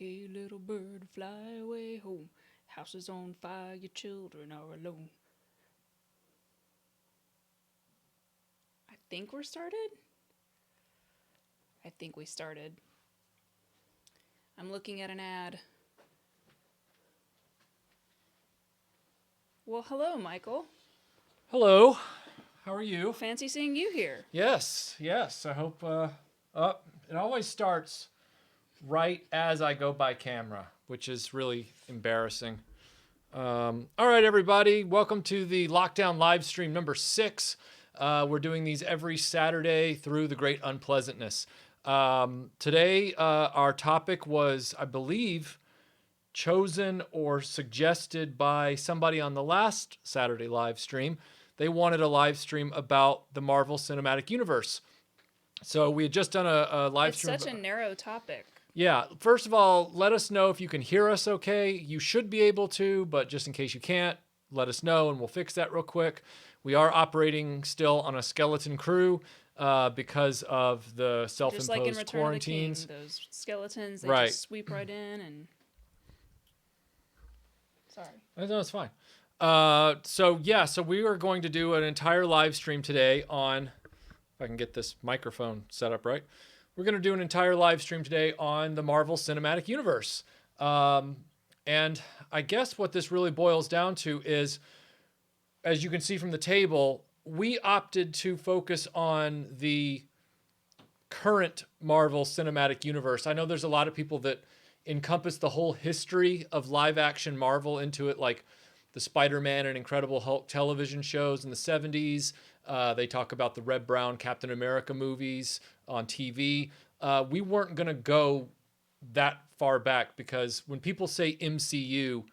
Hey, little bird, fly away home. House is on fire, your children are alone. I think we're started? I think we started. I'm looking at an ad. Well, hello, Michael. Hello. How are you? Fancy seeing you here. Yes. I hope. It always starts right as I go by camera, which is really embarrassing. All right, everybody. Welcome to the Lockdown live stream number 6. We're doing these every Saturday through the Great Unpleasantness. Today, our topic was, I believe, chosen or suggested by somebody on the last Saturday live stream. They wanted a live stream about the Marvel Cinematic Universe. So we had just done a live stream. It's such a narrow topic. Yeah. First of all, let us know if you can hear us okay. You should be able to, but just in case you can't, let us know and we'll fix that real quick. We are operating still on a skeleton crew because of the self-imposed Just like in Return quarantines. of the King, those skeletons, they Right. just sweep right in and... Sorry. No, it's fine. So we are going to do an entire live stream today on, if I can get this microphone set up right. We're going to do an entire live stream today on the Marvel Cinematic Universe. And I guess what this really boils down to is, as you can see from the table, we opted to focus on the current Marvel Cinematic Universe. I know there's a lot of people that encompass the whole history of live action Marvel into it, like the Spider-Man and Incredible Hulk television shows in the 70s. They talk about the Red Brown Captain America movies on TV. We weren't going to go that far back because when people say MCU,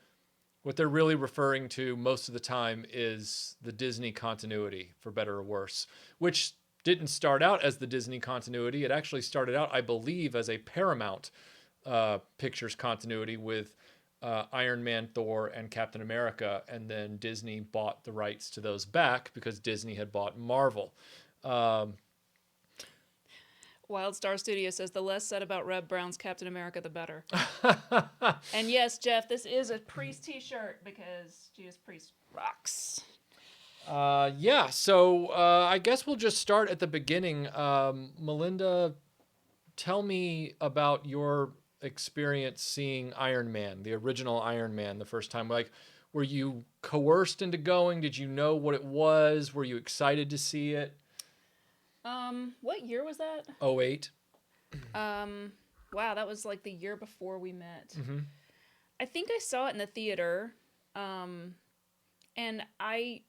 what they're really referring to most of the time is the Disney continuity, for better or worse, which didn't start out as the Disney continuity. It actually started out, I believe, as a Paramount Pictures continuity with Iron Man, Thor, and Captain America, and then Disney bought the rights to those back because Disney had bought Marvel. Wildstar Studio says the less said about Red Brown's Captain America, the better. And yes, Jeff, this is a Priest t-shirt because Judas Priest rocks. So I guess we'll just start at the beginning. Melinda, tell me about your experience seeing Iron Man, the original Iron Man, the first time. Like, were you coerced into going? Did you know what it was? Were you excited to see it? What year was that? 08. Wow, that was like the year before we met. Mm-hmm. I think I saw it in the theater, and I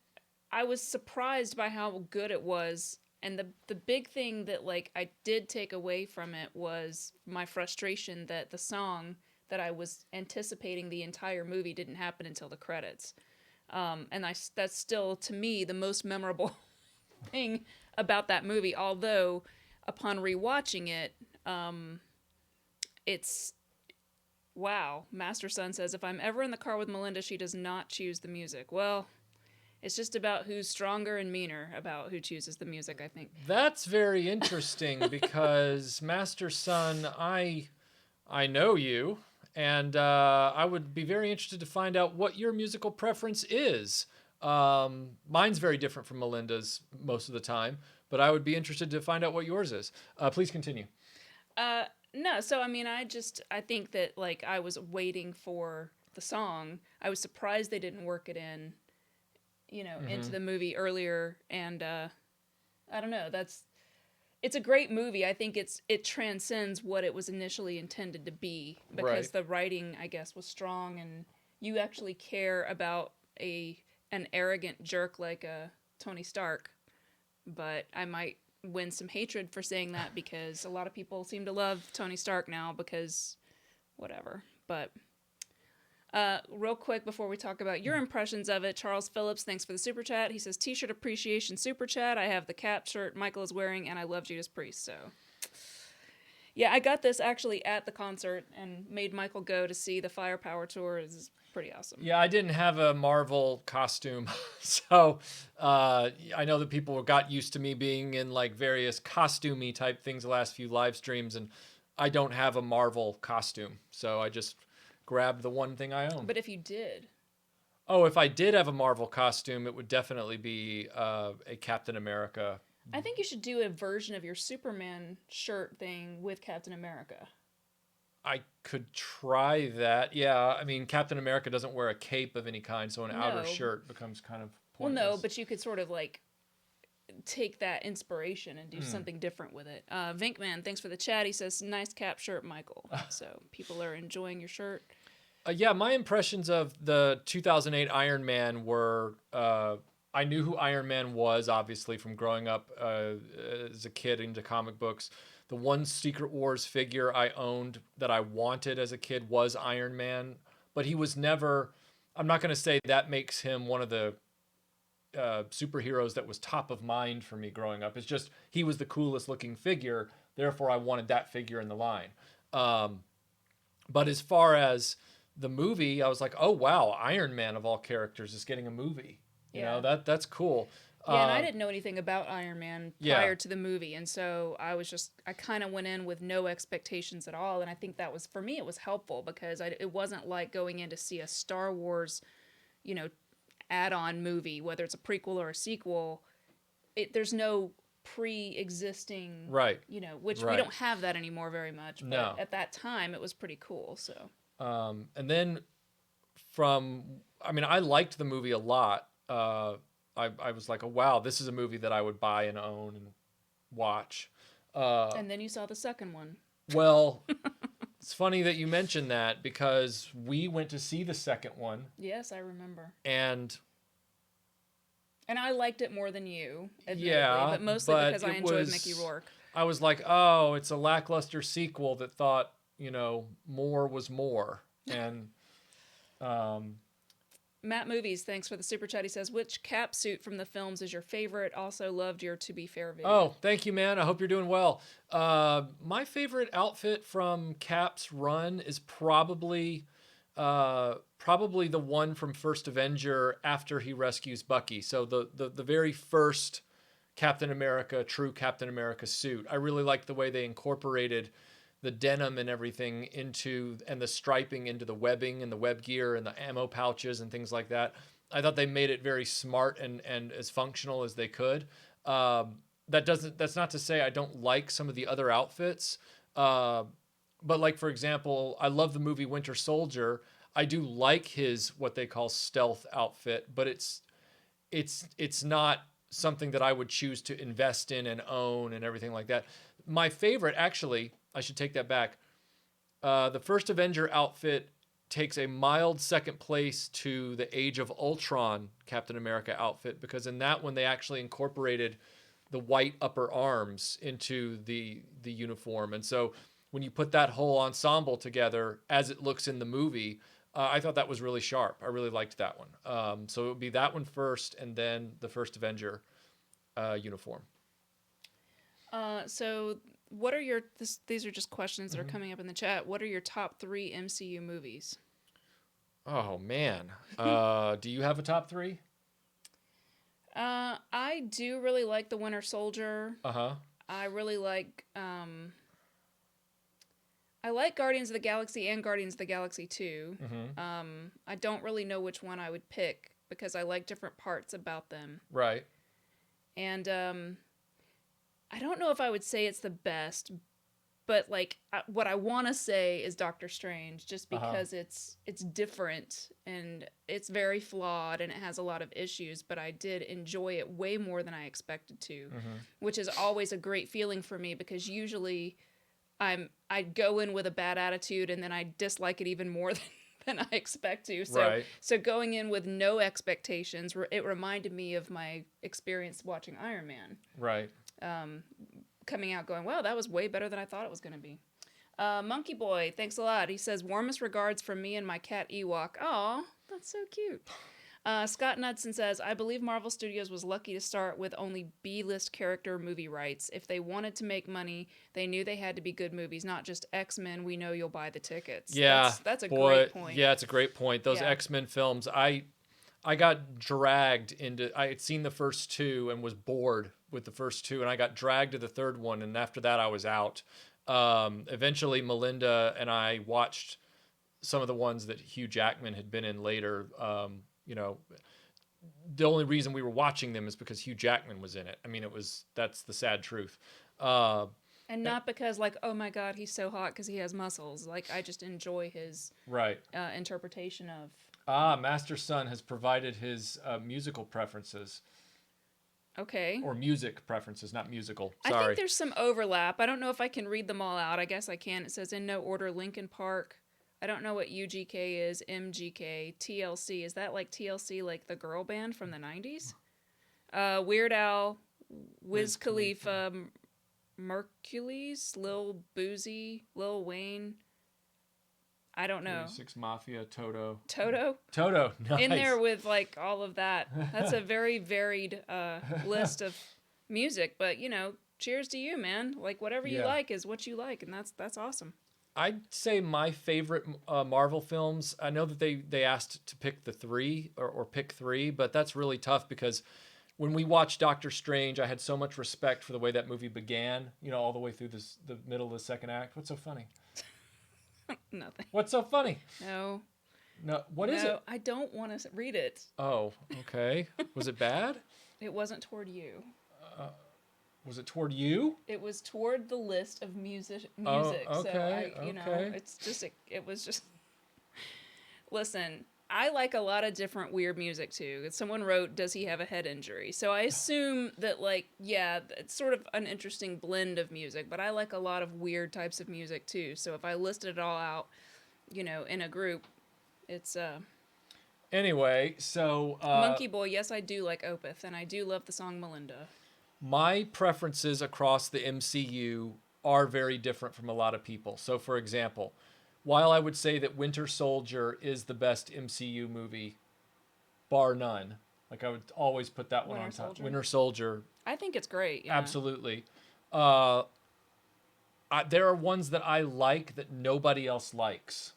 was surprised by how good it was. And the big thing that like I did take away from it was my frustration that the song that I was anticipating the entire movie didn't happen until the credits. And that's still to me the most memorable thing about that movie. Although upon rewatching it, it's wow. Master Son says if I'm ever in the car with Melinda, she does not choose the music. Well, it's just about who's stronger and meaner about who chooses the music, I think. That's very interesting because Master Son, I know you, and I would be very interested to find out what your musical preference is. Mine's very different from Melinda's most of the time, but I would be interested to find out what yours is. Please continue. No, so I mean, I think that like I was waiting for the song. I was surprised they didn't work it in, into the movie earlier, and I don't know. It's a great movie. I think it transcends what it was initially intended to be because the writing, I guess, was strong, and you actually care about an arrogant jerk like Tony Stark. But I might win some hatred for saying that because a lot of people seem to love Tony Stark now because whatever. But real quick before we talk about your impressions of it, Charles Phillips, thanks for the super chat. He says, T-shirt appreciation super chat. I have the cap shirt Michael is wearing, and I love Judas Priest. So, yeah, I got this actually at the concert and made Michael go to see the Firepower tour. It's pretty awesome. Yeah, I didn't have a Marvel costume, so I know that people got used to me being in like various costumey type things the last few live streams, and I don't have a Marvel costume, so I just grabbed the one thing I own. But if you did. Oh, if I did have a Marvel costume, it would definitely be a Captain America. I think you should do a version of your Superman shirt thing with Captain America. I could try that. Yeah, I mean, Captain America doesn't wear a cape of any kind, so an outer shirt becomes kind of pointless. Well, no, but you could sort of like take that inspiration and do something different with it. Vinkman, thanks for the chat. He says, nice cap shirt, Michael. So people are enjoying your shirt. Yeah, my impressions of the 2008 Iron Man were, I knew who Iron Man was, obviously, from growing up as a kid into comic books. The one Secret Wars figure I owned that I wanted as a kid was Iron Man, but he was never, I'm not going to say that makes him one of the superheroes that was top of mind for me growing up. It's just, he was the coolest looking figure, therefore I wanted that figure in the line. But as far as the movie, I was like, oh wow, Iron Man of all characters is getting a movie. You know, that's cool. Yeah, and I didn't know anything about Iron Man prior to the movie, and so I kind of went in with no expectations at all, and I think that was, for me, it was helpful because it wasn't like going in to see a Star Wars, add-on movie, whether it's a prequel or a sequel. There's no pre-existing, which we don't have that anymore very much, but at that time, it was pretty cool, so. And then I liked the movie a lot. I was like, oh, wow, this is a movie that I would buy and own and watch. And then you saw the second one. Well, it's funny that you mentioned that because we went to see the second one. Yes, I remember. And I liked it more than you, admittedly, but mostly because I enjoyed Mickey Rourke. I was like, oh, it's a lackluster sequel that thought, more was more. And Matt Movies, thanks for the super chat. He says, which Cap suit from the films is your favorite? Also loved your To Be Fair video. Oh, thank you, man. I hope you're doing well. My favorite outfit from Cap's run is probably the one from First Avenger after he rescues Bucky. So the very first Captain America, true Captain America suit. I really liked the way they incorporated the denim and everything and the striping into the webbing and the web gear and the ammo pouches and things like that. I thought they made it very smart and as functional as they could. That's not to say I don't like some of the other outfits. But like, for example, I love the movie Winter Soldier. I do like his, what they call stealth outfit, but it's not something that I would choose to invest in and own and everything like that. My favorite, actually, I should take that back. The First Avenger outfit takes a mild second place to the Age of Ultron Captain America outfit, because in that one they actually incorporated the white upper arms into the uniform. And so when you put that whole ensemble together as it looks in the movie, I thought that was really sharp. I really liked that one. So it would be that one first and then the First Avenger uniform. So what are these are just questions that are coming up in the chat. What are your top 3 MCU movies? Oh, man. Do you have a top 3? I do really like The Winter Soldier. Uh-huh. I really like, I like Guardians of the Galaxy and Guardians of the Galaxy 2. Mm-hmm. I don't really know which one I would pick because I like different parts about them. Right. And, I don't know if I would say it's the best, but like what I want to say is Doctor Strange, just because it's different and it's very flawed and it has a lot of issues, but I did enjoy it way more than I expected to, which is always a great feeling for me because usually I go in with a bad attitude and then I dislike it even more than I expect to. So going in with no expectations, it reminded me of my experience watching Iron Man. Right. Coming out going, wow, that was way better than I thought it was going to be. Monkey Boy, thanks a lot. He says, warmest regards from me and my cat Ewok. Aw, that's so cute. Scott Knudsen says, I believe Marvel Studios was lucky to start with only B-list character movie rights. If they wanted to make money, they knew they had to be good movies, not just X-Men. We know you'll buy the tickets. Yeah, that's a great point. Yeah, it's a great point. Those X-Men films, I got dragged into. I had seen the first 2 and was bored with the first 2, and I got dragged to the third one, and after that I was out. Eventually, Melinda and I watched some of the ones that Hugh Jackman had been in later. You know, the only reason we were watching them is because Hugh Jackman was in it. I mean, that's the sad truth. And not because, like, oh my God, he's so hot because he has muscles. Like, I just enjoy his Right. interpretation of. Master Son has provided his musical preferences. Okay. Or music preferences, not musical. I Sorry. think there's some overlap. I don't know if I can read them all out. I guess I can. It says in no order Linkin Park. I don't know what UGK is. MGK. TLC. Is that like TLC, like the girl band from the 90s? Weird Al. Wiz Khalifa. Mercules. Lil Boozy. Lil Wayne. I don't know. 36 Mafia, Toto. Toto, nice. in there with like all of that. That's a very varied list of music. But you know, cheers to you, man. Like whatever you like is what you like, and that's awesome. I'd say my favorite Marvel films. I know that they asked to pick the three or pick three, but that's really tough because when we watched Doctor Strange, I had so much respect for the way that movie began. You know, all the way through the middle of the second act. What's so funny? Nothing. What's so funny? No. What is it? I don't want to read it. Oh, okay. Was it bad? It wasn't toward you. Was it toward you? It was toward the list of music. Oh, okay, So know, it's just it was just. Listen, I like a lot of different weird music too. Someone wrote, "Does he have a head injury?" So I assume that it's sort of an interesting blend of music. But I like a lot of weird types of music too. So if I listed it all out, you know, in a group, it's Anyway, so Monkey Boy. Yes, I do like Opeth, and I do love the song Melinda. My preferences across the MCU are very different from a lot of people. So, for example, while I would say that Winter Soldier is the best MCU movie, bar none, like I would always put that one on top. Winter Soldier. I think it's great. Yeah. Absolutely. There are ones that I like that nobody else likes.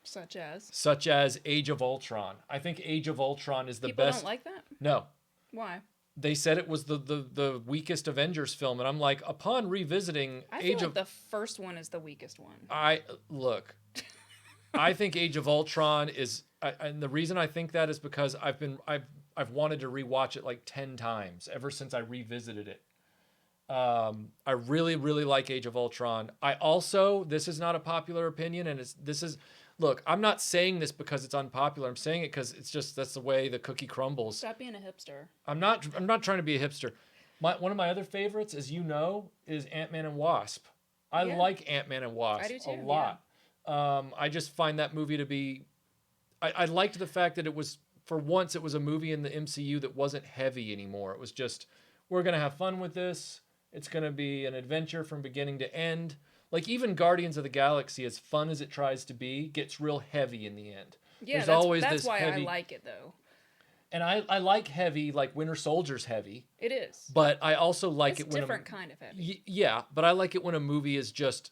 Such as Age of Ultron. I think Age of Ultron is the best. People don't like that? No. Why? They said it was the weakest Avengers film, and I'm like, upon revisiting I feel like the first one is the weakest one. I think Age of Ultron is, and the reason I think that is because I've wanted to rewatch it like 10 times ever since I revisited it. I really, really like Age of Ultron. I also, this is not a popular opinion, and look, I'm not saying this because it's unpopular. I'm saying it because that's the way the cookie crumbles. Stop being a hipster. I'm not trying to be a hipster. One of my other favorites, as you know, is Ant-Man and Wasp. I like Ant-Man and Wasp a lot. Yeah. I just find that movie to be. I liked the fact that it was, for once, it was a movie in the MCU that wasn't heavy anymore. It was just, we're gonna have fun with this. It's gonna be an adventure from beginning to end. Like, even Guardians of the Galaxy, as fun as it tries to be, gets real heavy in the end. Yeah, that's why I like it, though. And I like heavy, like Winter Soldier's heavy. It is. But I also like it when it's different kind of heavy. Yeah, but I like it when a movie is just,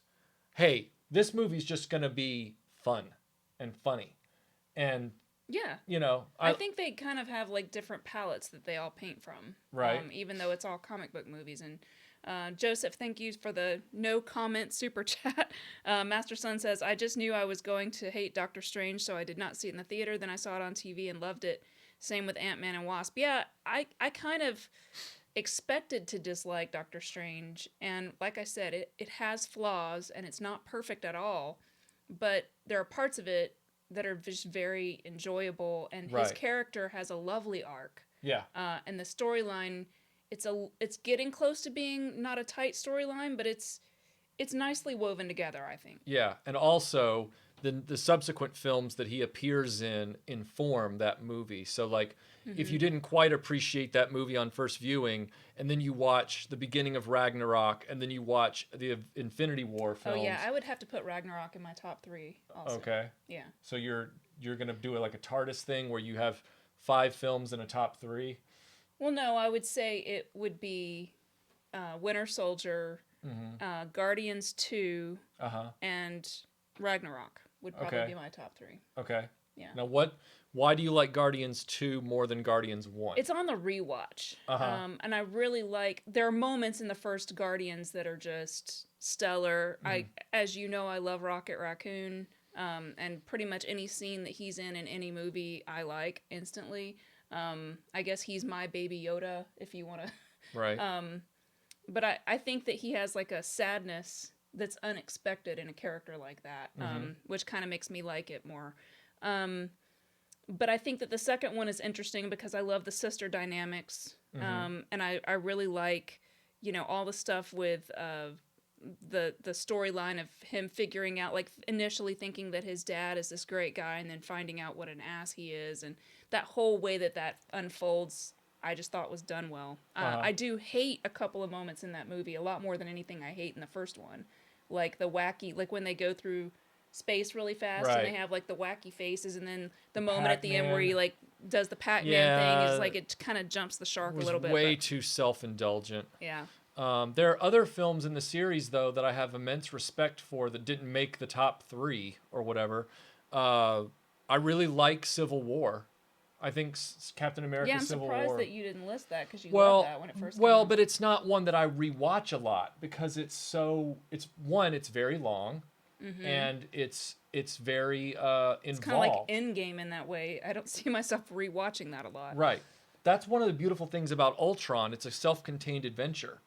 hey, this movie's just going to be fun and funny. And, yeah, you know. I think they kind of have, like, different palettes that they all paint from. Right. Even though it's all comic book movies. And Joseph, thank you for the no comment super chat. Master Son says, I just knew I was going to hate Doctor Strange, so I did not see it in the theater. Then I saw it on TV and loved it. Same with Ant-Man and Wasp. Yeah, I kind of expected to dislike Doctor Strange. And like I said, it has flaws and it's not perfect at all. But there are parts of it that are just very enjoyable. And his character has a lovely arc. Yeah. And the storyline, it's getting close to being not a tight storyline, but it's nicely woven together, I think. Yeah, and also the subsequent films that he appears in inform that movie. So, like, if you didn't quite appreciate that movie on first viewing, and then you watch the beginning of Ragnarok, and then you watch the Infinity War films. Oh yeah, I would have to put Ragnarok in my top 3 also. Okay. Yeah. So you're gonna do it like a TARDIS thing where you have 5 films in a top 3. Well, no, I would say it would be Winter Soldier, Guardians 2, and Ragnarok would probably be my top 3. Okay. Yeah. Now, why do you like Guardians 2 more than Guardians 1? It's on the rewatch. And I really there are moments in the first Guardians that are just stellar. As you know, I love Rocket Raccoon. And pretty much any scene that he's in any movie, I like instantly. I guess he's my baby Yoda, if you want to. Right. But I think that he has like a sadness that's unexpected in a character like that, which kind of makes me like it more. But I think that the second one is interesting because I love the sister dynamics. And I really like, all the stuff with the storyline of him figuring out, like initially thinking that his dad is this great guy and then finding out what an ass he is. And that whole way that unfolds, I just thought was done well. I do hate a couple of moments in that movie, a lot more than anything I hate in the first one. Like the wacky, like when they go through space really fast and they have like the wacky faces, and then the moment Pac-Man at the end where he like does the Pac-Man thing is like it kind of jumps the shark a little bit. Way too self-indulgent. Yeah. There are other films in the series though that I have immense respect for that didn't make the top 3 or whatever. I really like Civil War. I think Captain America Civil War. Yeah, I'm surprised that you didn't list that because you loved that when it first came out. But it's not one that I rewatch a lot because it's very long. And it's very involved. It's kind of like Endgame in that way. I don't see myself rewatching that a lot. Right. That's one of the beautiful things about Ultron. It's a self-contained adventure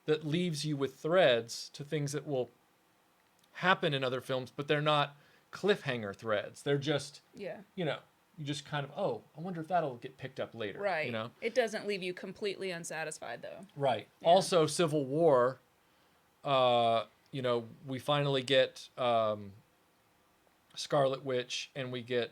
that leaves you with threads to things that will happen in other films, but they're not cliffhanger threads. They're just, you just kind of, I wonder if that'll get picked up later. Right. It doesn't leave you completely unsatisfied, though. Right. Yeah. Also, Civil War, we finally get Scarlet Witch and we get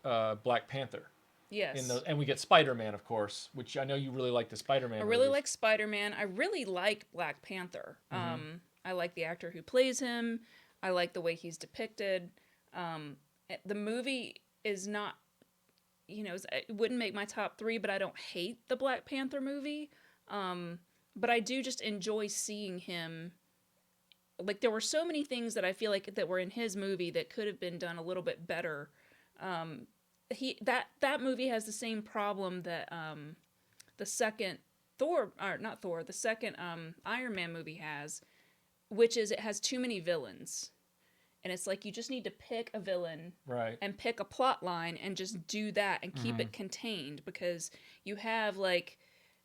Black Panther. Yes. And we get Spider-Man, of course, which I know you really like the Spider-Man movies. I really like Spider-Man. I really like Black Panther. I like the actor who plays him. I like the way he's depicted. The movie is not, it wouldn't make my top 3, but I don't hate the Black Panther movie. But I do just enjoy seeing him. Like, there were so many things that I feel like that were in his movie that could have been done a little bit better. That movie has the same problem that the second the second Iron Man movie has, which is it has too many villains. And it's like you just need to pick a villain and pick a plot line and just do that and keep it contained, because you have like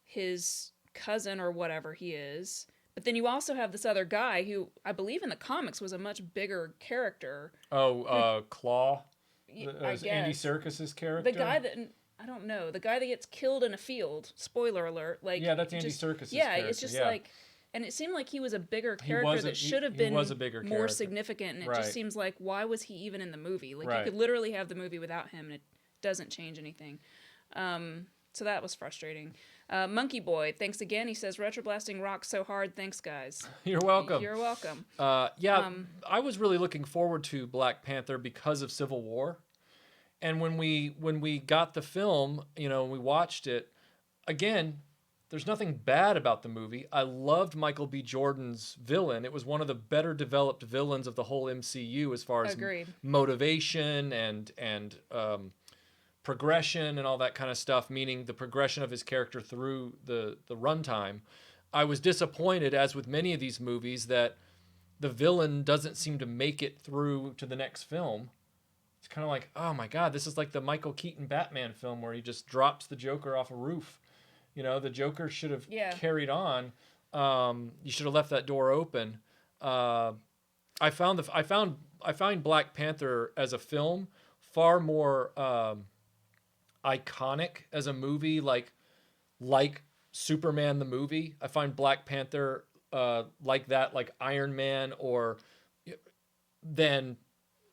his cousin or whatever he is, but then you also have this other guy who I believe in the comics was a much bigger character. Claw? I guess. Andy Serkis's character? The guy that, I don't know, the guy that gets killed in a field, spoiler alert. Like, yeah, that's Andy Serkis's character. Yeah, it's just like, and it seemed like he was a bigger character that should have been more significant, and it just seems like, why was he even in the movie? Like, you could literally have the movie without him, and it doesn't change anything. So that was frustrating. Monkey Boy, thanks again. He says, RetroBlasting rocks so hard. Thanks, guys. You're welcome. You're welcome. I was really looking forward to Black Panther because of Civil War. And when we got the film, we watched it, again, there's nothing bad about the movie. I loved Michael B. Jordan's villain. It was one of the better developed villains of the whole MCU as far as motivation and progression and all that kind of stuff, meaning the progression of his character through the runtime. I was disappointed, as with many of these movies, that the villain doesn't seem to make it through to the next film. It's kind of like, oh my God, this is like the Michael Keaton Batman film where he just drops the Joker off a roof. The Joker should have carried on. You should have left that door open. I find Black Panther as a film far more iconic as a movie, like Superman the movie. I find Black Panther like that, like Iron Man, or than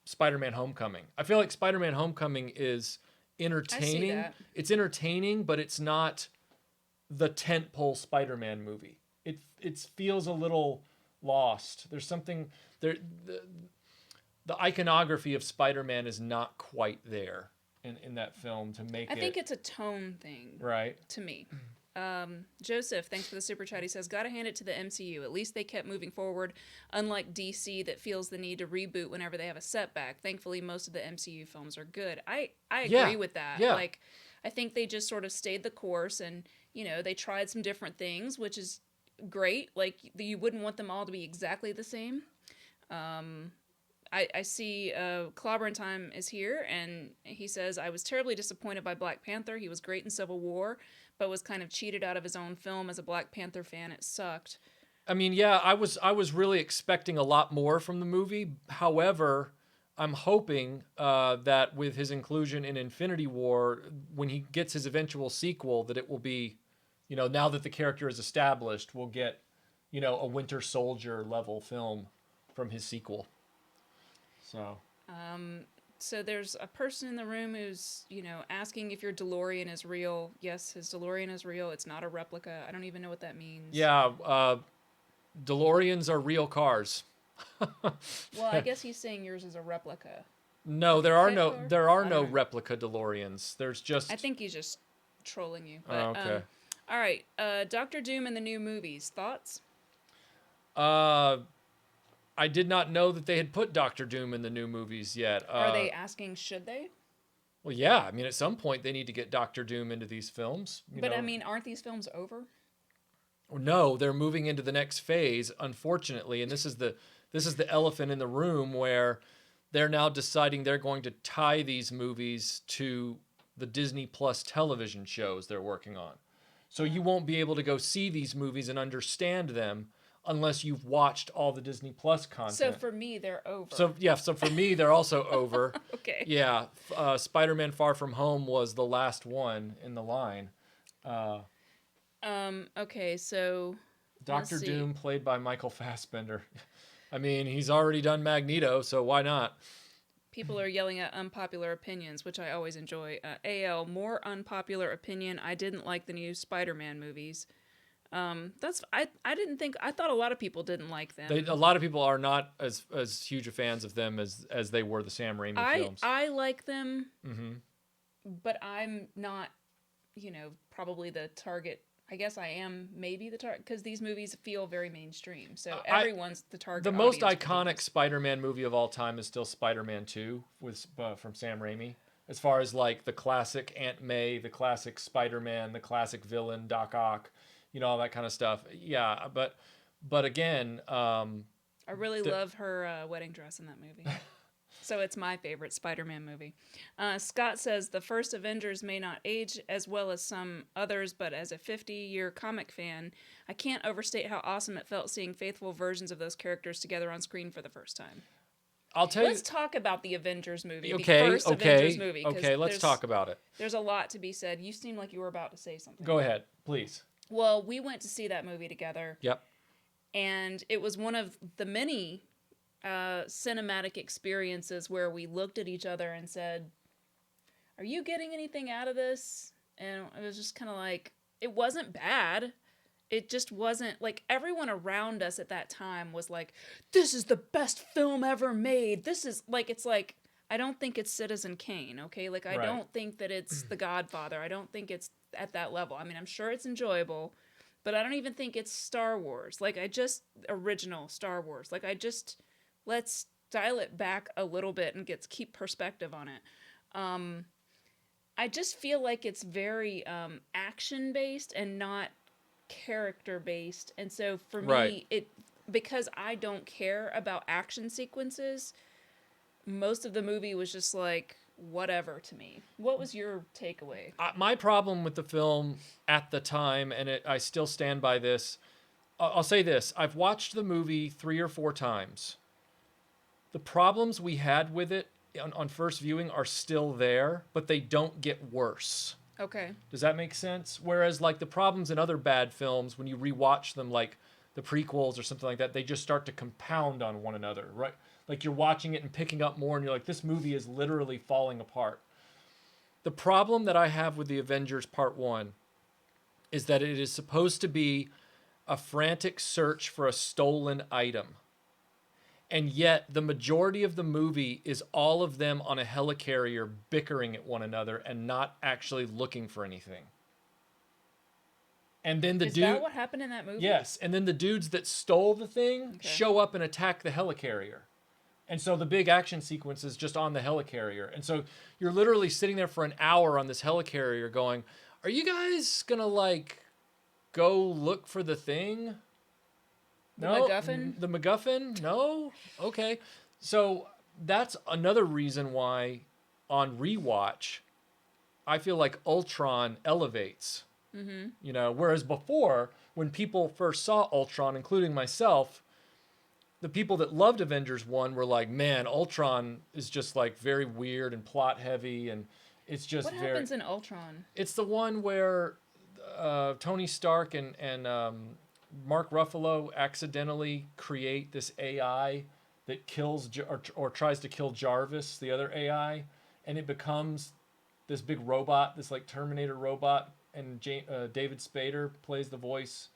Spider-Man Homecoming. I feel like Spider-Man Homecoming is entertaining. I see that. It's entertaining, but it's not the tentpole Spider-Man movie. It feels a little lost. There's something there. The iconography of Spider-Man is not quite there in that film to make it. I think it's a tone thing, right? To me, Joseph, thanks for the super chat. He says, "Gotta hand it to the MCU. At least they kept moving forward, unlike DC that feels the need to reboot whenever they have a setback. Thankfully, most of the MCU films are good." I agree with that. Yeah. Like, I think they just sort of stayed the course, and they tried some different things, which is great. Like, you wouldn't want them all to be exactly the same. I see Clobberin Time is here, and he says, "I was terribly disappointed by Black Panther. He was great in Civil War, but was kind of cheated out of his own film. As a Black Panther fan, it sucked." I mean, yeah, I was really expecting a lot more from the movie. However, I'm hoping that with his inclusion in Infinity War, when he gets his eventual sequel, that it will be, now that the character is established, we'll get, a Winter Soldier level film from his sequel. So there's a person in the room who's, asking if your DeLorean is real. Yes, his DeLorean is real. It's not a replica. I don't even know what that means. Yeah, DeLoreans are real cars. Well, I guess he's saying yours is a replica. No, there are no replica DeLoreans. There's just. I think he's just trolling you. But, okay. All right, Doctor Doom and the new movies. Thoughts? I did not know that they had put Doctor Doom in the new movies yet. Are they asking, should they? Well, yeah. I mean, at some point they need to get Doctor Doom into these films. I mean, aren't these films over? No, they're moving into the next phase, unfortunately, and this is the elephant in the room where they're now deciding they're going to tie these movies to the Disney Plus television shows they're working on. So you won't be able to go see these movies and understand them unless you've watched all the Disney Plus content. So for me, they're over. So for me, they're also over. Okay. Yeah, Spider-Man: Far From Home was the last one in the line. Okay, so Doctor Doom, played by Michael Fassbender. I mean, he's already done Magneto, so why not? People are yelling at unpopular opinions, which I always enjoy. AL, more unpopular opinion. I didn't like the new Spider-Man movies. I thought a lot of people didn't like them. A lot of people are not as huge fans of them as they were the Sam Raimi films. I like them, but I'm not, probably the target. I guess I am maybe the target because these movies feel very mainstream. So everyone's the target. The most iconic Spider-Man movie of all time is still Spider-Man 2 from Sam Raimi. As far as like the classic Aunt May, the classic Spider-Man, the classic villain Doc Ock, all that kind of stuff. Yeah, but again, I really love her wedding dress in that movie. So it's my favorite Spider-Man movie. Scott says, the first Avengers may not age as well as some others, but as a 50-year comic fan, I can't overstate how awesome it felt seeing faithful versions of those characters together on screen for the first time. Let's talk about the Avengers movie. Avengers movie. Okay, let's talk about it. There's a lot to be said. You seem like you were about to say something. Go ahead, please. Well, we went to see that movie together. Yep. And it was one of the many cinematic experiences where we looked at each other and said, "Are you getting anything out of this?" And it was just kind of like, it wasn't bad. It just wasn't like everyone around us at that time was like, "This is the best film ever made." This is like, it's like, I don't think it's Citizen Kane, okay? Like, I don't think that it's The Godfather. I don't think it's at that level. I mean, I'm sure it's enjoyable, but I don't even think it's Star Wars. Like, original Star Wars. Like, let's dial it back a little bit and keep perspective on it. I just feel like it's very action-based and not character-based. And so for me, because I don't care about action sequences, most of the movie was just like, whatever to me. What was your takeaway? My problem with the film at the time, and I still stand by this, I'll say this. I've watched the movie 3 or 4 times. The problems we had with it on first viewing are still there, but they don't get worse. Okay. Does that make sense? Whereas like the problems in other bad films, when you rewatch them, like the prequels or something like that, they just start to compound on one another, right? Like you're watching it and picking up more and you're like, this movie is literally falling apart. The problem that I have with the Avengers Part 1 is that it is supposed to be a frantic search for a stolen item. And yet the majority of the movie is all of them on a helicarrier bickering at one another and not actually looking for anything. And then the Is that what happened in that movie? Yes, and then the dudes that stole the thing Okay. show up and attack the helicarrier. And so the big action sequence is just on the helicarrier. And so you're literally sitting there for an hour on this helicarrier going, are you guys going to like go look for the thing? No. MacGuffin? The MacGuffin? No? Okay. So that's another reason why on rewatch, I feel like Ultron elevates. Mm-hmm. You know, whereas before, when people first saw Ultron, including myself, the people that loved Avengers 1 were like, man, Ultron is just like very weird and plot heavy, and it's just What happens in Ultron? It's the one where Tony Stark and Mark Ruffalo accidentally create this AI that kills or tries to kill Jarvis, the other AI, and it becomes this big robot, this like Terminator robot, and David Spader plays the voice,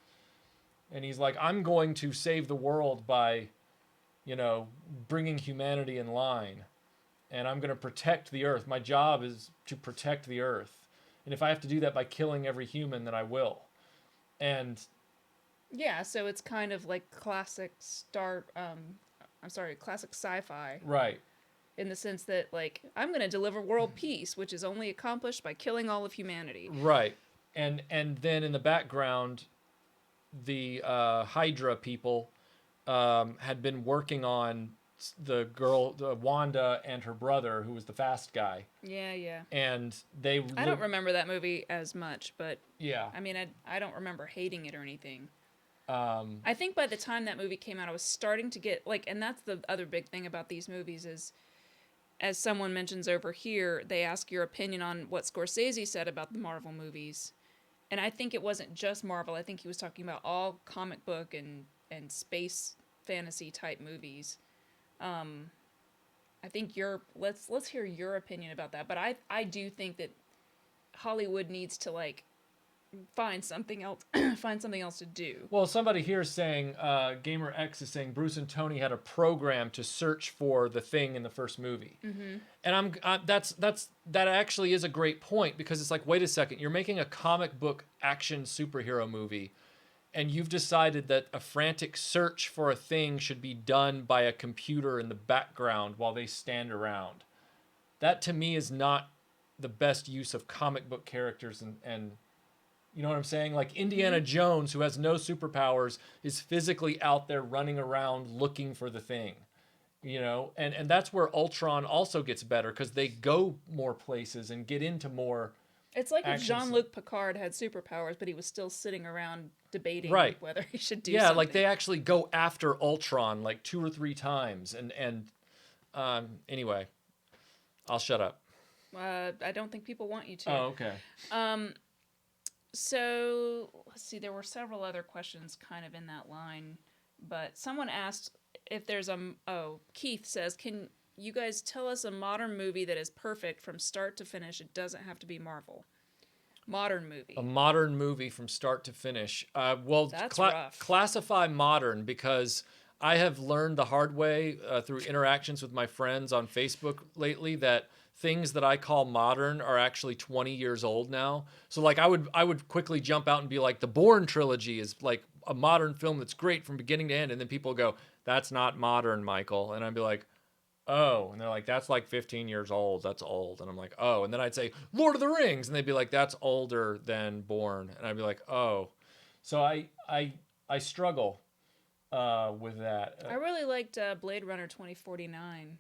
and he's like, I'm going to save the world by, you know, bringing humanity in line, and I'm going to protect the Earth. My job is to protect the Earth, and if I have to do that by killing every human, then I will. And yeah, so it's kind of like classic classic sci-fi. Right. In the sense that, like, I'm going to deliver world peace, which is only accomplished by killing all of humanity. Right. And then in the background, the Hydra people had been working on the girl, Wanda, and her brother, who was the fast guy. Yeah, yeah. And I don't remember that movie as much, but yeah. I mean, I don't remember hating it or anything. I think by the time that movie came out, I was starting to get, like, and that's the other big thing about these movies is, as someone mentions over here, they ask your opinion on what Scorsese said about the Marvel movies. And I think it wasn't just Marvel. I think he was talking about all comic book and space fantasy type movies. I think let's hear your opinion about that. But I do think that Hollywood needs to, like, find something else to do. Well, somebody here is saying, Gamer X is saying Bruce and Tony had a program to search for the thing in the first movie. Mm-hmm. And that actually is a great point, because it's like, wait a second, you're making a comic book action superhero movie, and you've decided that a frantic search for a thing should be done by a computer in the background while they stand around. That to me is not the best use of comic book characters and you know what I'm saying? Like Indiana Jones, who has no superpowers, is physically out there running around looking for the thing. You know, and that's where Ultron also gets better, because they go more places and get into more. It's like if Jean-Luc Picard had superpowers, but he was still sitting around debating whether he should do something. Yeah, like they actually go after Ultron like 2 or 3 times. Anyway, I'll shut up. I don't think people want you to. Oh, okay. So, let's see, there were several other questions kind of in that line, but someone asked if there's Keith says, can you guys tell us a modern movie that is perfect from start to finish? It doesn't have to be Marvel. Modern movie. A modern movie from start to finish. Well, that's rough. Classify modern, because I have learned the hard way through interactions with my friends on Facebook lately that things that I call modern are actually 20 years old now. So like I would quickly jump out and be like, the Bourne trilogy is like a modern film that's great from beginning to end. And then people go, that's not modern, Michael. And I'd be like, oh. And they're like, that's like 15 years old. That's old. And I'm like, oh. And then I'd say Lord of the Rings. And they'd be like, that's older than Bourne. And I'd be like, oh. So I struggle with that. I really liked Blade Runner 2049.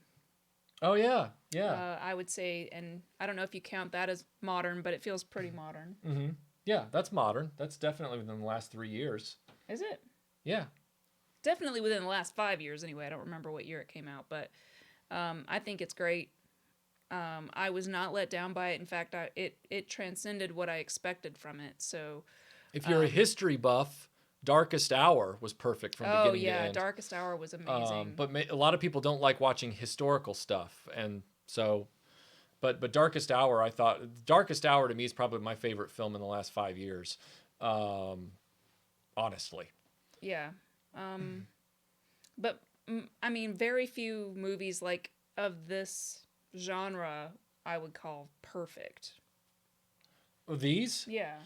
Oh, yeah. Yeah. I would say, and I don't know if you count that as modern, but it feels pretty modern. Mm-hmm. Yeah, that's modern. That's definitely within the last 3 years. Is it? Yeah. Definitely within the last 5 years anyway. I don't remember what year it came out, but I think it's great. I was not let down by it. In fact, it transcended what I expected from it. So, if you're a history buff, Darkest Hour was perfect from beginning to end. Darkest Hour was amazing. But a lot of people don't like watching historical stuff, and so, but Darkest Hour, I thought Darkest Hour to me is probably my favorite film in the last 5 years, honestly. Yeah, but I mean, very few movies like of this genre I would call perfect. These? Yeah.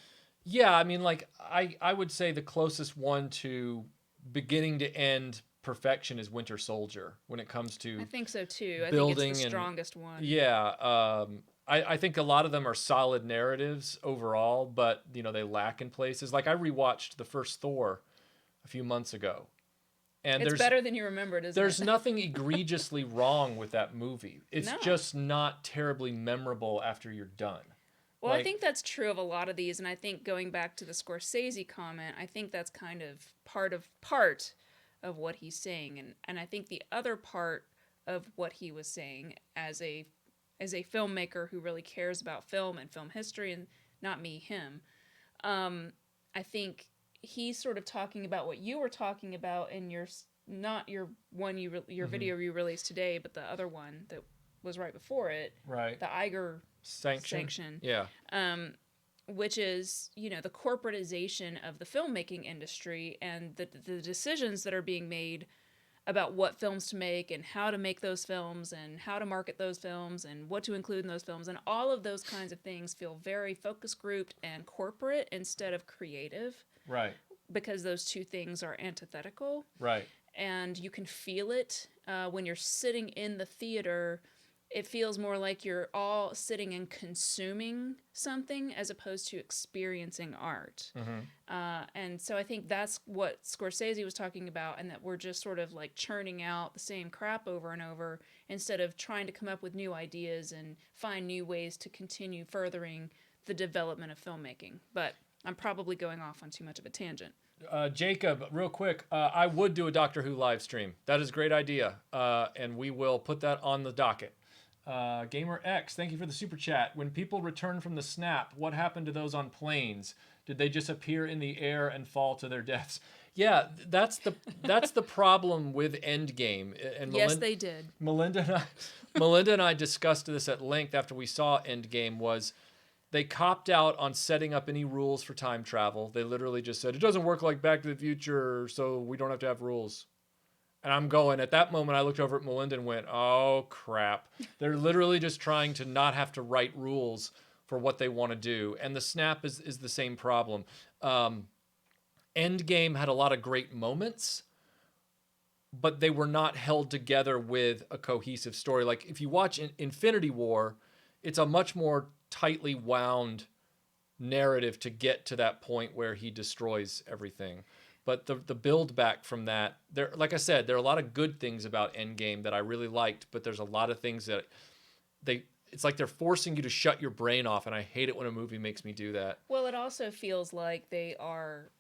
Yeah, I mean, like I would say the closest one to beginning to end perfection is Winter Soldier when it comes I to think so too. I think it's the building and strongest one. yeah. I think a lot of them are solid narratives overall, but you know they lack in places. Like I rewatched the first Thor a few months ago, and It's better than you remembered, isn't there's it? nothing egregiously wrong with that movie. It's No. just not terribly memorable after you're done. Well, I Like think that's true of a lot of these, and I think going back to the Scorsese comment, I think that's kind of part of what he's saying, and I think the other part of what he was saying as a filmmaker who really cares about film and film history, and not me, him. I think he's sort of talking about what you were talking about in your not your one your video you released today, but the other one that was right before it, right the Iger sanction. sanction, Yeah. which is, you know, the corporatization of the filmmaking industry and the decisions that are being made about what films to make and how to make those films and how to market those films and what to include in those films, and all of those kinds of things feel very focus grouped and corporate instead of creative, Right. because those two things are antithetical. Right. And you can feel it when you're sitting in the theater. It feels more like you're all sitting and consuming something as opposed to experiencing art. And so I think that's what Scorsese was talking about, and that we're just sort of like churning out the same crap over and over instead of trying to come up with new ideas and find new ways to continue furthering the development of filmmaking. But I'm probably going off on too much of a tangent. Jacob, real quick, I would do a Doctor Who live stream. That is a great idea, and we will put that on the docket. Gamer X, thank you for the super chat. When people return from the snap, what happened to those on planes? Did they just appear in the air and fall to their deaths? Yeah, that's the problem with Endgame. And Yes, they did. Melinda and I discussed this at length after we saw Endgame. Was they copped out on setting up any rules for time travel. They literally just said it doesn't work like Back to the Future, so we don't have to have rules. And I'm going, at that moment, I looked over at Melinda and went, oh, crap. They're literally just trying to not have to write rules for what they want to do. And the snap is the same problem. Endgame had a lot of great moments, but they were not held together with a cohesive story. Like, if you watch Infinity War, it's a much more tightly wound narrative to get to that point where he destroys everything. But the build back from that, there, like I said, there are a lot of good things about Endgame that I really liked, but there's a lot of things that it's like they're forcing you to shut your brain off, and I hate it when a movie makes me do that. Well, it also feels like they are.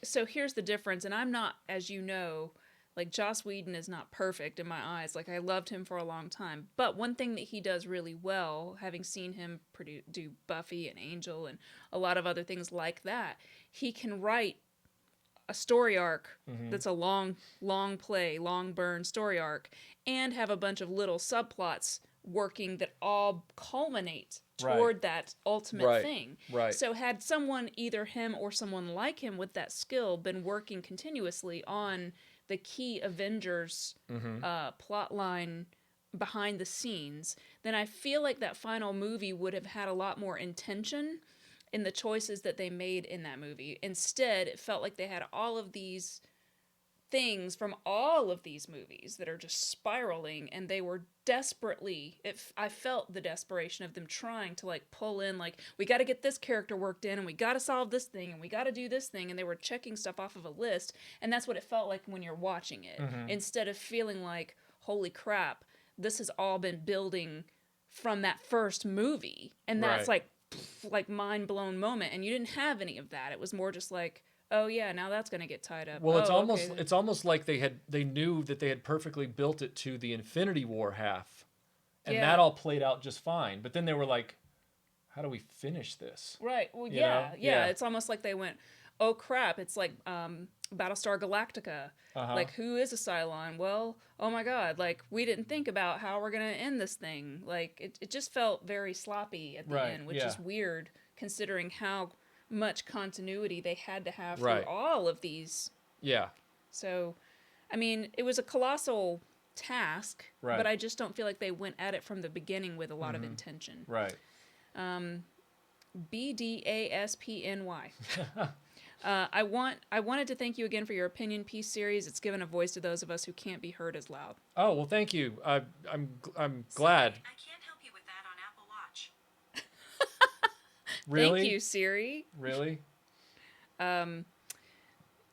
So here's the difference, and I'm not, as you know, like Joss Whedon is not perfect in my eyes. Like I loved him for a long time, but one thing that he does really well, having seen him do Buffy and Angel and a lot of other things like that, he can write a story arc that's a long play, long burn story arc, and have a bunch of little subplots working that all culminate toward that ultimate thing. Right. So had someone, either him or someone like him with that skill, been working continuously on the key Avengers plot line behind the scenes, then I feel like that final movie would have had a lot more intention in the choices that they made in that movie. Instead, it felt like they had all of these things from all of these movies that are just spiraling, and they were desperately, I felt the desperation of them trying to like pull in, like, we got to get this character worked in, and we got to solve this thing, and we got to do this thing, and they were checking stuff off of a list, and that's what it felt like when you're watching it, instead of feeling like, holy crap, this has all been building from that first movie, and that's like mind blown moment, and you didn't have any of that. It was more just like, oh yeah, now that's gonna get tied up. Well, it's almost like they knew that they had perfectly built it to the Infinity War half, and that all played out just fine. But then they were like, how do we finish this? Right. Well, You know? yeah. It's almost like they went, oh crap, it's like Battlestar Galactica. Like, who is a Cylon? Well, oh my god, like, we didn't think about how we're going to end this thing. Like, it just felt very sloppy at the end, which is weird considering how much continuity they had to have through all of these. Yeah. So, I mean, it was a colossal task, but I just don't feel like they went at it from the beginning with a lot of intention. Right. BDASPNY. I wanted to thank you again for your opinion piece series. It's given a voice to those of us who can't be heard as loud. Oh, well, thank you. I'm glad. I can't help you with that on Apple Watch. Really? Thank you, Siri. Really?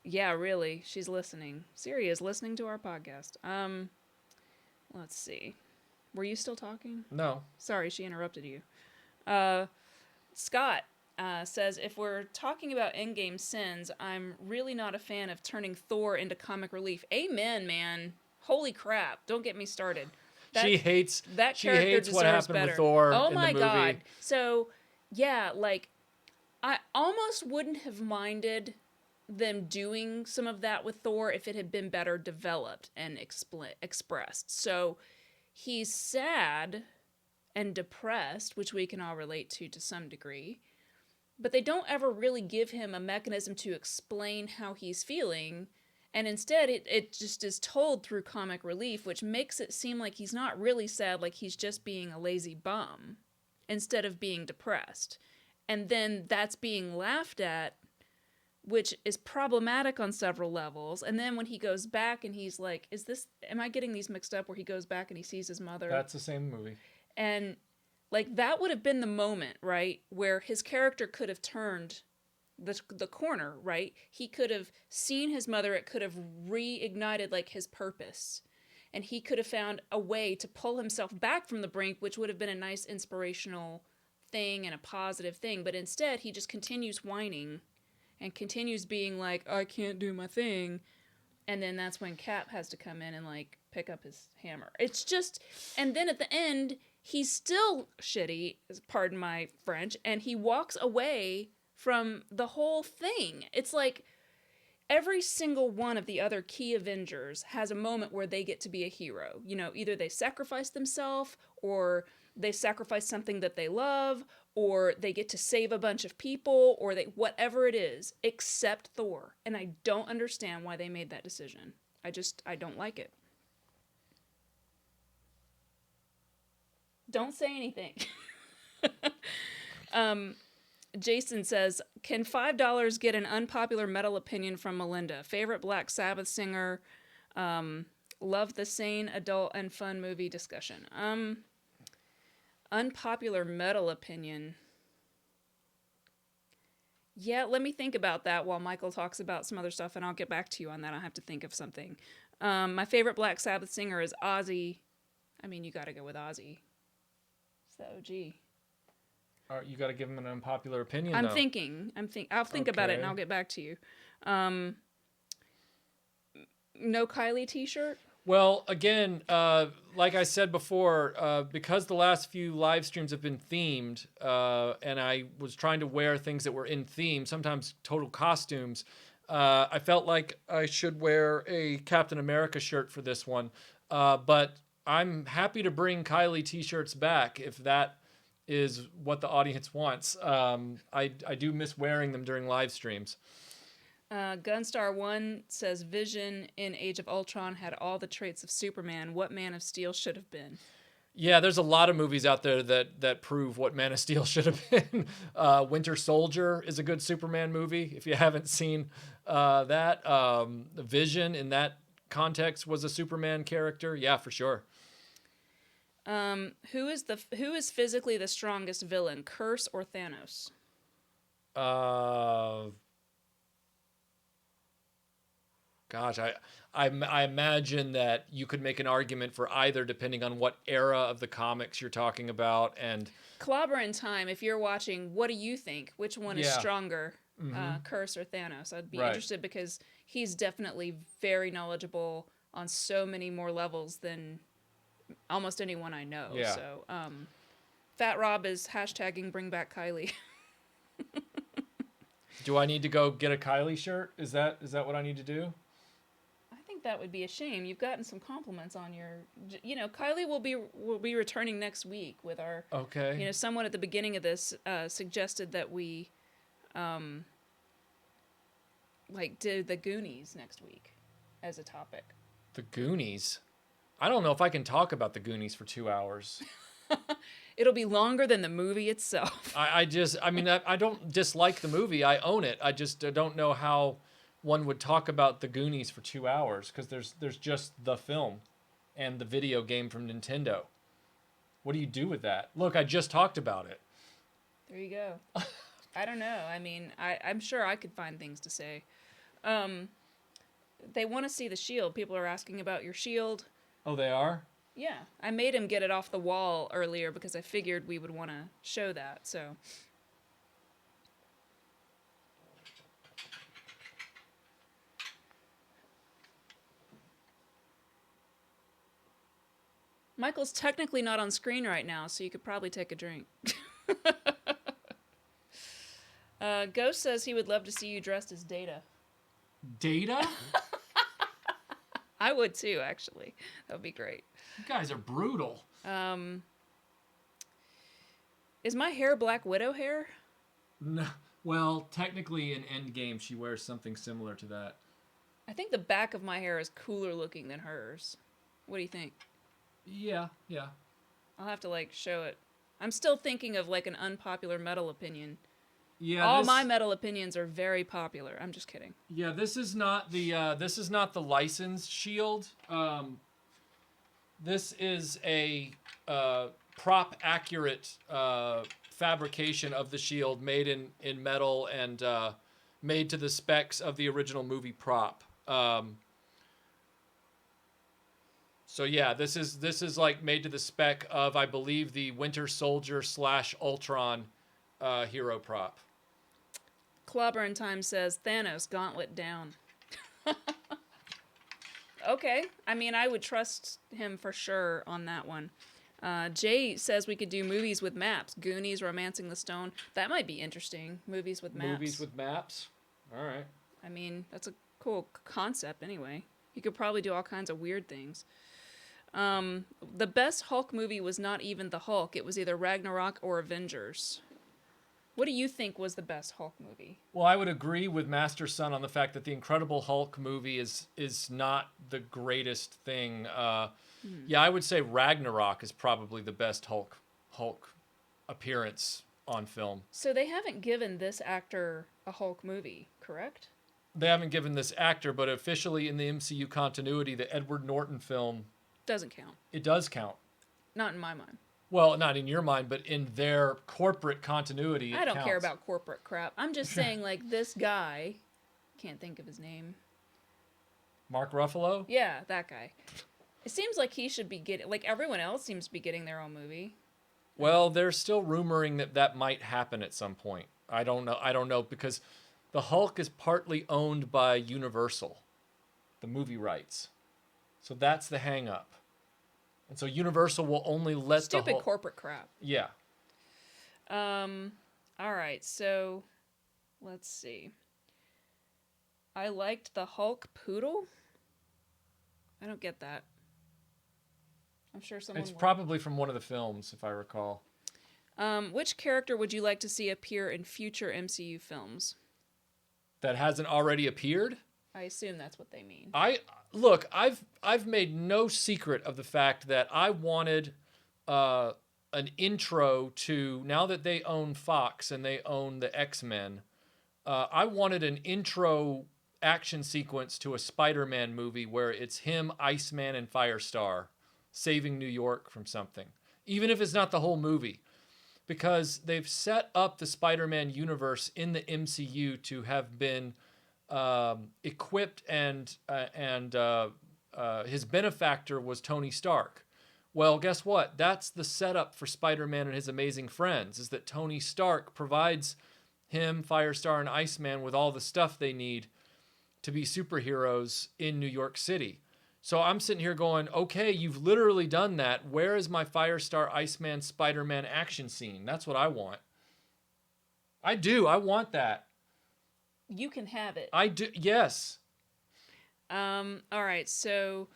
Yeah, really. She's listening. Siri is listening to our podcast. Let's see. Were you still talking? No. Sorry, she interrupted you. Scott says, if we're talking about Endgame sins, I'm really not a fan of turning Thor into comic relief. Amen, man. Holy crap. Don't get me started. She hates that she character hates what deserves happened better. with Thor Oh in my the movie. God. So, yeah, like, I almost wouldn't have minded them doing some of that with Thor if it had been better developed and expressed. So, he's sad and depressed, which we can all relate to some degree. But they don't ever really give him a mechanism to explain how he's feeling. And instead, it just is told through comic relief, which makes it seem like he's not really sad, like he's just being a lazy bum, instead of being depressed. And then that's being laughed at, which is problematic on several levels. And then when he goes back and he's like, am I getting these mixed up, where he goes back and he sees his mother? That's the same movie. And like, that would have been the moment, right, where his character could have turned the corner, right? He could have seen his mother. It could have reignited like his purpose, and he could have found a way to pull himself back from the brink, which would have been a nice inspirational thing and a positive thing. But instead, he just continues whining and continues being like, I can't do my thing. And then that's when Cap has to come in and like pick up his hammer. It's just, and then at the end, he's still shitty, pardon my French, and he walks away from the whole thing. It's like every single one of the other key Avengers has a moment where they get to be a hero. You know, either they sacrifice themselves, or they sacrifice something that they love, or they get to save a bunch of people, or whatever it is, except Thor. And I don't understand why they made that decision. I don't like it. Don't say anything. Jason says, can $5 get an unpopular metal opinion from Melinda? Favorite Black Sabbath singer? Love the sane, adult, and fun movie discussion. Unpopular metal opinion. Yeah, let me think about that while Michael talks about some other stuff, and I'll get back to you on that. I'll have to think of something. My favorite Black Sabbath singer is Ozzy. I mean, you gotta go with Ozzy. It's the OG. You got to give him an unpopular opinion. I'll though. think about it and I'll get back to you. No Kylie t-shirt? Well, again, like I said before, because the last few live streams have been themed, and I was trying to wear things that were in theme, sometimes total costumes, I felt like I should wear a Captain America shirt for this one. But I'm happy to bring Kylie t-shirts back if that is what the audience wants. I do miss wearing them during live streams. Gunstar1 says Vision in Age of Ultron had all the traits of Superman. What Man of Steel should have been? Yeah, there's a lot of movies out there that prove what Man of Steel should have been. Winter Soldier is a good Superman movie. If you haven't seen that, Vision in that context was a Superman character. Yeah, for sure. Who is physically the strongest villain, Curse or Thanos? Gosh, I imagine that you could make an argument for either, depending on what era of the comics you're talking about. And Clobber in Time, if you're watching, what do you think? Which one is stronger, Curse or Thanos? I'd be interested, because he's definitely very knowledgeable on so many more levels than almost anyone I know. Yeah. So, Fat Rob is hashtagging bring back Kylie. Do I need to go get a Kylie shirt? Is that what I need to do? I think that would be a shame. You've gotten some compliments on your, Kylie will be returning next week with our, Okay. Someone at the beginning of this suggested that we, do the Goonies next week as a topic. The Goonies. I don't know if I can talk about the Goonies for 2 hours. It'll be longer than the movie itself. I don't dislike the movie. I own it. I just don't know how one would talk about the Goonies for 2 hours because there's just the film and the video game from Nintendo. What do you do with that? Look, I just talked about it. There you go. I don't know. I mean, I'm sure I could find things to say. They want to see the shield. People are asking about your shield. Oh, they are? Yeah, I made him get it off the wall earlier because I figured we would want to show that, so. Michael's technically not on screen right now, so you could probably take a drink. Ghost says he would love to see you dressed as Data. Data? I would too, actually. That would be great. You guys are brutal. Is my hair Black Widow hair? No. Well, technically in Endgame, she wears something similar to that. I think the back of my hair is cooler looking than hers. What do you think? Yeah. I'll have to, show it. I'm still thinking of, an unpopular metal opinion. Yeah. All my metal opinions are very popular. I'm just kidding. Yeah, this is not the licensed shield. This is a prop accurate fabrication of the shield made in metal and made to the specs of the original movie prop. So yeah, this is made to the spec of, I believe, the Winter Soldier / Ultron hero prop. Clobber in Time says, Thanos, gauntlet down. Okay. I mean, I would trust him for sure on that one. Jay says we could do movies with maps. Goonies, Romancing the Stone. That might be interesting. Movies with maps. Movies with maps? All right. I mean, that's a cool concept anyway. You could probably do all kinds of weird things. The best Hulk movie was not even the Hulk. It was either Ragnarok or Avengers. What do you think was the best Hulk movie? Well, I would agree with Master Son on the fact that the Incredible Hulk movie is not the greatest thing. Yeah, I would say Ragnarok is probably the best Hulk appearance on film. So they haven't given this actor a Hulk movie, correct? They haven't given this actor, but officially in the MCU continuity, the Edward Norton film doesn't count. It does count. Not in my mind. Well, not in your mind, but in their corporate continuity, I don't care about corporate crap. I'm just saying, this guy, can't think of his name. Mark Ruffalo? Yeah, that guy. It seems like he should be getting, everyone else seems to be getting their own movie. Well, they're still rumoring that might happen at some point. I don't know, because the Hulk is partly owned by Universal, the movie rights. So that's the hang-up. And so Universal will only let Stupid corporate crap. Yeah. All right, so let's see. I liked the Hulk poodle. I don't get that. I'm sure someone It's will. probably from one of the films, if I recall. Which character would you like to see appear in future MCU films? That hasn't already appeared? I assume that's what they mean. Look, I've made no secret of the fact that I wanted an intro to, now that they own Fox and they own the X-Men, I wanted an intro action sequence to a Spider-Man movie where it's him, Iceman, and Firestar saving New York from something. Even if it's not the whole movie. Because they've set up the Spider-Man universe in the MCU to have been equipped and his benefactor was Tony Stark. Well, guess what? That's the setup for Spider-Man and his amazing friends, is that Tony Stark provides him, Firestar, and Iceman with all the stuff they need to be superheroes in New York City. So I'm sitting here going, okay, you've literally done that. Where is my Firestar, Iceman, Spider-Man action scene? That's what I want. I do. I want that. You can have it. I do. Yes. All right. So,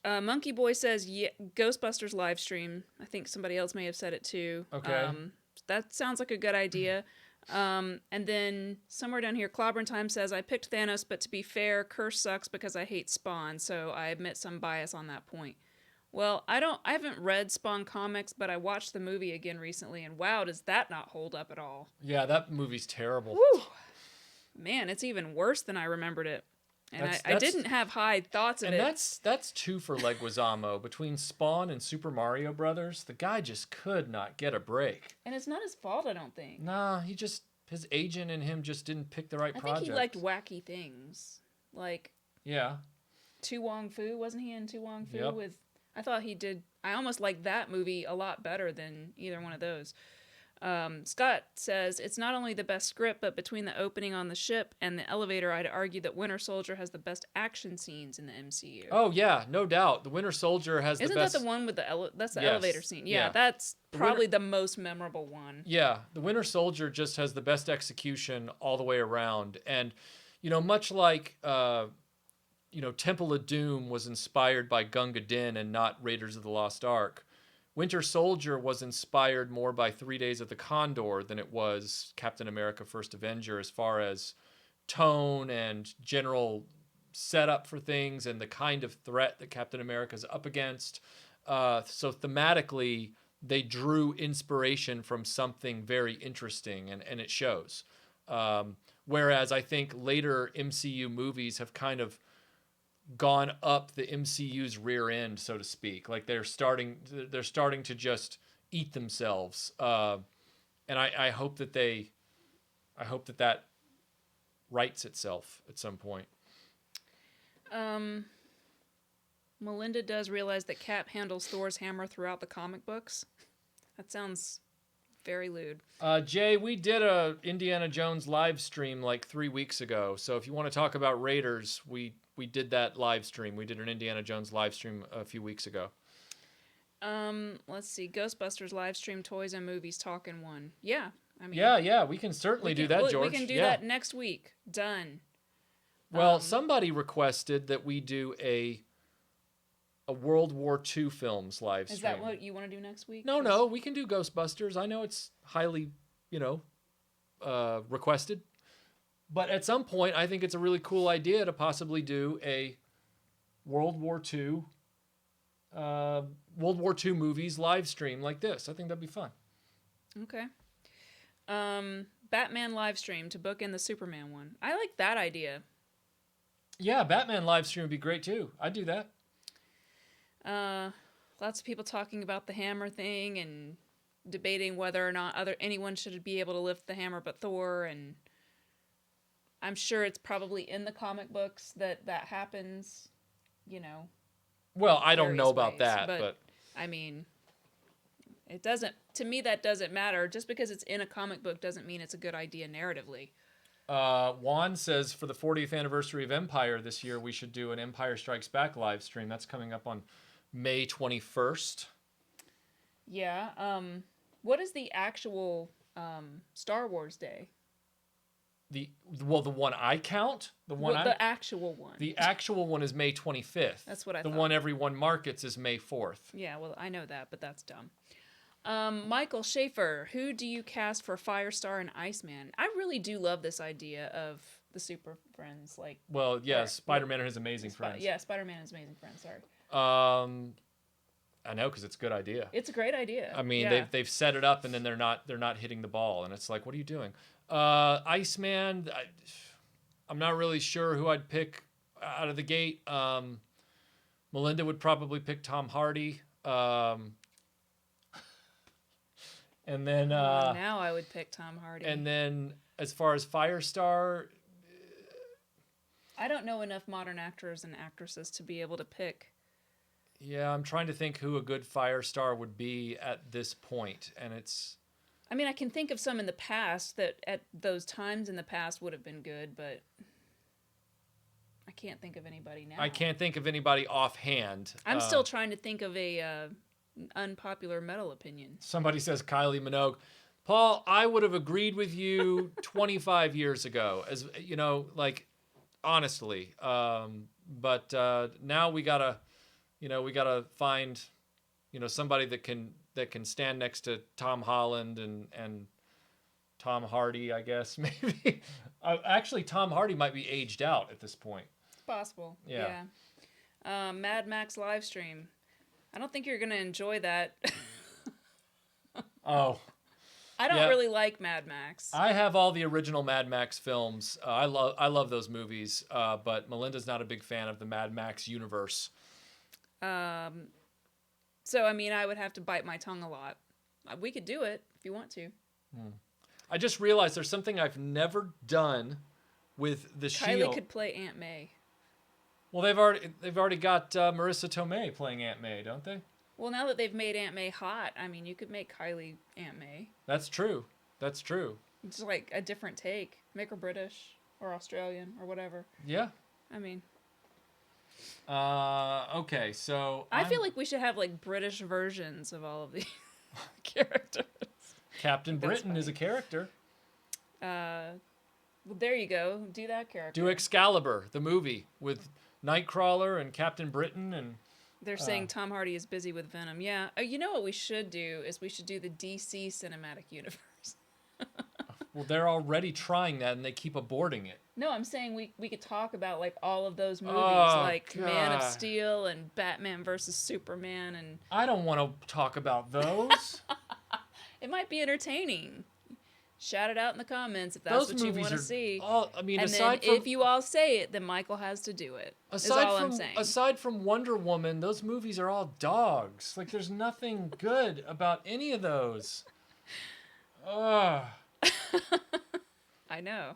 Monkey Boy says, yeah, Ghostbusters live stream. I think somebody else may have said it too. Okay. That sounds like a good idea. And then somewhere down here, Clobber Time says, I picked Thanos, but to be fair, Curse sucks because I hate Spawn, so I admit some bias on that point. Well, I haven't read Spawn comics, but I watched the movie again recently, and wow, does that not hold up at all? Yeah, that movie's terrible. Woo! Man, it's even worse than I remembered it. And I didn't have high thoughts of it. And that's two for Leguizamo. Between Spawn and Super Mario Brothers, the guy just could not get a break. And it's not his fault, I don't think. Nah, his agent and him just didn't pick the right project. I think he liked wacky things. Like, yeah. Tu Wong Fu, wasn't he in Tu Wong Fu? Yep. I almost liked that movie a lot better than either one of those. Scott says, it's not only the best script, but between the opening on the ship and the elevator, I'd argue that Winter Soldier has the best action scenes in the MCU. Oh, yeah, no doubt. The Winter Soldier has the best... Isn't that the one with that's the elevator scene? Yeah, that's probably the most memorable one. Yeah, the Winter Soldier just has the best execution all the way around. And, much like... Temple of Doom was inspired by Gunga Din and not Raiders of the Lost Ark. Winter Soldier was inspired more by 3 Days of the Condor than it was Captain America First Avenger as far as tone and general setup for things and the kind of threat that Captain America's up against. So thematically, they drew inspiration from something very interesting, and it shows. Whereas I think later MCU movies have kind of gone up the MCU's rear end, so to speak. Like they're starting to just eat themselves. And I hope that rights itself at some point. Melinda does realize that Cap handles Thor's hammer throughout the comic books. That sounds very lewd. Jay, we did a Indiana Jones live stream like 3 weeks ago. So if you want to talk about Raiders, we did that live stream. We did an Indiana Jones live stream a few weeks ago. Let's see. Ghostbusters live stream toys and movies talking one. Yeah. I mean, yeah, we can certainly do that, George. We can do that next week. Done. Well, somebody requested that we do a World War II films live stream. Is that what you want to do next week? No, we can do Ghostbusters. I know it's highly, requested. But at some point, I think it's a really cool idea to possibly do a World War II movies live stream like this. I think that'd be fun. Okay. Batman live stream to book in the Superman one. I like that idea. Yeah, Batman live stream would be great too. I'd do that. Lots of people talking about the hammer thing and debating whether or not anyone should be able to lift the hammer but Thor, and I'm sure it's probably in the comic books that happens, Well, I don't know about ways, that, but I mean, it doesn't, to me that doesn't matter. Just because it's in a comic book doesn't mean it's a good idea narratively. Juan says for the 40th anniversary of Empire this year, we should do an Empire Strikes Back live stream. That's coming up on May 21st. Yeah. What is the actual Star Wars Day? The one I count? The actual one. The actual one is May 25th. That's what I thought. The one everyone markets is May 4th. Yeah, well, I know that, but that's dumb. Michael Schaefer, who do you cast for Firestar and Iceman? I really do love this idea of the super friends. Well, yeah, Spider-Man and his amazing friends. Yeah, Spider-Man and his amazing friends, sorry. I know, because it's a good idea. It's a great idea. I mean, they've set it up, and then they're not hitting the ball, and it's like, what are you doing? Iceman, I'm not really sure who I'd pick out of the gate. Melinda would probably pick Tom Hardy. And then now I would pick Tom Hardy. And then as far as Firestar, I don't know enough modern actors and actresses to be able to pick. Yeah, I'm trying to think who a good Firestar would be at this point, and it's... I mean, I can think of some in the past that at those times in the past would have been good, but I can't think of anybody now. I can't think of anybody offhand. I'm still trying to think of a unpopular metal opinion. Somebody says Kylie Minogue. Paul, I would have agreed with you 25 years ago, as honestly. But now we gotta find, somebody that can stand next to Tom Holland and Tom Hardy, I guess, maybe. Actually, Tom Hardy might be aged out at this point. It's possible. Yeah. Mad Max live stream. I don't think you're gonna enjoy that. Oh, I don't Yeah. really like Mad Max. I have all the original Mad Max films. I love those movies. But Melinda's not a big fan of the Mad Max universe. So I mean, I would have to bite my tongue a lot. We could do it if you want to. I just realized there's something I've never done with the Kylie Shield. could play Aunt May. Well, they've already got Marissa Tomei playing Aunt May, don't they? Well, now that they've made Aunt May hot, I mean, you could make Kylie Aunt May. That's true. That's true. It's like a different take. Make her British or Australian or whatever. Yeah. I mean, Okay, so I feel like we should have like British versions of all of these characters. Captain That's Britain is a character. Well, there you go. Do that character. Do Excalibur, the movie with Nightcrawler and Captain Britain and. They're saying Tom Hardy is busy with Venom. Yeah. You know what we should do is we should do the DC cinematic universe. Well, they're already trying that and they keep aborting it. No, I'm saying we could talk about like all of those movies, Oh, like Man of God. Steel and Batman versus Superman, and I don't want to talk about those. it might be entertaining. Shout it out in the comments if that's Those what you movies want to are see. all. I mean, And then aside from if you all say it, then Michael has to do it. Is all I'm saying. aside from Wonder Woman, those movies are all dogs. Like, there's nothing good about any of those. Ugh. I know.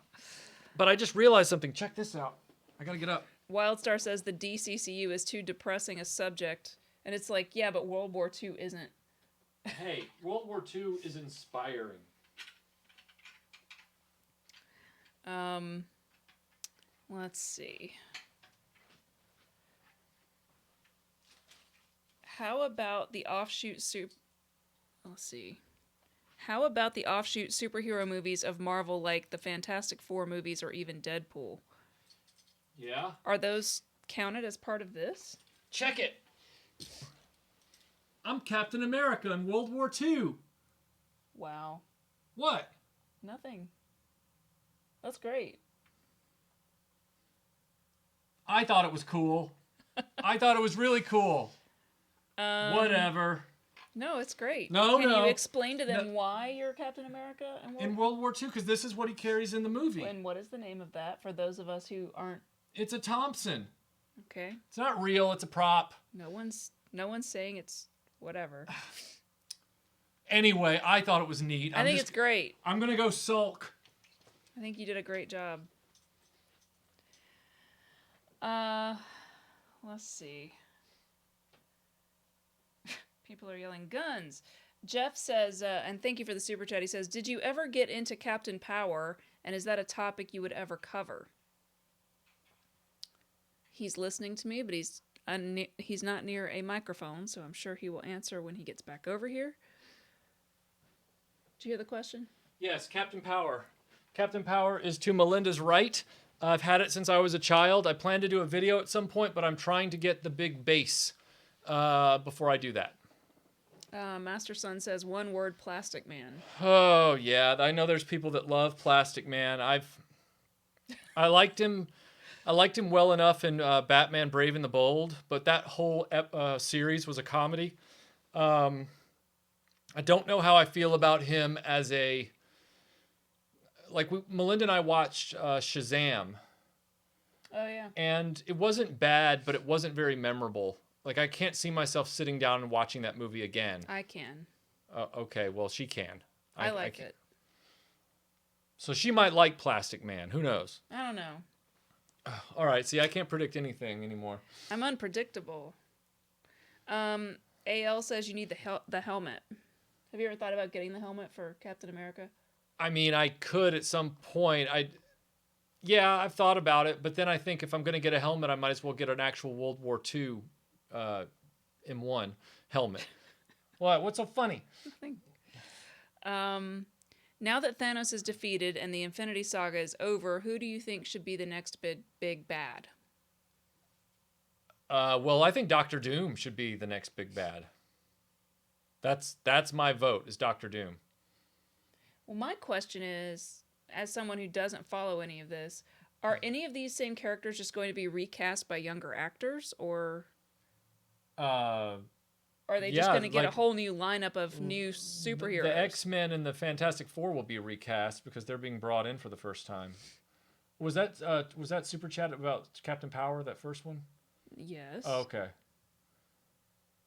But I just realized something. Check this out. I gotta get up. Wildstar says the DCCU is too depressing a subject, and it's like, yeah, but World War II isn't. Hey, World War II is inspiring. Let's see. How about the offshoot Let's see. How about the offshoot superhero movies of Marvel, like the Fantastic Four movies or even Deadpool? Yeah? Are those counted as part of this? Check it. I'm Captain America in World War II. Wow. What? Nothing. That's great. I thought it was cool. I thought it was really cool. Whatever. No, it's great. No, Can no. you explain to them why you're Captain America In World War II, because this is what he carries in the movie. And what is the name of that for those of us who aren't? It's a Thompson. Okay. It's not real. It's a prop. No one's saying it's whatever. Anyway, I thought it was neat. I think it's great. I'm gonna go sulk. I think you did a great job. Let's see. People are yelling guns. Jeff says, and thank you for the super chat. He says, "Did you ever get into Captain Power, and is that a topic you would ever cover?" He's listening to me, but he's not near a microphone, so I'm sure he will answer when he gets back over here. Did you hear the question? Yes, Captain Power. Captain Power is to Melinda's right. I've had it since I was a child. I plan to do a video at some point, but I'm trying to get the big base before I do that. Master Son says, one word, Plastic Man. Oh yeah, I know there's people that love Plastic Man. I liked him well enough in Batman: Brave and the Bold, but that whole series was a comedy. I don't know how I feel about him as a Melinda and I watched Shazam. Oh yeah. And it wasn't bad, but it wasn't very memorable. Like, I can't see myself sitting down and watching that movie again. I can. Okay, well, she can. I like it. So she might like Plastic Man. Who knows? I don't know. All right, see, I can't predict anything anymore. I'm unpredictable. AL says you need the helmet. Have you ever thought about getting the helmet for Captain America? I mean, I could at some point. Yeah, I've thought about it, but then I think if I'm going to get a helmet, I might as well get an actual World War II M1 helmet. What? What's so funny? Now that Thanos is defeated and the Infinity Saga is over, who do you think should be the next big bad? Well, I think Doctor Doom should be the next big bad. That's my vote, is Doctor Doom. Well, my question is, as someone who doesn't follow any of this, are any of these same characters just going to be recast by younger actors, or? Or are they just going to get a whole new lineup of new superheroes? The X-Men and the Fantastic Four will be recast because they're being brought in for the first time. Was that Super Chat about Captain Power, that first one? Yes. Oh, okay.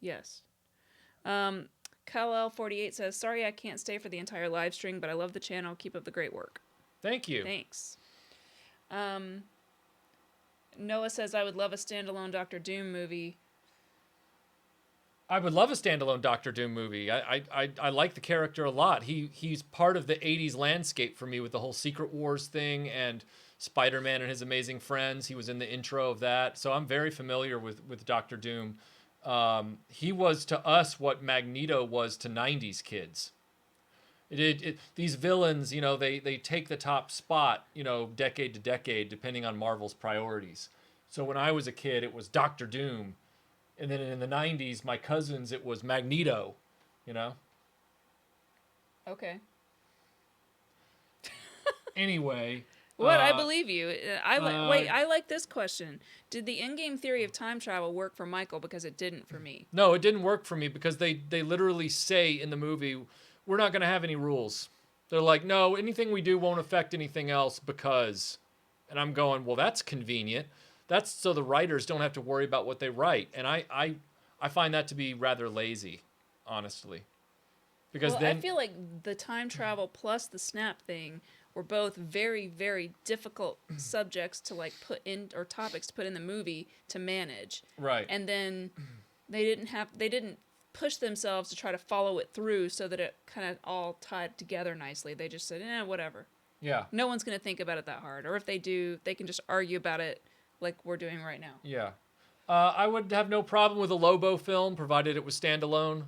Yes. Kal-El48 says, sorry I can't stay for the entire live stream, but I love the channel. Keep up the great work. Thank you. Thanks. Noah says, I would love a standalone Doctor Doom movie. I would love a standalone Doctor Doom movie. I like the character a lot. He's part of the 80s landscape for me with the whole Secret Wars thing and Spider-Man and his amazing friends. He was in the intro of that. So I'm very familiar with Doctor Doom. He was to us what Magneto was to 90s kids. These villains, they take the top spot, decade to decade, depending on Marvel's priorities. So when I was a kid, it was Doctor Doom. And then in the 90s, my cousins, it was Magneto, Okay. Anyway. What? I believe you. I like this question. Did the Endgame theory of time travel work for Michael? Because it didn't for me. No, it didn't work for me because they literally say in the movie, we're not going to have any rules. They're like, no, anything we do won't affect anything else because... And I'm going, well, that's convenient. That's so the writers don't have to worry about what they write. And I find that to be rather lazy, honestly. Because then... I feel like the time travel plus the snap thing were both very, very difficult subjects to put in, or topics to put in the movie to manage. Right. And then they didn't push themselves to try to follow it through so that it kind of all tied together nicely. They just said, whatever. Yeah. No one's going to think about it that hard. Or if they do, they can just argue about it like we're doing right now. Yeah. I would have no problem with a Lobo film, provided it was standalone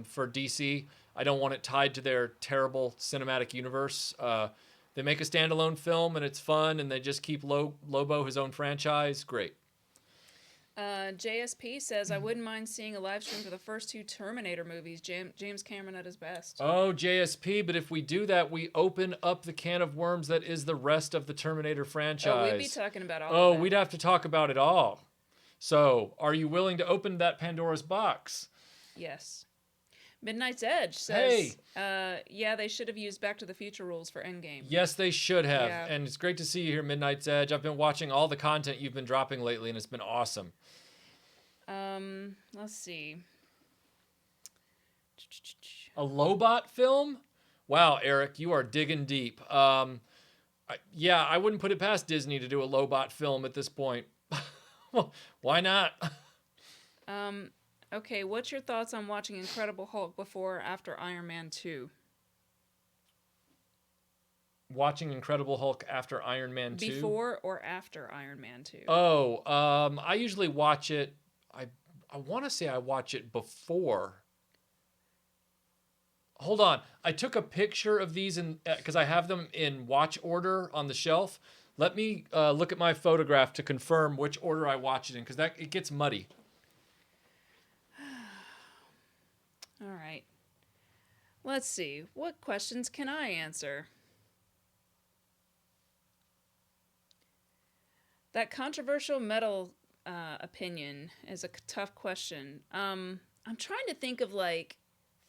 for DC. I don't want it tied to their terrible cinematic universe. They make a standalone film and it's fun and they just keep Lobo his own franchise. Great. JSP says, I wouldn't mind seeing a live stream for the first 2 Terminator movies. James Cameron at his best. Oh, JSP, but if we do that, we open up the can of worms that is the rest of the Terminator franchise. Oh, we'd be talking about all of it. We'd have to talk about it all. So, are you willing to open that Pandora's box? Yes. Midnight's Edge says, yeah, they should have used Back to the Future rules for Endgame. Yes, they should have. Yeah. And it's great to see you here, Midnight's Edge. I've been watching all the content you've been dropping lately, and it's been awesome. Let's see. A Lobot film? Wow, Eric, you are digging deep. I wouldn't put it past Disney to do a Lobot film at this point. Why not? Okay, what's your thoughts on watching Incredible Hulk before or after Iron Man 2? Watching Incredible Hulk after Iron Man 2? Before or after Iron Man 2? Oh, I usually watch it... I want to say I watch it before. Hold on. I took a picture of these because I have them in watch order on the shelf. Let me look at my photograph to confirm which order I watch it in because it gets muddy. All right. Let's see. What questions can I answer? That controversial metal opinion is a tough question. I'm trying to think of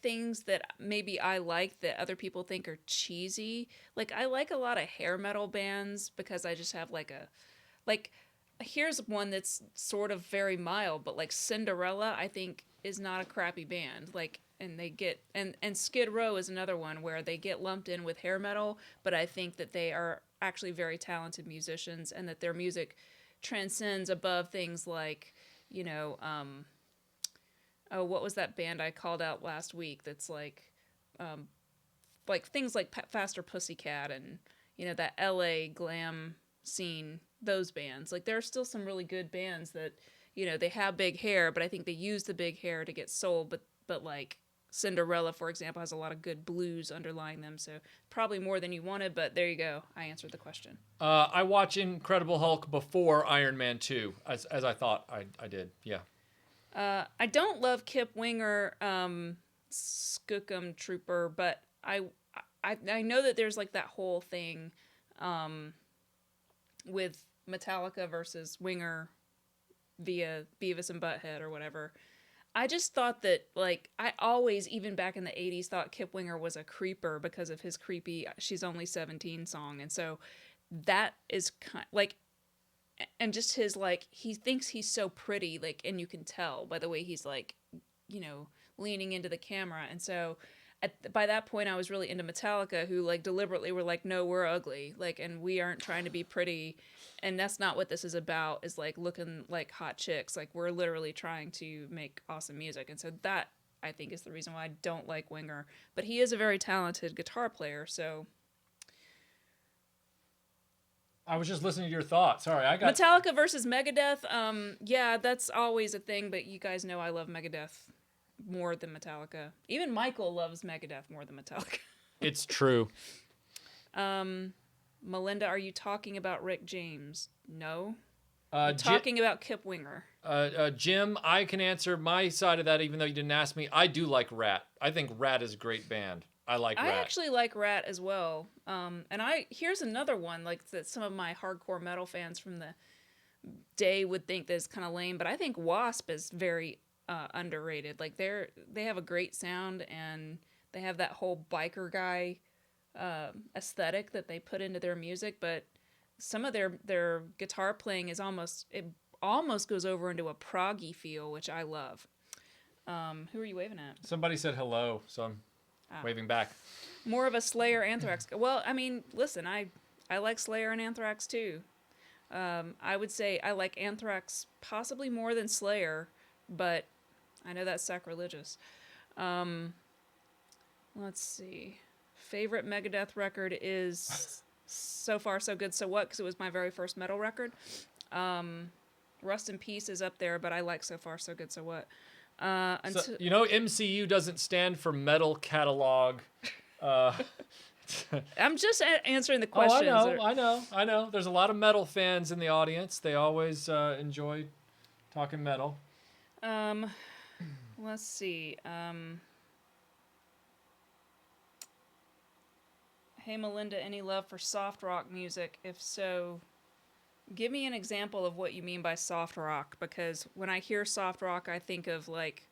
things that maybe I like that other people think are cheesy. I like a lot of hair metal bands because I just have here's one that's sort of very mild, but Cinderella I think is not a crappy band. And they get and Skid Row is another one where they get lumped in with hair metal, but I think that they are actually very talented musicians and that their music transcends above things like, what was that band I called out last week that's things like Faster Pussycat and, that LA glam scene, those bands. There are still some really good bands that, they have big hair, but I think they use the big hair to get sold, but Cinderella, for example, has a lot of good blues underlying them, so probably more than you wanted, but there you go. I answered the question. I watch Incredible Hulk before Iron Man 2, as I thought I did, yeah. I don't love Kip Winger, Skookum Trooper, but I know that there's that whole thing with Metallica versus Winger via Beavis and Butthead or whatever. I just thought that, like, I always, even back in the 80s, thought Kip Winger was a creeper because of his creepy She's Only 17 song. And so that is kind like, and just his, like, he thinks he's so pretty, like, and you can tell by the way he's, like, leaning into the camera. And so by that point, I was really into Metallica, who, like, deliberately were like, no, we're ugly, like, and we aren't trying to be pretty, and that's not what this is about, is like looking like hot chicks. Like, we're literally trying to make awesome music. And so that, I think, is the reason why I don't like Winger. But he is a very talented guitar player, so I was just listening to your thoughts. Sorry, I got Metallica versus Megadeth. Yeah, that's always a thing, but you guys know I love Megadeth more than Metallica. Even Michael loves Megadeth more than Metallica. It's true. Melinda, are you talking about Rick James? No. Jim, Talking about Kip Winger. Jim, I can answer my side of that, even though you didn't ask me. I do like Rat. I think Rat is a great band. I like Rat. I actually like Rat as well. And here's another one, like, that some of my hardcore metal fans from the day would think that is kind of lame, but I think Wasp is very underrated. Like, they have a great sound, and they have that whole biker guy aesthetic that they put into their music, but some of their guitar playing is almost goes over into a proggy feel, which I love. Who are you waving at? Somebody said hello, so I'm waving back. More of a Slayer Anthrax. Well, I mean, listen, I like Slayer and Anthrax too. I would say I like Anthrax possibly more than Slayer, but I know that's sacrilegious. Let's see. Favorite Megadeth record is So Far So Good So What, because it was my very first metal record. Rust in Peace is up there, but I like So Far So Good So What. MCU doesn't stand for Metal Catalog. I'm just answering the questions. I know. There's a lot of metal fans in the audience. They always enjoy talking metal. Let's see. Hey, Melinda, any love for soft rock music? If so, give me an example of what you mean by soft rock, because when I hear soft rock, I think of, like,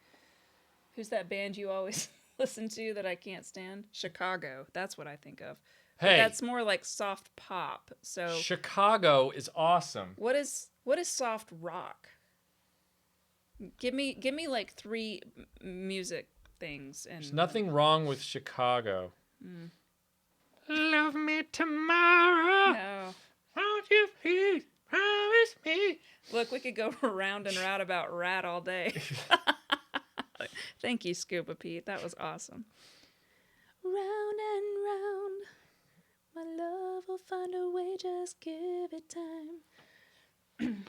who's that band you always listen to that I can't stand? Chicago. That's what I think of. Hey, but that's more like soft pop. So Chicago is awesome. What is soft rock? Give me like three music things. And there's nothing wrong with Chicago. Love me tomorrow. No. Won't you please promise me? Look, we could go round and round about Rat all day. Thank you, Scuba Pete. That was awesome. Round and round, my love will find a way, just give it time.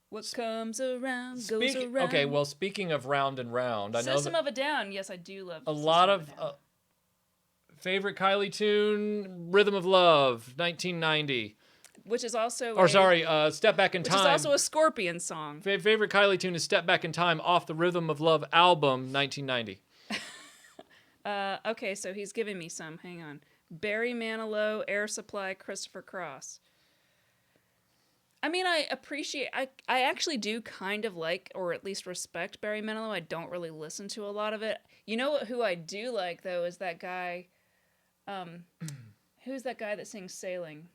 What comes around goes around. Okay, well, speaking of round and round, I know System of a Down. Yes, I do love a lot of favorite Kylie tune, Rhythm of Love, 1990. Which is also Step Back in Time. Which is also a Scorpion song. Favorite Kylie tune is Step Back in Time off the Rhythm of Love album, 1990. Okay, so he's giving me some. Hang on. Barry Manilow, Air Supply, Christopher Cross. I mean, I actually do kind of like, or at least respect, Barry Manilow. I don't really listen to a lot of it. You know who I do like, though, is that guy. Who's that guy that sings Sailing?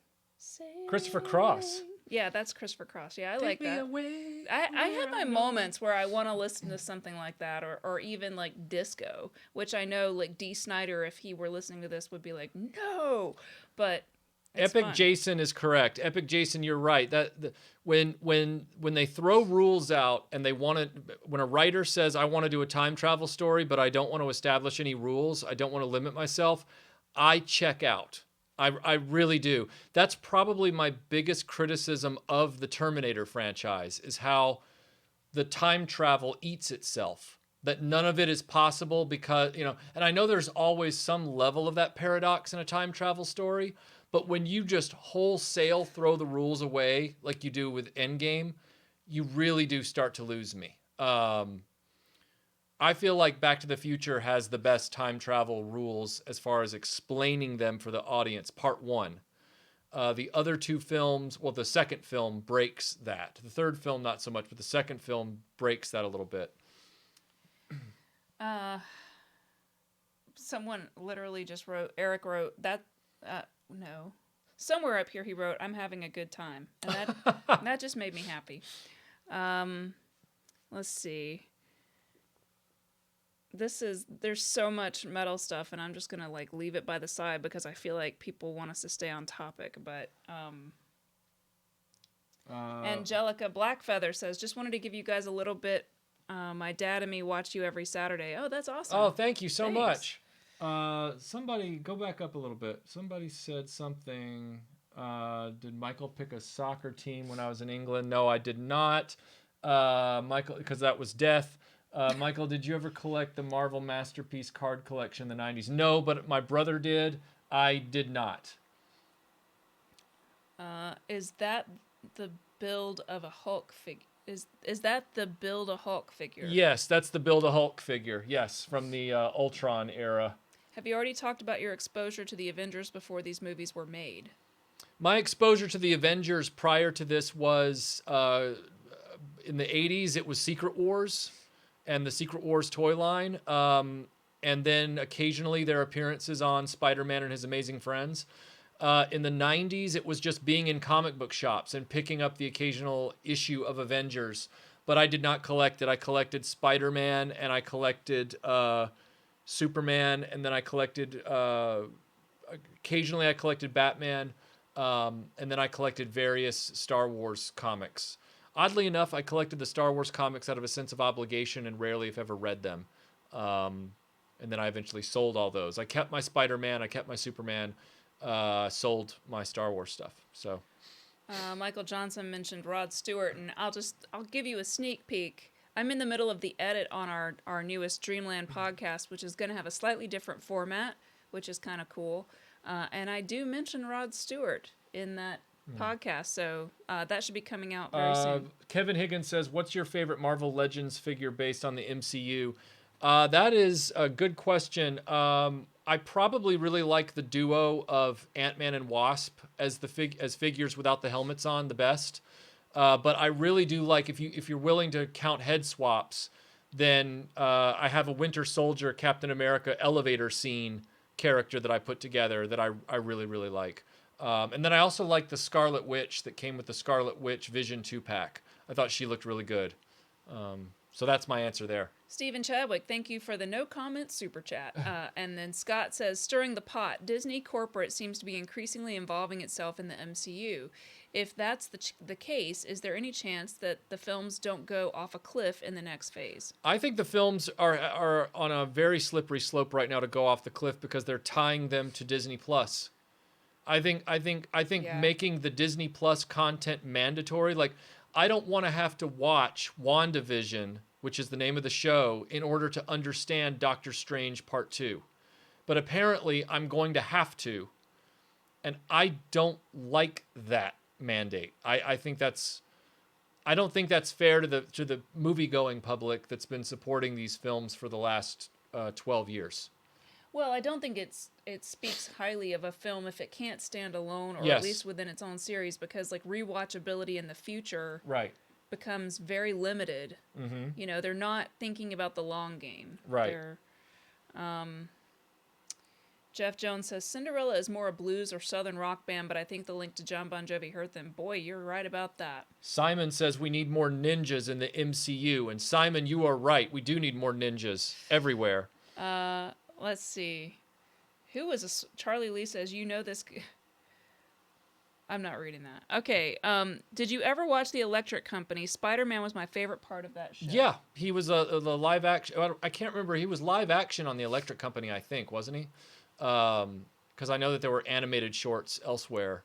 Christopher Cross. Yeah, that's Christopher Cross. Yeah, I like that. I have my moments where I want to listen to something like that, or even like disco, which I know, like, Dee Snider, if he were listening to this, would be like, no, but it's Epic fun. Jason is correct. Epic Jason, you're right. When they throw rules out and when a writer says, I want to do a time travel story, but I don't want to establish any rules, I don't want to limit myself, I check out. I really do. That's probably my biggest criticism of the Terminator franchise, is how the time travel eats itself. That none of it is possible because, and I know there's always some level of that paradox in a time travel story, but when you just wholesale throw the rules away like you do with Endgame, you really do start to lose me. I feel like Back to the Future has the best time travel rules as far as explaining them for the audience. Part 1. The other two films, well, the second film breaks that. The third film, not so much, but the second film breaks that a little bit. Someone literally just wrote. Eric wrote that. No, somewhere up here he wrote, "I'm having a good time," and that just made me happy. Let's see. There's so much metal stuff, and I'm just gonna like leave it by the side because I feel like people want us to stay on topic. But Angelica Blackfeather says, just wanted to give you guys a little bit. My dad and me watch you every Saturday. Oh, that's awesome. Oh, thank you so Thanks. much. Somebody go back up a little bit. Somebody said something. Did Michael pick a soccer team when I was in England? No, I did not. Michael, because that was death. Michael, did you ever collect the Marvel Masterpiece card collection in the 90s? No, but my brother did. I did not. Is that the build of a Hulk figure? Is that the build a Hulk figure? Yes, that's the Build a Hulk figure. Yes, from the Ultron era. Have you already talked about your exposure to the Avengers before these movies were made? My exposure to the Avengers prior to this was in the 80s. It was Secret Wars and the Secret Wars toy line. And then occasionally their appearances on Spider-Man and His Amazing Friends. In the 90s, it was just being in comic book shops and picking up the occasional issue of Avengers. But I did not collect it. I collected Spider-Man and I collected Superman, and then I collected occasionally I collected Batman, and then I collected various Star Wars comics. Oddly enough, I collected the Star Wars comics out of a sense of obligation and rarely, if ever, read them. And then I eventually sold all those. I kept my Spider-Man, I kept my Superman, sold my Star Wars stuff. So Michael Johnson mentioned Rod Stewart, and I'll give you a sneak peek. I'm in the middle of the edit on our newest Dreamland podcast, which is going to have a slightly different format, which is kind of cool. And I do mention Rod Stewart in that podcast, so that should be coming out very soon. Kevin Higgins says, what's your favorite Marvel Legends figure based on the MCU? That is a good question. I probably really like the duo of Ant-Man and Wasp as figures without the helmets on the best. But I really do like, if you're willing to count head swaps, then I have a Winter Soldier Captain America elevator scene character that I put together that I really, really like. And then I also like the Scarlet Witch that came with the Scarlet Witch Vision 2-pack. I thought she looked really good. So that's my answer there. Stephen Chadwick, thank you for the no comment super chat. And then Scott says, stirring the pot, Disney corporate seems to be increasingly involving itself in the MCU. If that's the case, is there any chance that the films don't go off a cliff in the next phase? I think the films are on a very slippery slope right now to go off the cliff because they're tying them to Disney Plus. I think Yeah. making the Disney Plus content mandatory, like I don't want to have to watch WandaVision, which is the name of the show, in order to understand Doctor Strange Part 2. But apparently I'm going to have to. And I don't like that mandate. I don't think that's fair to the movie-going public that's been supporting these films for the last 12 years. Well, I don't think it speaks highly of a film if it can't stand alone, or Yes. at least within its own series, because like rewatchability in the future Right. becomes very limited. Mm-hmm. You know, they're not thinking about the long game. Right. Jeff Jones says Cinderella is more a blues or southern rock band, but I think the link to John Bon Jovi hurt them. Boy, you're right about that. Simon says we need more ninjas in the MCU. And Simon, you are right. We do need more ninjas everywhere. Let's see. Who was Charlie Lee says, you know this... I'm not reading that. Okay. Did you ever watch The Electric Company? Spider-Man was my favorite part of that show. Yeah, he was the live action. I can't remember. He was live action on The Electric Company, I think, wasn't he? Because I know that there were animated shorts elsewhere.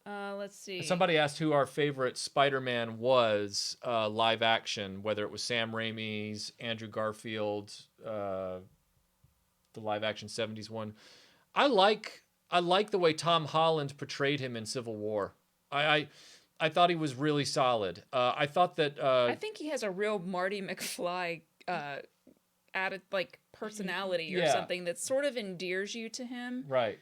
Let's see. Somebody asked who our favorite Spider-Man was live action, whether it was Sam Raimi's, Andrew Garfield, the live action 70s one. I like the way Tom Holland portrayed him in Civil War. I thought he was really solid. I thought that I think he has a real Marty McFly added like personality or Yeah. something that sort of endears you to him. right.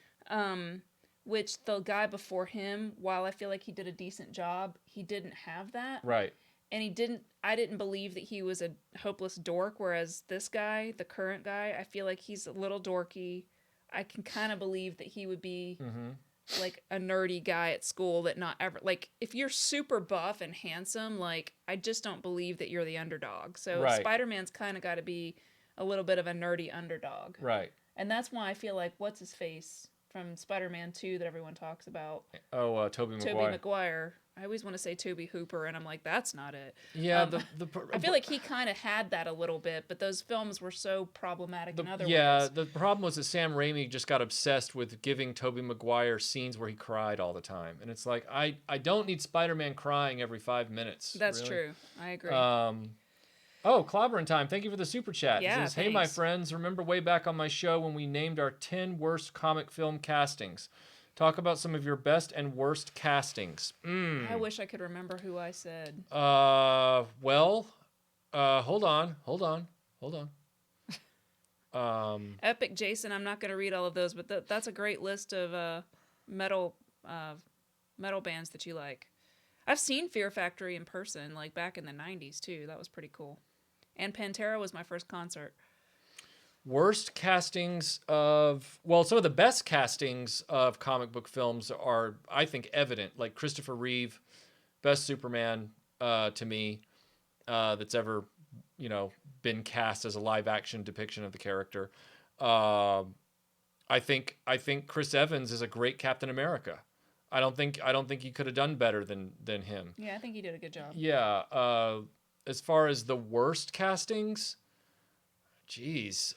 Which the guy before him, while I feel like he did a decent job, he didn't have that. Right. and I didn't believe that he was a hopeless dork, whereas this guy, the current guy, I feel like he's a little dorky. I can kind of believe that he would be like a nerdy guy at school that not ever, like, if you're super buff and handsome, like, I just don't believe that you're the underdog. So Right. Spider-Man's kind of got to be a little bit of a nerdy underdog. Right. And that's why I feel like what's his face from Spider-Man 2 that everyone talks about, Oh, Tobey Maguire. Tobey Maguire. I always want to say Toby Hooper, and I'm like, that's not it. Yeah, I feel like he kind of had that a little bit, but those films were so problematic in other yeah, ways. the problem was that Sam Raimi just got obsessed with giving Tobey Maguire scenes where he cried all the time. And it's like, I don't need Spider-Man crying every 5 minutes. That's really. true. I agree. Oh, Clobbering Time. Thank you for the super chat. Yeah, It says, hey, my thanks. friends, remember way back on my show when we named our 10 worst comic film castings? Talk about some of your best and worst castings. I wish I could remember who I said. Well, hold on. Epic Jason, I'm not going to read all of those, but that's a great list of metal bands that you like. I've seen Fear Factory in person, like back in the 90s too. That was pretty cool. And Pantera was my first concert. Worst castings of, well, some of the best castings of comic book films are, I think, evident. Like Christopher Reeve, best Superman to me that's ever, been cast as a live action depiction of the character. I think Chris Evans is a great Captain America. I don't think he could have done better than him. Yeah, I think he did a good job. Yeah. As far as the worst castings, jeez.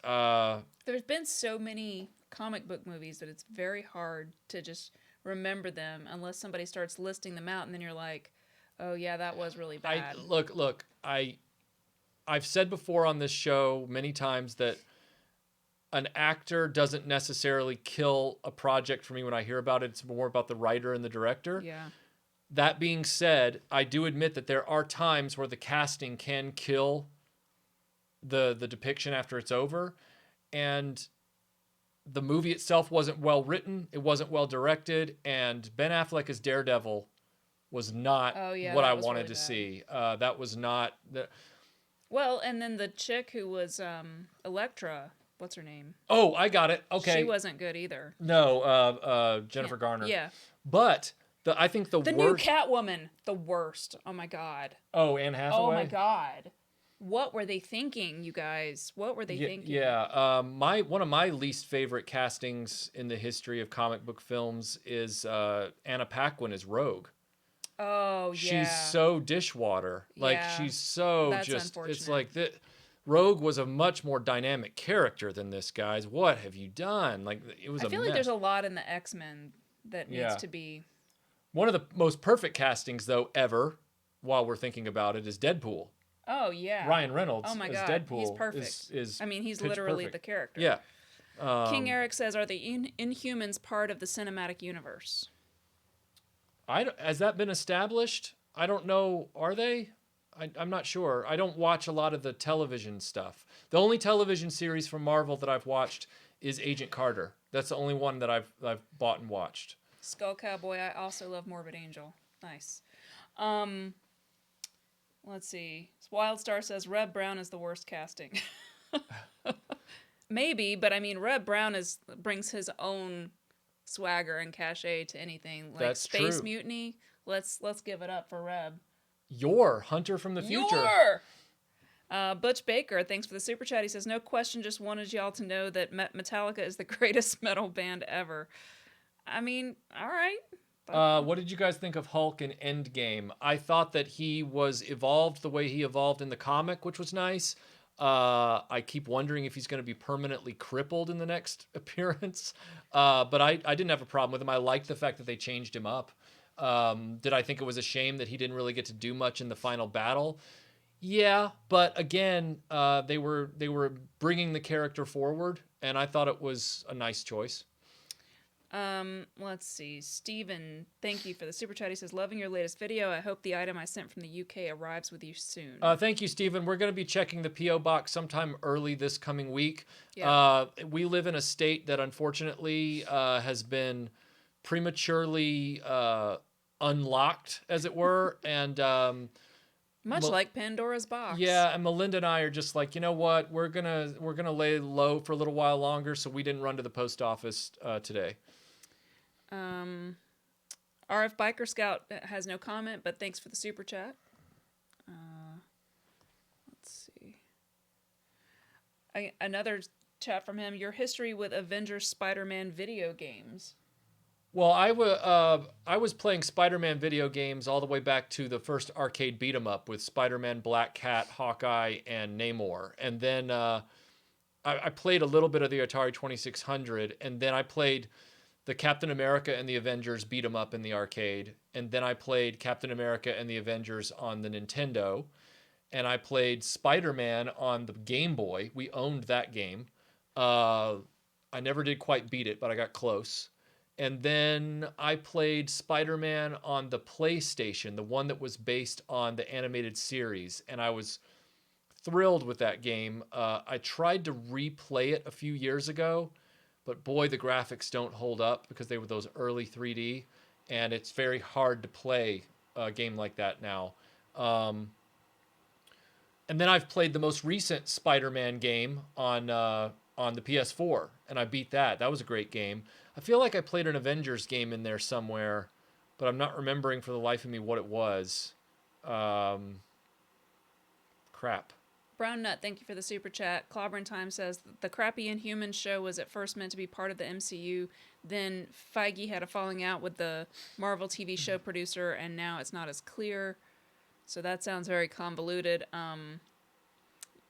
There's been so many comic book movies that it's very hard to just remember them unless somebody starts listing them out, and then you're like, oh yeah, that was really bad. Look. I've said before on this show many times that an actor doesn't necessarily kill a project for me when I hear about it. It's more about the writer and the director. Yeah. That being said, I do admit that there are times where the casting can kill the depiction after it's over. And the movie itself wasn't well written. It wasn't well directed. And Ben Affleck as Daredevil was not what I wanted to see. That was not... Well, and then the chick who was Elektra... What's her name? Oh, I got it. Okay. She wasn't good either. No, Jennifer Garner. Yeah. But I think the worst... new Catwoman, the worst. Oh my God. Oh, Anne Hathaway? Oh my God. What were they thinking, you guys? What were they thinking? Yeah. One of my least favorite castings in the history of comic book films is Anna Paquin as Rogue. Oh, yeah. She's so dishwater. Like, she's so That's just... unfortunate. It's like... Rogue was a much more dynamic character than this, guys. What have you done? Like, it was a mess. I feel like there's a lot in the X-Men that needs to be... One of the most perfect castings, though, ever, while we're thinking about it, is Deadpool. Oh, yeah. Ryan Reynolds oh my as God. Deadpool He's perfect. He's literally the character. Yeah. King Eric says, are the Inhumans part of the cinematic universe? Has that been established? I don't know. Are they? I'm not sure. I don't watch a lot of the television stuff. The only television series from Marvel that I've watched is Agent Carter. That's the only one that I've bought and watched. Skull Cowboy. I also love Morbid Angel. Nice. Let's see. Wildstar says Reb Brown is the worst casting. Maybe, but I mean, Reb Brown brings his own swagger and cachet to anything. Like That's Space true. Mutiny. Let's give it up for Reb. Your Hunter from the Future. Butch Baker, thanks for the super chat. He says, no question, just wanted y'all to know that Metallica is the greatest metal band ever. I mean, all right. What did you guys think of Hulk in Endgame? I thought that he was evolved the way he evolved in the comic, which was nice. I keep wondering if he's going to be permanently crippled in the next appearance. But I didn't have a problem with him. I liked the fact that they changed him up. Did I think it was a shame that he didn't really get to do much in the final battle? Yeah, but again, they were bringing the character forward, and I thought it was a nice choice. Let's see. Steven, thank you for the super chat. He says, loving your latest video. I hope the item I sent from the UK arrives with you soon. Thank you, Steven. We're going to be checking the P.O. box sometime early this coming week. Yeah. We live in a state that unfortunately has been prematurely unlocked, as it were, and Much like Pandora's box. Yeah, and Melinda and I are just like, you know what? We're gonna lay low for a little while longer, so we didn't run to the post office today. RF Biker Scout has no comment, but thanks for the super chat. Let's see. Another chat from him. Your history with Avengers Spider-Man video games. Well, I was playing Spider-Man video games all the way back to the first arcade beat 'em up with Spider-Man, Black Cat, Hawkeye, and Namor. And then I played a little bit of the Atari 2600, and then I played the Captain America and the Avengers beat 'em up in the arcade. And then I played Captain America and the Avengers on the Nintendo. And I played Spider-Man on the Game Boy. We owned that game. I never did quite beat it, but I got close. And then I played Spider-Man on the PlayStation, the one that was based on the animated series. And I was thrilled with that game. I tried to replay it a few years ago, but boy, the graphics don't hold up because they were those early 3D. And it's very hard to play a game like that now. And then I've played the most recent Spider-Man game on the PS4, and I beat that. That was a great game. I feel like I played an Avengers game in there somewhere, but I'm not remembering for the life of me what it was. Crap. Brown Nut, thank you for the super chat. Clobbering Time says the crappy Inhumans show was at first meant to be part of the MCU. Then Feige had a falling out with the Marvel TV show producer, and now it's not as clear. So that sounds very convoluted.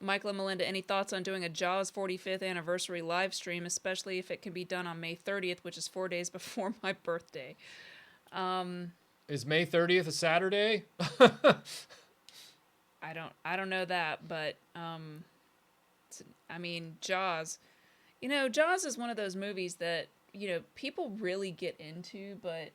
Michael and Melinda, any thoughts on doing a Jaws 45th anniversary live stream, especially if it can be done on May 30th, which is 4 days before my birthday? Is May 30th a Saturday? I don't know that, but I mean, Jaws. You know, Jaws is one of those movies that, you know, people really get into, but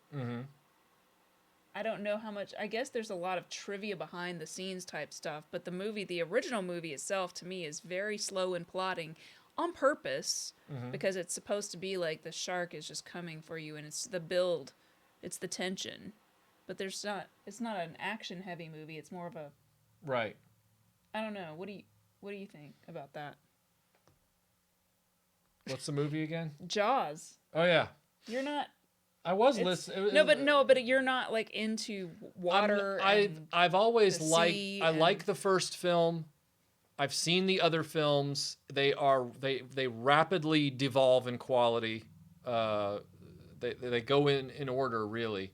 I don't know how much. I guess there's a lot of trivia behind the scenes type stuff, but the original movie itself, to me, is very slow in plotting on purpose because it's supposed to be like the shark is just coming for you, and it's the build, it's the tension, but it's not an action heavy movie. It's more of a Right. I don't know. What do you think about that? What's the movie again? Jaws. Oh yeah. You're not. I was listening. But you're not like into water. I've always liked. I and like the first film. I've seen the other films. They rapidly devolve in quality. They go in order really.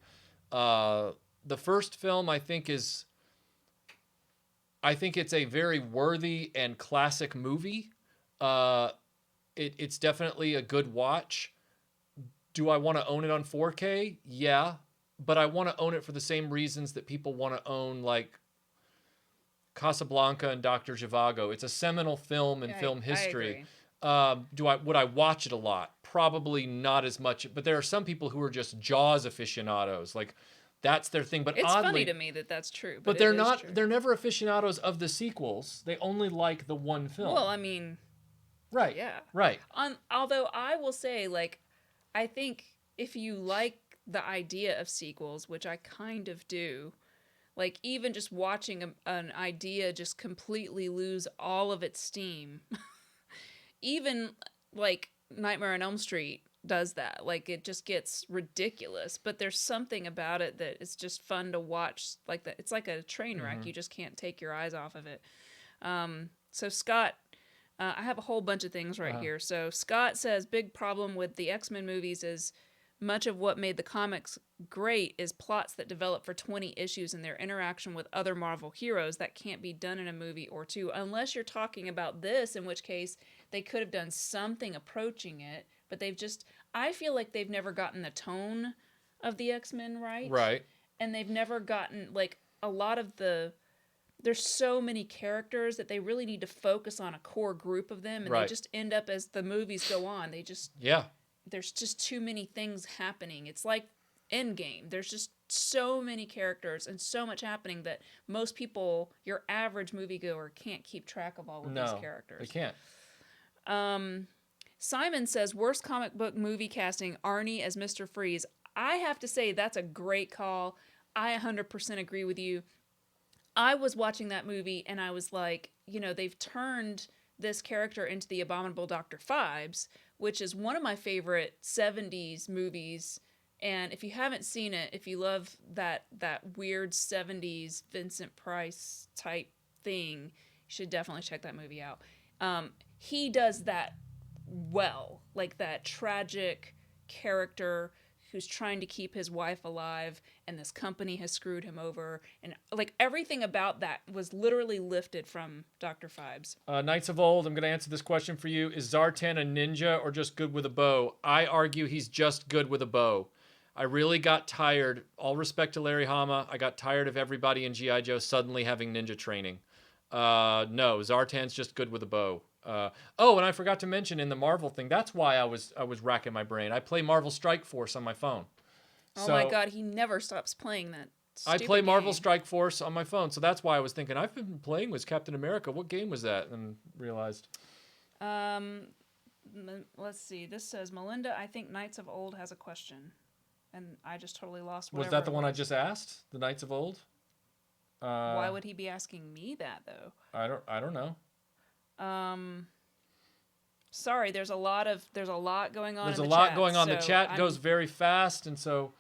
The first film I think it's a very worthy and classic movie. It's definitely a good watch. Do I want to own it on 4K? Yeah, but I want to own it for the same reasons that people want to own like Casablanca and Dr. Zhivago. It's a seminal film in film history. I agree. Would I watch it a lot? Probably not as much. But there are some people who are just Jaws aficionados. Like that's their thing. But it's oddly, funny to me that that's true. But they're not. True. They're never aficionados of the sequels. They only like the one film. Well, I mean, right. Yeah. Right. Although I will say, like, I think if you like the idea of sequels, which I kind of do, like even just watching an idea just completely lose all of its steam, even like Nightmare on Elm Street does that. Like it just gets ridiculous, but there's something about it that it's just fun to watch. Like that, it's like a train wreck. You just can't take your eyes off of it. So Scott. I have a whole bunch of things right here. So Scott says, big problem with the X-Men movies is much of what made the comics great is plots that develop for 20 issues and their interaction with other Marvel heroes that can't be done in a movie or two, unless you're talking about this, in which case they could have done something approaching it, but I feel like they've never gotten the tone of the X-Men right. Right. And they've never gotten, like, a lot of there's so many characters that they really need to focus on a core group of them, and they just end up, as the movies go on, there's just too many things happening. It's like Endgame. There's just so many characters and so much happening that most people, your average moviegoer, can't keep track of all of these characters. They can't. Simon says, worst comic book movie casting, Arnie as Mr. Freeze. I have to say that's a great call. I 100% agree with you. I was watching that movie and I was like, they've turned this character into the abominable Dr. Phibes, which is one of my favorite 70s movies. And if you haven't seen it, if you love that weird 70s Vincent Price type thing, you should definitely check that movie out. He does that well, like that tragic character who's trying to keep his wife alive and this company has screwed him over, and like everything about that was literally lifted from Dr. Phibes. Knights of Old, I'm going to answer this question for you. Is Zartan a ninja or just good with a bow? I argue he's just good with a bow. I really got tired, all respect to Larry Hama, I got tired of everybody in G.I. Joe suddenly having ninja training. No, Zartan's just good with a bow. And I forgot to mention in the Marvel thing, that's why I was racking my brain. I play Marvel Strike Force on my phone. Oh my god, he never stops playing that I play game. Marvel Strike Force on my phone, so that's why I was thinking, I've been playing with Captain America. What game was that? And realized. Let's see. This says, Melinda, I think Knights of Old has a question. And I just totally lost Was that the one I just asked? The Knights of Old? Why would he be asking me that, though? I don't know. Sorry, there's a lot going on. There's in a the lot chat, going on. so The chat goes very fast, and so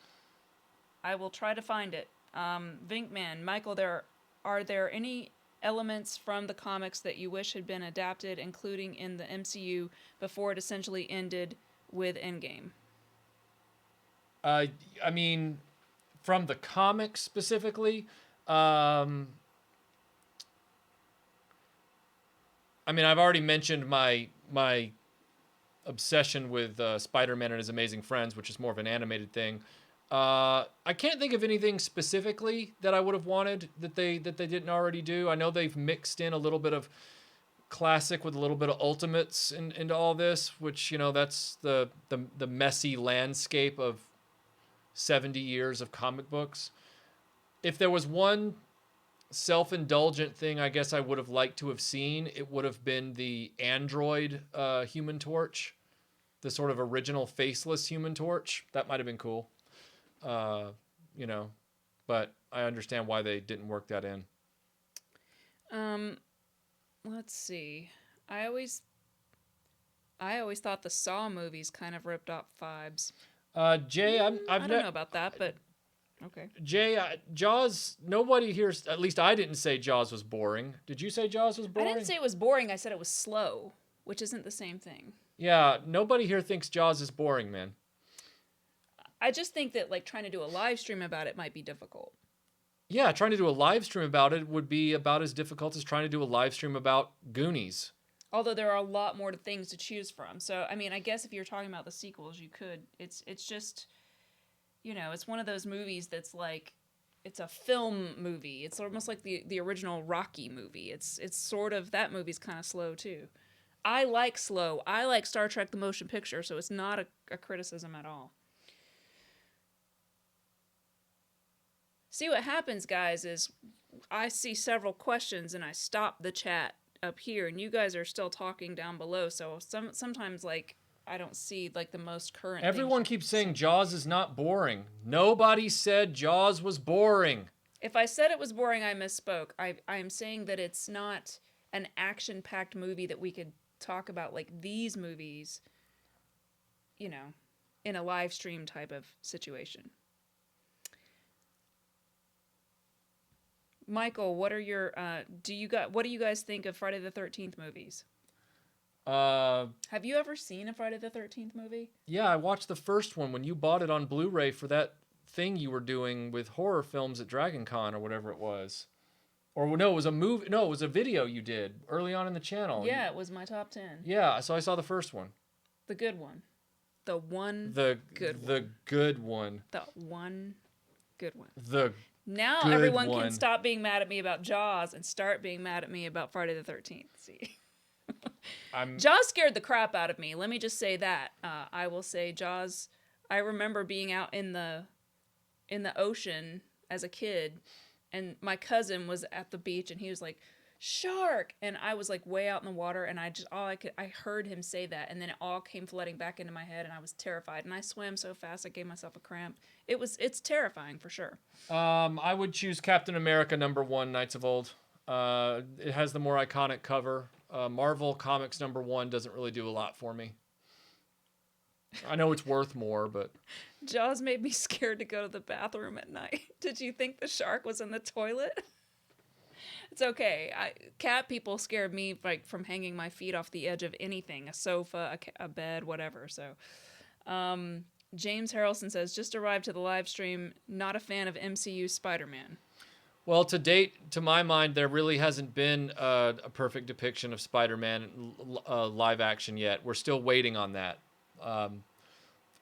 I will try to find it. Vinkman, Michael, are there any elements from the comics that you wish had been adapted, including in the MCU, before it essentially ended with Endgame? I mean, from the comics specifically, I mean, I've already mentioned my obsession with Spider-Man and His Amazing Friends, which is more of an animated thing. I can't think of anything specifically that I would have wanted that they didn't already do. I know they've mixed in a little bit of classic with a little bit of ultimates into all this, which, that's the messy landscape of 70 years of comic books. If there was one self-indulgent thing I guess I would have liked to have seen, it would have been the android Human Torch, the sort of original faceless Human Torch. That might have been cool, but I understand why they didn't work that in. Let's see. I always thought the Saw movies kind of ripped off Phibes. Jay, I don't know about that, but okay. Jay, Jaws, nobody here, at least I didn't say Jaws was boring. Did you say Jaws was boring? I didn't say it was boring. I said it was slow, which isn't the same thing. Yeah, nobody here thinks Jaws is boring, man. I just think that like trying to do a live stream about it might be difficult. Yeah, trying to do a live stream about it would be about as difficult as trying to do a live stream about Goonies. Although there are a lot more things to choose from. So, I mean, I guess if you're talking about the sequels, you could. It's just, it's one of those movies that's like, it's a film movie. It's almost like the original Rocky movie. It's sort of, that movie's kind of slow too. I like slow. I like Star Trek the Motion Picture, so it's not a criticism at all. See, what happens, guys, is I see several questions and I stop the chat up here, and you guys are still talking down below, so sometimes like I don't see like the most current. Everyone keeps saying Jaws is not boring. Nobody said Jaws was boring. If I said it was boring, I misspoke. I am saying that it's not an action-packed movie that we could talk about like these movies, in a live stream type of situation. Michael, what are your what do you guys think of Friday the 13th movies? Have you ever seen a Friday the 13th movie? Yeah, I watched the first one when you bought it on Blu-ray for that thing you were doing with horror films at Dragon Con or whatever it was. Or no, it was a movie. No, it was a video you did early on in the channel. Yeah, it was my top 10. Yeah, so I saw the first one. The good one. The one good one. The good one. The one good one. The Now good everyone one. can stop being mad at me about Jaws and start being mad at me about Friday the 13th. See? Jaws scared the crap out of me. Let me just say that. I will say Jaws, I remember being out in the ocean as a kid, and my cousin was at the beach, and he was like, shark, and I was like way out in the water, and I heard him say that, and then it all came flooding back into my head, and I was terrified, and I swam so fast I gave myself a cramp. It's terrifying for sure. I would choose Captain America #1, Knights of Old. It has the more iconic cover. Marvel Comics #1 doesn't really do a lot for me. I know it's worth more, but Jaws made me scared to go to the bathroom at night. Did you think the shark was in the toilet? It's okay. Cat people scared me like from hanging my feet off the edge of anything, a sofa, a bed, whatever. So, James Harrelson says, just arrived to the live stream. Not a fan of MCU Spider-Man. well, to date, to my mind, there really hasn't been a perfect depiction of Spider-Man live action yet. We're still waiting on that.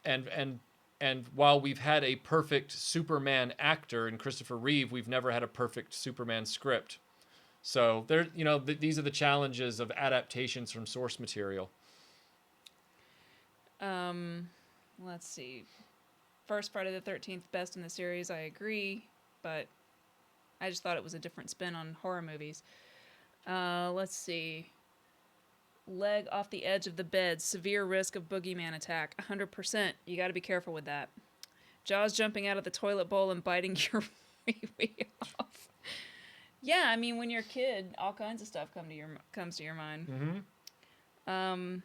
And while we've had a perfect Superman actor in Christopher Reeve, we've never had a perfect Superman script. So there, these are the challenges of adaptations from source material. Let's see. First Friday the 13th, best in the series. I agree, but I just thought it was a different spin on horror movies. Let's see. Leg off the edge of the bed. Severe risk of boogeyman attack. 100%. You got to be careful with that. Jaws jumping out of the toilet bowl and biting your wee off. Yeah, I mean, when you're a kid, all kinds of stuff comes to your mind. Mm-hmm.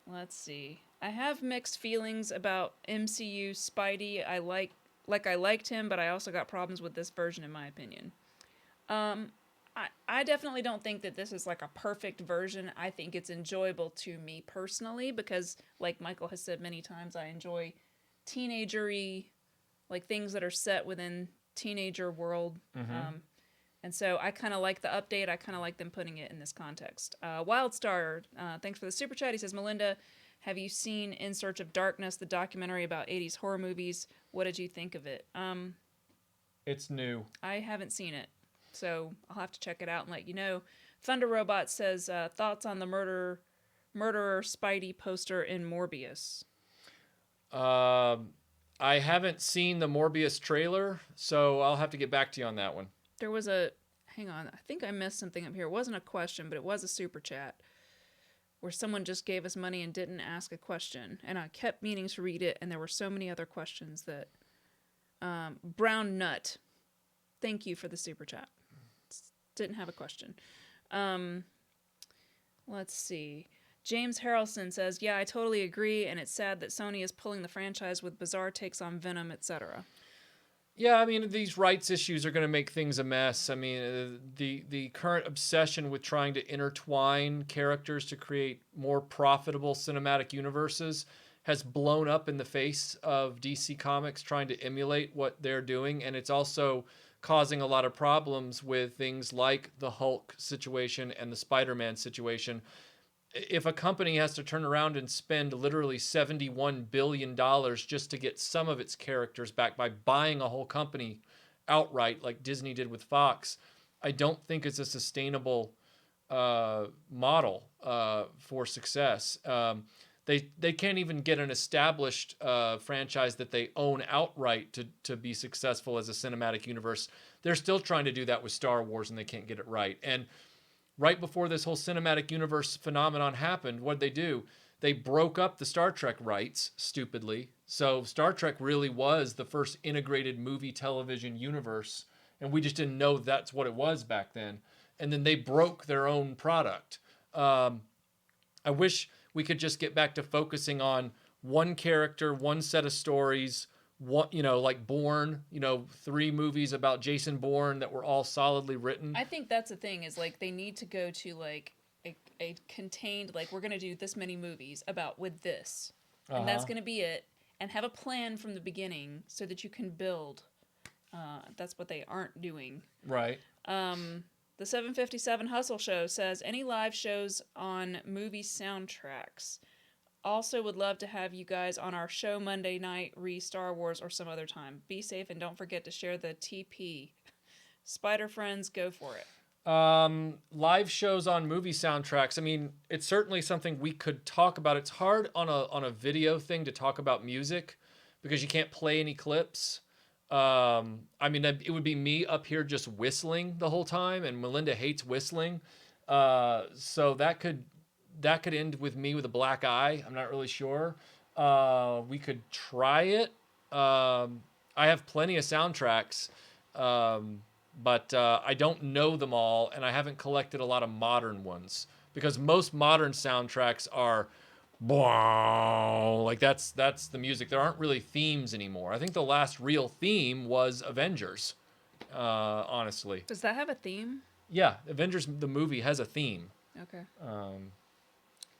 Let's see. I have mixed feelings about MCU Spidey. I liked him, but I also got problems with this version, in my opinion. I definitely don't think that this is like a perfect version. I think it's enjoyable to me personally because, like Michael has said many times, I enjoy teenagery, like things that are set within teenager world. Mm-hmm. And so I kind of like the update. I kind of like them putting it in this context. Wildstar, thanks for the super chat. He says, Melinda, have you seen In Search of Darkness, the documentary about 80s horror movies? What did you think of it? It's new. I haven't seen it, so I'll have to check it out and let you know. Thunder Robot says, thoughts on the murderer Spidey poster in Morbius? I haven't seen the Morbius trailer, so I'll have to get back to you on that one. There was hang on, I think I missed something up here. It wasn't a question, but it was a super chat where someone just gave us money and didn't ask a question. And I kept meaning to read it, and there were so many other questions that... Brown Nut, thank you for the super chat. Didn't have a question. Let's see. James Harrelson says, yeah, I totally agree, and it's sad that Sony is pulling the franchise with bizarre takes on Venom, etc. Yeah, I mean, these rights issues are going to make things a mess. I mean, the current obsession with trying to intertwine characters to create more profitable cinematic universes has blown up in the face of DC Comics trying to emulate what they're doing, and it's also causing a lot of problems with things like the Hulk situation and the Spider-Man situation. If a company has to turn around and spend literally $71 billion just to get some of its characters back by buying a whole company outright, like Disney did with Fox, I don't think it's a sustainable model for success. They can't even get an established franchise that they own outright to be successful as a cinematic universe. They're still trying to do that with Star Wars, and they can't get it right. And right before this whole cinematic universe phenomenon happened, what did they do? They broke up the Star Trek rights, stupidly. So Star Trek really was the first integrated movie television universe, and we just didn't know that's what it was back then. And then they broke their own product. I wish we could just get back to focusing on one character, one set of stories, like Bourne, 3 movies about Jason Bourne that were all solidly written. I think that's the thing is like they need to go to like a contained, like we're going to do this many movies with this. And that's going to be it. And have a plan from the beginning so that you can build. That's what they aren't doing. Right. The 757 Hustle Show says, any live shows on movie soundtracks? Also would love to have you guys on our show Monday night, Star Wars, or some other time. Be safe and don't forget to share the TP. Spider Friends, go for it. Live shows on movie soundtracks. I mean, it's certainly something we could talk about. It's hard on a video thing to talk about music because you can't play any clips. I mean, it would be me up here just whistling the whole time, and Melinda hates whistling. So that could end with me with a black eye. I'm not really sure. We could try it. I have plenty of soundtracks, but I don't know them all, and I haven't collected a lot of modern ones because most modern soundtracks are like that's the music. There aren't really themes anymore. I think the last real theme was Avengers. Honestly, Does that have a theme? yeah, Avengers the movie has a theme. Okay. Um,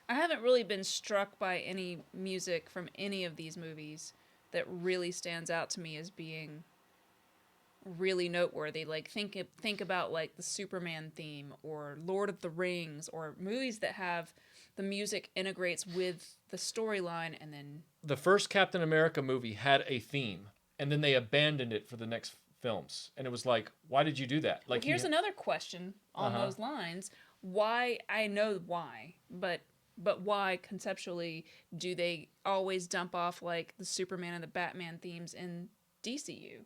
I haven't really been struck by any music from any of these movies that really stands out to me as being really noteworthy. Like think about like the Superman theme or Lord of the Rings or movies that have the music integrates with the storyline and then the first Captain America movie had a theme, and then they abandoned it for the next films, and it was like, why did you do that? Like, well, here's another question on those lines. Why I know why, but why conceptually do they always dump off like the Superman and the Batman themes in DCU?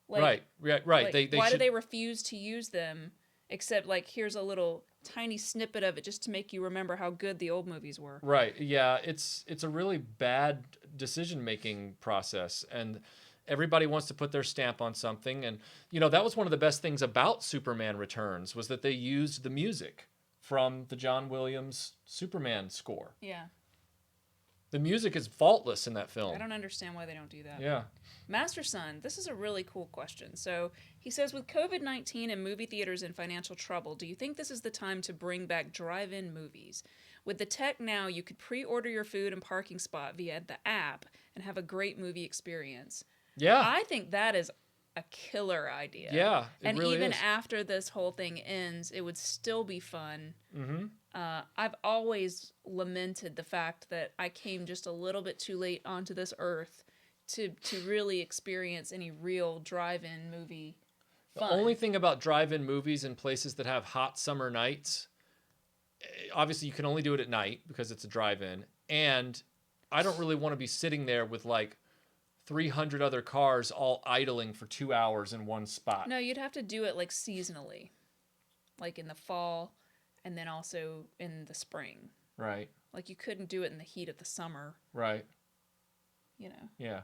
Like, right. Like, They why do should, they refuse to use them? Except like here's a little tiny snippet of it just to make you remember how good the old movies were. right. Yeah, it's a really bad decision making process, and everybody wants to put their stamp on something. And that was one of the best things about Superman Returns was that they used the music from the John Williams Superman score. Yeah. The music is faultless in that film. I don't understand why they don't do that. Yeah. Master Son, this is a really cool question. So he says, with COVID-19 and movie theaters in financial trouble, do you think this is the time to bring back drive-in movies? With the tech now, you could pre-order your food and parking spot via the app and have a great movie experience. Yeah. I think that is a killer idea. Yeah, it and really even is. after this whole thing ends, it would still be fun. Mm-hmm. I've always lamented the fact that I came just a little bit too late onto this earth to really experience any real drive-in movie fun. The only thing about drive-in movies in places that have hot summer nights, obviously you can only do it at night because it's a drive-in, and I don't really want to be sitting there with like 300 other cars all idling for 2 hours in one spot. No, you'd have to do it like seasonally, like in the fall and then also in the spring. Right. Like you couldn't do it in the heat of the summer. Right. Yeah. Yeah.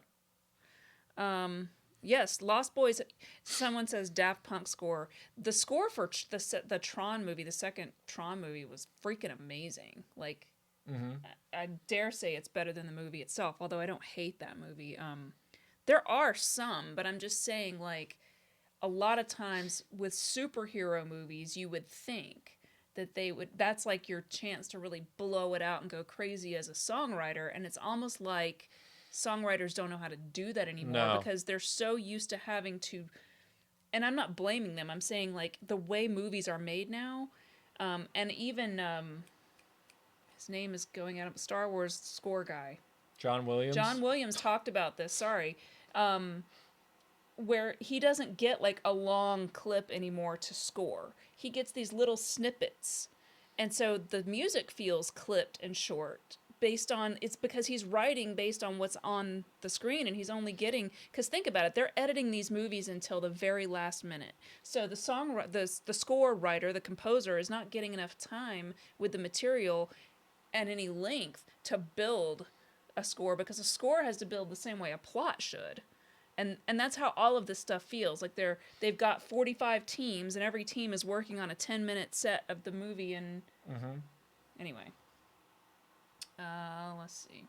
Yes, Lost Boys. Someone says Daft Punk score. The score for the Tron movie, the second Tron movie, was freaking amazing. Like, I dare say it's better than the movie itself. Although I don't hate that movie. There are some, but I'm just saying, like, a lot of times with superhero movies, you would think that that's like your chance to really blow it out and go crazy as a songwriter, and it's almost like songwriters don't know how to do that anymore because they're so used to having to, and I'm not blaming them, I'm saying like the way movies are made now, and even his name is going out of Star Wars score guy. John Williams Talked about this, where he doesn't get like a long clip anymore to score. He gets these little snippets. And so the music feels clipped and short it's because he's writing based on what's on the screen, and he's only getting, because think about it, they're editing these movies until the very last minute. So the score writer, the composer, is not getting enough time with the material at any length to build a score, because a score has to build the same way a plot should. And that's how all of this stuff feels. Like they've got 45 teams, and every team is working on a 10-minute set of the movie. And anyway, let's see.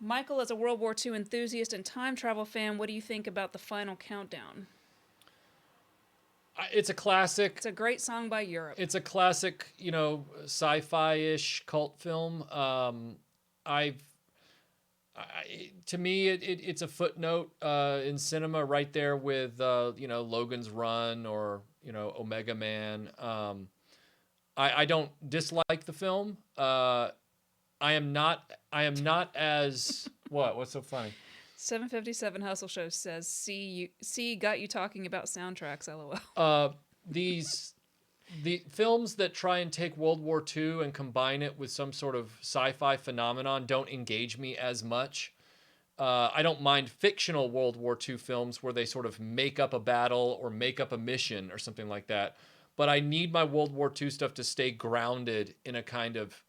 Michael, as a World War II enthusiast and time travel fan, what do you think about the Final Countdown? It's a classic. It's a great song by Europe. It's a classic, sci-fi-ish cult film. To me, it's a footnote in cinema right there with Logan's Run or Omega Man. I don't dislike the film. I am not as what's so funny? 757 Hustle Show says, "See, got you talking about soundtracks." LOL. The films that try and take World War II and combine it with some sort of sci-fi phenomenon don't engage me as much. I don't mind fictional World War II films where they sort of make up a battle or make up a mission or something like that. But I need my World War II stuff to stay grounded in a kind of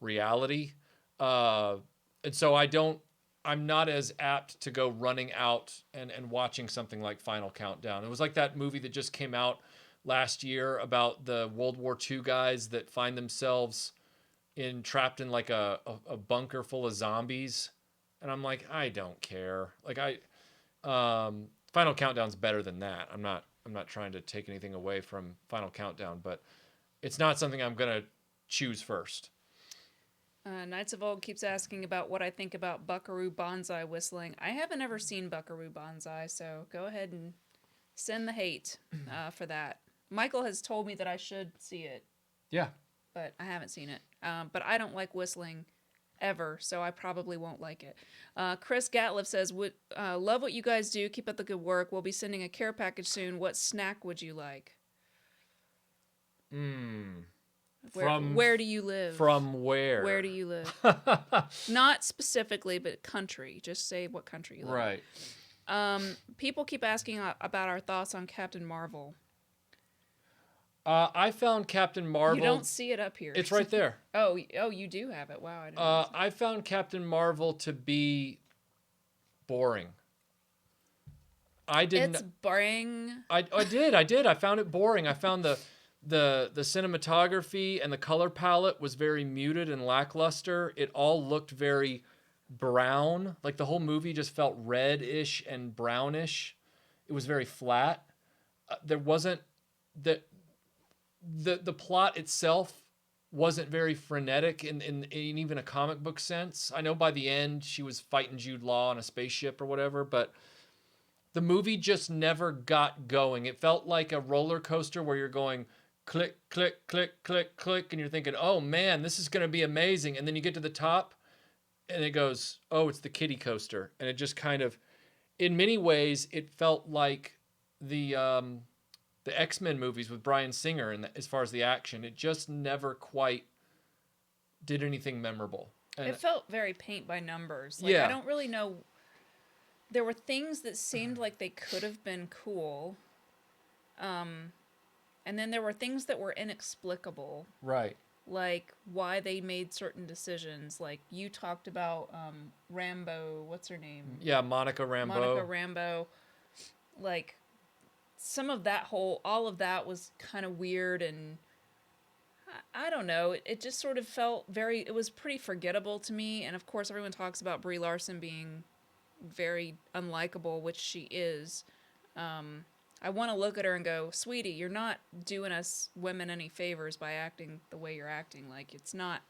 reality. And so I'm not as apt to go running out and watching something like Final Countdown. It was like that movie that just came out last year about the World War II guys that find themselves trapped in like a bunker full of zombies. And I'm like, I don't care. Like Final Countdown's better than that. I'm not trying to take anything away from Final Countdown, but it's not something I'm going to choose first. Knights of Old keeps asking about what I think about Buckaroo Banzai whistling. I haven't ever seen Buckaroo Banzai, so go ahead and send the hate for that. Michael has told me that I should see it. Yeah. But I haven't seen it. But I don't like whistling ever, so I probably won't like it. Chris Gatliff says, love what you guys do. Keep up the good work. We'll be sending a care package soon. What snack would you like? Where do you live? From where? Where do you live? Not specifically, but country. Just say what country you live. Right. People keep asking about our thoughts on Captain Marvel. I found Captain Marvel. You don't see it up here. It's right there. Oh, you do have it. Wow, I didn't know. I found Captain Marvel to be boring. It's boring. I did. I found it boring. I found the cinematography and the color palette was very muted and lackluster. It all looked very brown. Like the whole movie just felt reddish and brownish. It was very flat. There wasn't the plot itself wasn't very frenetic in even a comic book sense. I know by the end she was fighting Jude Law on a spaceship or whatever, but the movie just never got going. It felt like a roller coaster where you're going click, click, click, click, click, and you're thinking, oh man, this is going to be amazing. And then you get to the top and it goes, oh, it's the kiddie coaster. And it just kind of, in many ways, it felt like the X-Men movies with Bryan Singer, and as far as the action, it just never quite did anything memorable. And it felt very paint by numbers. Like, yeah. I don't really know. There were things that seemed like they could have been cool. And then there were things that were inexplicable. Right. Like why they made certain decisions. Like you talked about Rambo, what's her name? Yeah, Monica Rambeau. Like some of that all of that was kind of weird, and I don't know. It just sort of felt it was pretty forgettable to me. And of course everyone talks about Brie Larson being very unlikable, which she is. I want to look at her and go, sweetie, you're not doing us women any favors by acting the way you're acting. Like, it's not,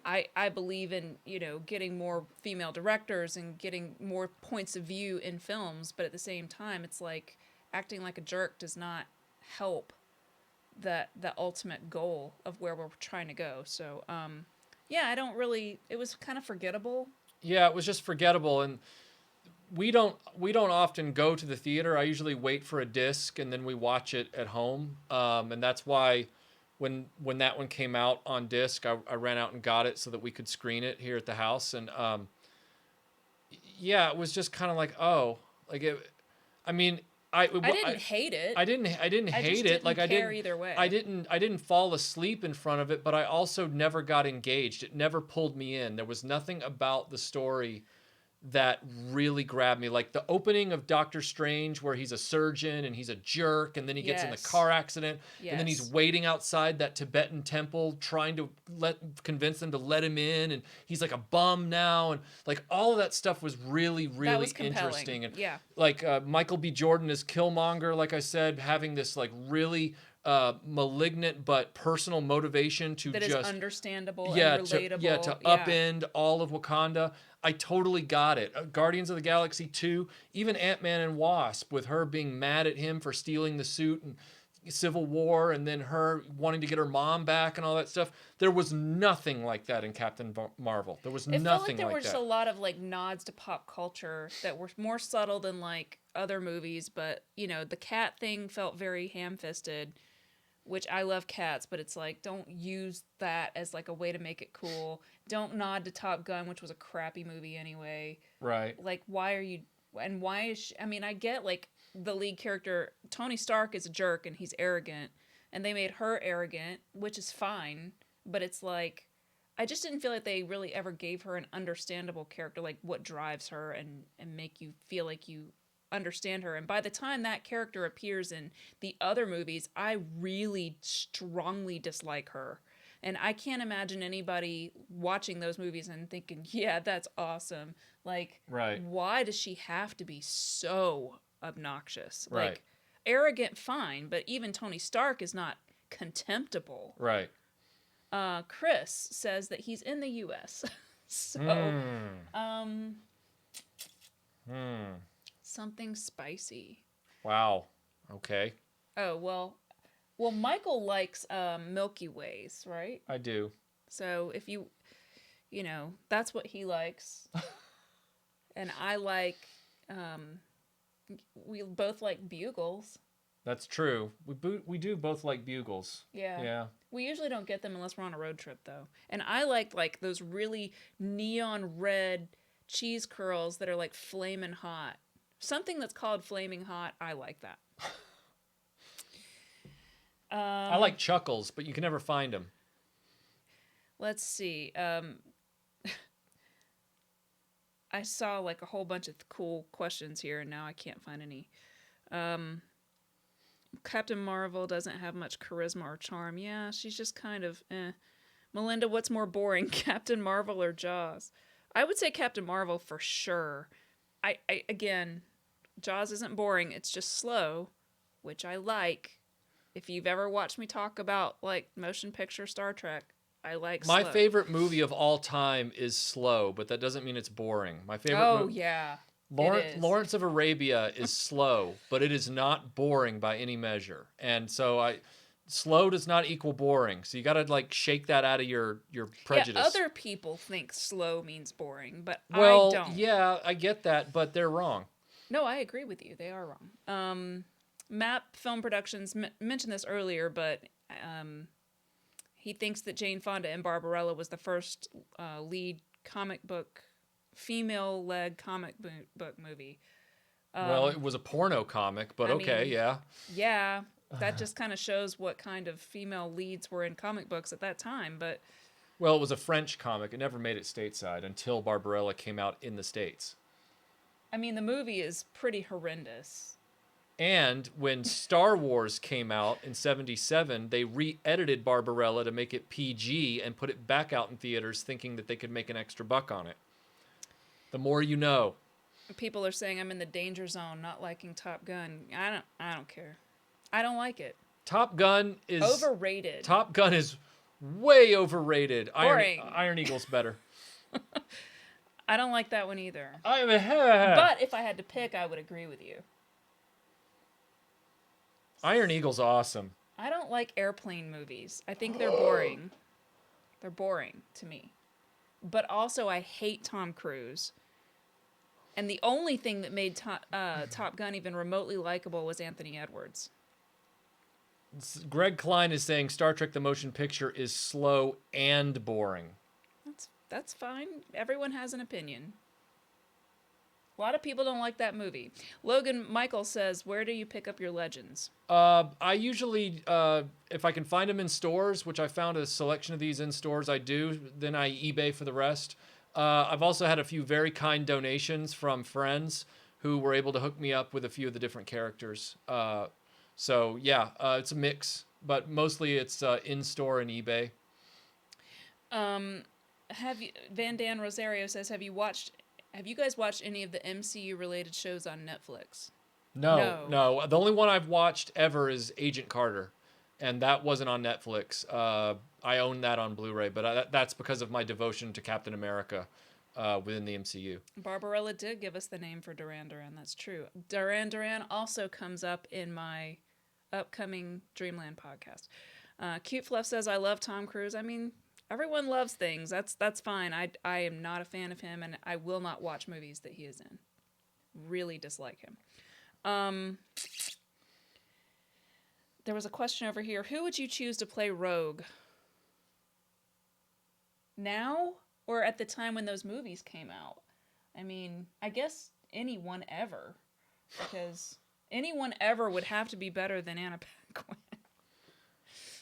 I believe in, getting more female directors and getting more points of view in films. But at the same time, it's like acting like a jerk does not help the ultimate goal of where we're trying to go. So, it was kind of forgettable. Yeah, it was just forgettable. And we don't often go to the theater. I usually wait for a disc and then we watch it at home. And that's why when that one came out on disc, I ran out and got it so that we could screen it here at the house. And it was just kind of like, oh, like it. I mean, I didn't hate it. I didn't hate it. Like I didn't either way. I didn't fall asleep in front of it, but I also never got engaged. It never pulled me in. There was nothing about the story that really grabbed me. Like the opening of Doctor Strange where he's a surgeon and he's a jerk and then he gets in the car accident and then he's waiting outside that Tibetan temple trying to convince them to let him in, and he's like a bum now, and like all of that stuff was really interesting. And like Michael B. Jordan as Killmonger, like I said, having this like really malignant but personal motivation to that just is understandable and relatable. To upend all of Wakanda. I totally got it. Guardians of the Galaxy 2, even Ant-Man and Wasp, with her being mad at him for stealing the suit, and Civil War, and then her wanting to get her mom back and all that stuff. There was nothing like that in Captain Marvel. There was nothing like that. It felt like there were just a lot of like nods to pop culture that were more subtle than like other movies, but the cat thing felt very ham-fisted. which I love cats, but it's like, don't use that as like a way to make it cool. Don't nod to Top Gun, which was a crappy movie anyway. Right. Like, why are you, and why is she, I mean, I get like the lead character, Tony Stark is a jerk and he's arrogant, and they made her arrogant, which is fine, but it's like, I just didn't feel like they really ever gave her an understandable character, like what drives her and make you feel like you understand her. And by the time that character appears in the other movies, I really strongly dislike her. And I can't imagine anybody watching those movies and thinking, yeah, that's awesome. Like, Right. why does she have to be so obnoxious? Right. Like, arrogant, fine, but even Tony Stark is not contemptible. Right. Chris says that he's in the U.S. So, something spicy. Wow. Okay. Oh, well, Michael likes Milky Ways, right? I do. So if you know, that's what he likes. And I like, we both like Bugles. That's true. We do both like Bugles. Yeah. Yeah. We usually don't get them unless we're on a road trip, though. And I like those really neon red cheese curls that are like flaming hot. Something that's called flaming hot, I like that. I like Chuckles, but you can never find them. Let's see. I saw like a whole bunch of cool questions here, and now I can't find any. Captain Marvel doesn't have much charisma or charm. Yeah, she's just kind of eh. Melinda, what's more boring, Captain Marvel or Jaws? I would say Captain Marvel for sure. I again, Jaws isn't boring. It's just slow, which I like. If you've ever watched me talk about like motion picture Star Trek, I like My slow. favorite movie of all time is slow, but that doesn't mean it's boring. My favorite Oh, yeah. Lawrence of Arabia is slow, but it is not boring by any measure. And so slow does not equal boring. So you got to like shake that out of your prejudice. Yeah, other people think slow means boring, but I don't. Yeah, I get that, but they're wrong. No, I agree with you. They are wrong. Map Film Productions mentioned this earlier, but he thinks that Jane Fonda in Barbarella was the first lead female-led comic book movie. Well, it was a porno comic, but yeah. Yeah, that just kind of shows what kind of female leads were in comic books at that time, but... Well, it was a French comic. It never made it stateside until Barbarella came out in the States. I mean, the movie is pretty horrendous. And when Star Wars came out in 1977, they re-edited Barbarella to make it PG and put it back out in theaters thinking that they could make an extra buck on it. The more you know. People are saying I'm in the danger zone, not liking Top Gun. I don't care. I don't like it. Top Gun is... overrated. Top Gun is way overrated. Boring. Iron Eagle's better. I don't like that one either. But if I had to pick, I would agree with you. Iron Eagle's awesome. I don't like airplane movies. I think they're boring. They're boring to me. But also, I hate Tom Cruise. And the only thing that made Top Gun even remotely likable was Anthony Edwards. Greg Klein is saying Star Trek the Motion Picture is slow and boring. That's fine. Everyone has an opinion. A lot of people don't like that movie. Logan Michael says, where do you pick up your Legends? I usually, if I can find them in stores, which I found a selection of these in stores, I do. Then I eBay for the rest. I've also had a few very kind donations from friends who were able to hook me up with a few of the different characters. So yeah, it's a mix, but mostly it's in-store and eBay. Van Dan Rosario says, have you guys watched any of the MCU related shows on Netflix? No. The only one I've watched ever is Agent Carter, and that wasn't on Netflix. I own that on Blu-ray, but that's because of my devotion to Captain America within the MCU. Barbarella did give us the name for Duran Duran. That's true. Duran Duran also comes up in my upcoming Dreamland podcast. Cute Fluff says, I love Tom Cruise. I mean, everyone loves things. That's fine. I am not a fan of him, and I will not watch movies that he is in. Really dislike him. There was a question over here. Who would you choose to play Rogue? Now or at the time when those movies came out? I mean, I guess anyone ever, because anyone ever would have to be better than Anna Paquin.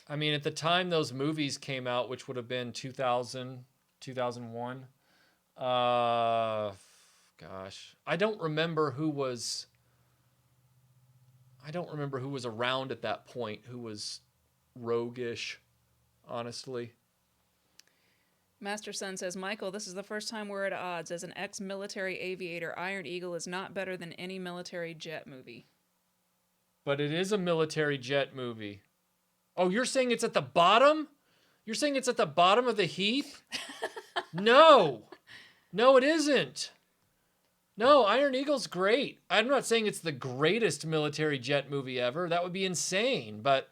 I mean, at the time those movies came out, which would have been 2000, 2001. Gosh, I don't remember who was around at that point who was roguish, honestly. Master Son says, Michael, this is the first time we're at odds. As an ex-military aviator, Iron Eagle is not better than any military jet movie. But it is a military jet movie. Oh, you're saying it's at the bottom? You're saying it's at the bottom of the heap? No. No, it isn't. No, Iron Eagle's great. I'm not saying it's the greatest military jet movie ever. That would be insane. But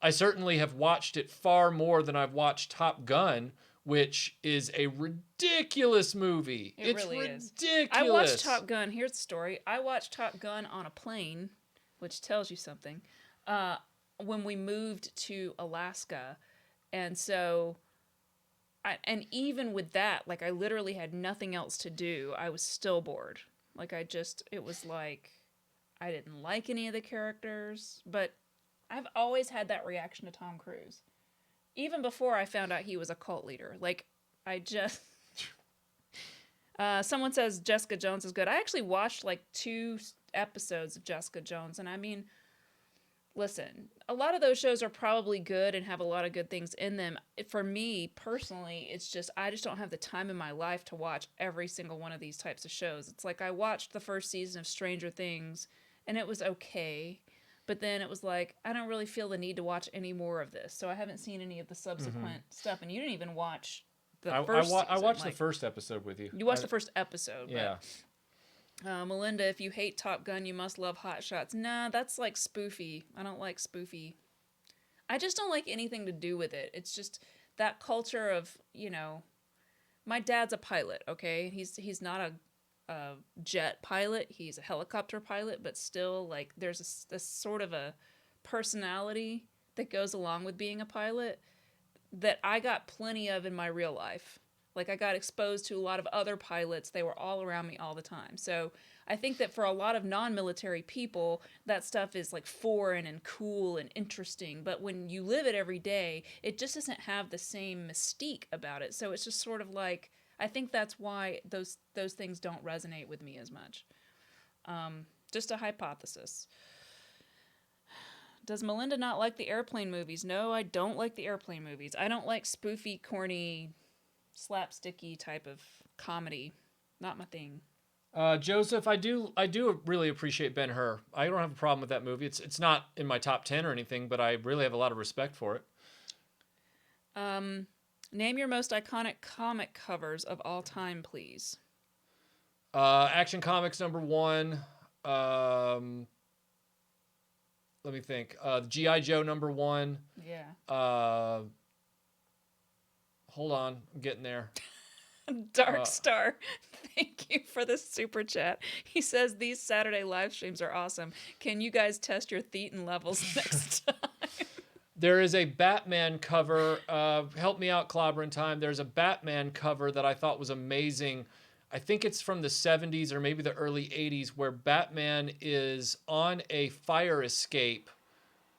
I certainly have watched it far more than I've watched Top Gun, which is a ridiculous movie. It's really ridiculous. is. I watched Top Gun. Here's the story. I watched Top Gun on a plane, which tells you something, when we moved to Alaska. And so, and even with that, like, I literally had nothing else to do. I was still bored. Like, it was like, I didn't like any of the characters, but I've always had that reaction to Tom Cruise. Even before I found out he was a cult leader. Like, someone says Jessica Jones is good. I actually watched like 2 episodes of Jessica Jones, and I mean, listen, a lot of those shows are probably good and have a lot of good things in them. For me, personally, it's just, I just don't have the time in my life to watch every single one of these types of shows. It's like I watched the first season of Stranger Things, and it was okay. But then it was like, I don't really feel the need to watch any more of this. So I haven't seen any of the subsequent stuff. And you didn't even watch the first season. I watched the first episode with you. You watched the first episode. Yeah. But, Melinda, if you hate Top Gun, you must love Hot Shots. Nah, that's like spoofy. I don't like spoofy. I just don't like anything to do with it. It's just that culture of, my dad's a pilot, okay? He's not a jet pilot. He's a helicopter pilot, but still, like, there's a sort of a personality that goes along with being a pilot that I got plenty of in my real life. Like, I got exposed to a lot of other pilots. They were all around me all the time. So I think that for a lot of non-military people, that stuff is like foreign and cool and interesting. But when you live it every day, it just doesn't have the same mystique about it. So it's just sort of like, I think that's why those things don't resonate with me as much. Just a hypothesis. Does Melinda not like the airplane movies? No, I don't like the airplane movies. I don't like spoofy, corny, slapsticky type of comedy. Not my thing. Joseph, I do really appreciate Ben-Hur. I don't have a problem with that movie. It's not in my top 10 or anything, but I really have a lot of respect for it. Name your most iconic comic covers of all time, please. Action Comics #1. Let me think. G.I. Joe #1. Yeah. Hold on. I'm getting there. Dark Star, thank you for the super chat. He says, these Saturday live streams are awesome. Can you guys test your thetan levels next time? There is a Batman cover. Help me out, Clobbering Time. There's a Batman cover that I thought was amazing. I think it's from the 70s or maybe the early 80s, where Batman is on a fire escape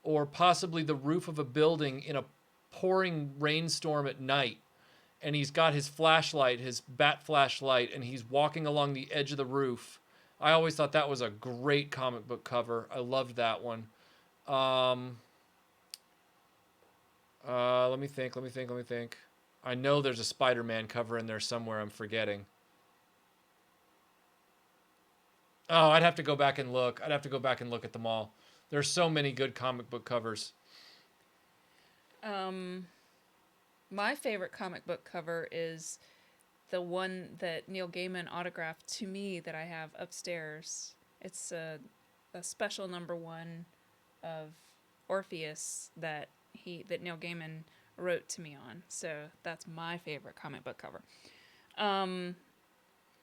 or possibly the roof of a building in a pouring rainstorm at night. And he's got his flashlight, his bat flashlight, and he's walking along the edge of the roof. I always thought that was a great comic book cover. I loved that one. Let me think. I know there's a Spider-Man cover in there somewhere I'm forgetting. Oh, I'd have to go back and look. I'd have to go back and look at them all. There's so many good comic book covers. My favorite comic book cover is the one that Neil Gaiman autographed to me that I have upstairs. It's a special #1 of Orpheus that Neil Gaiman wrote to me on. So that's my favorite comic book cover.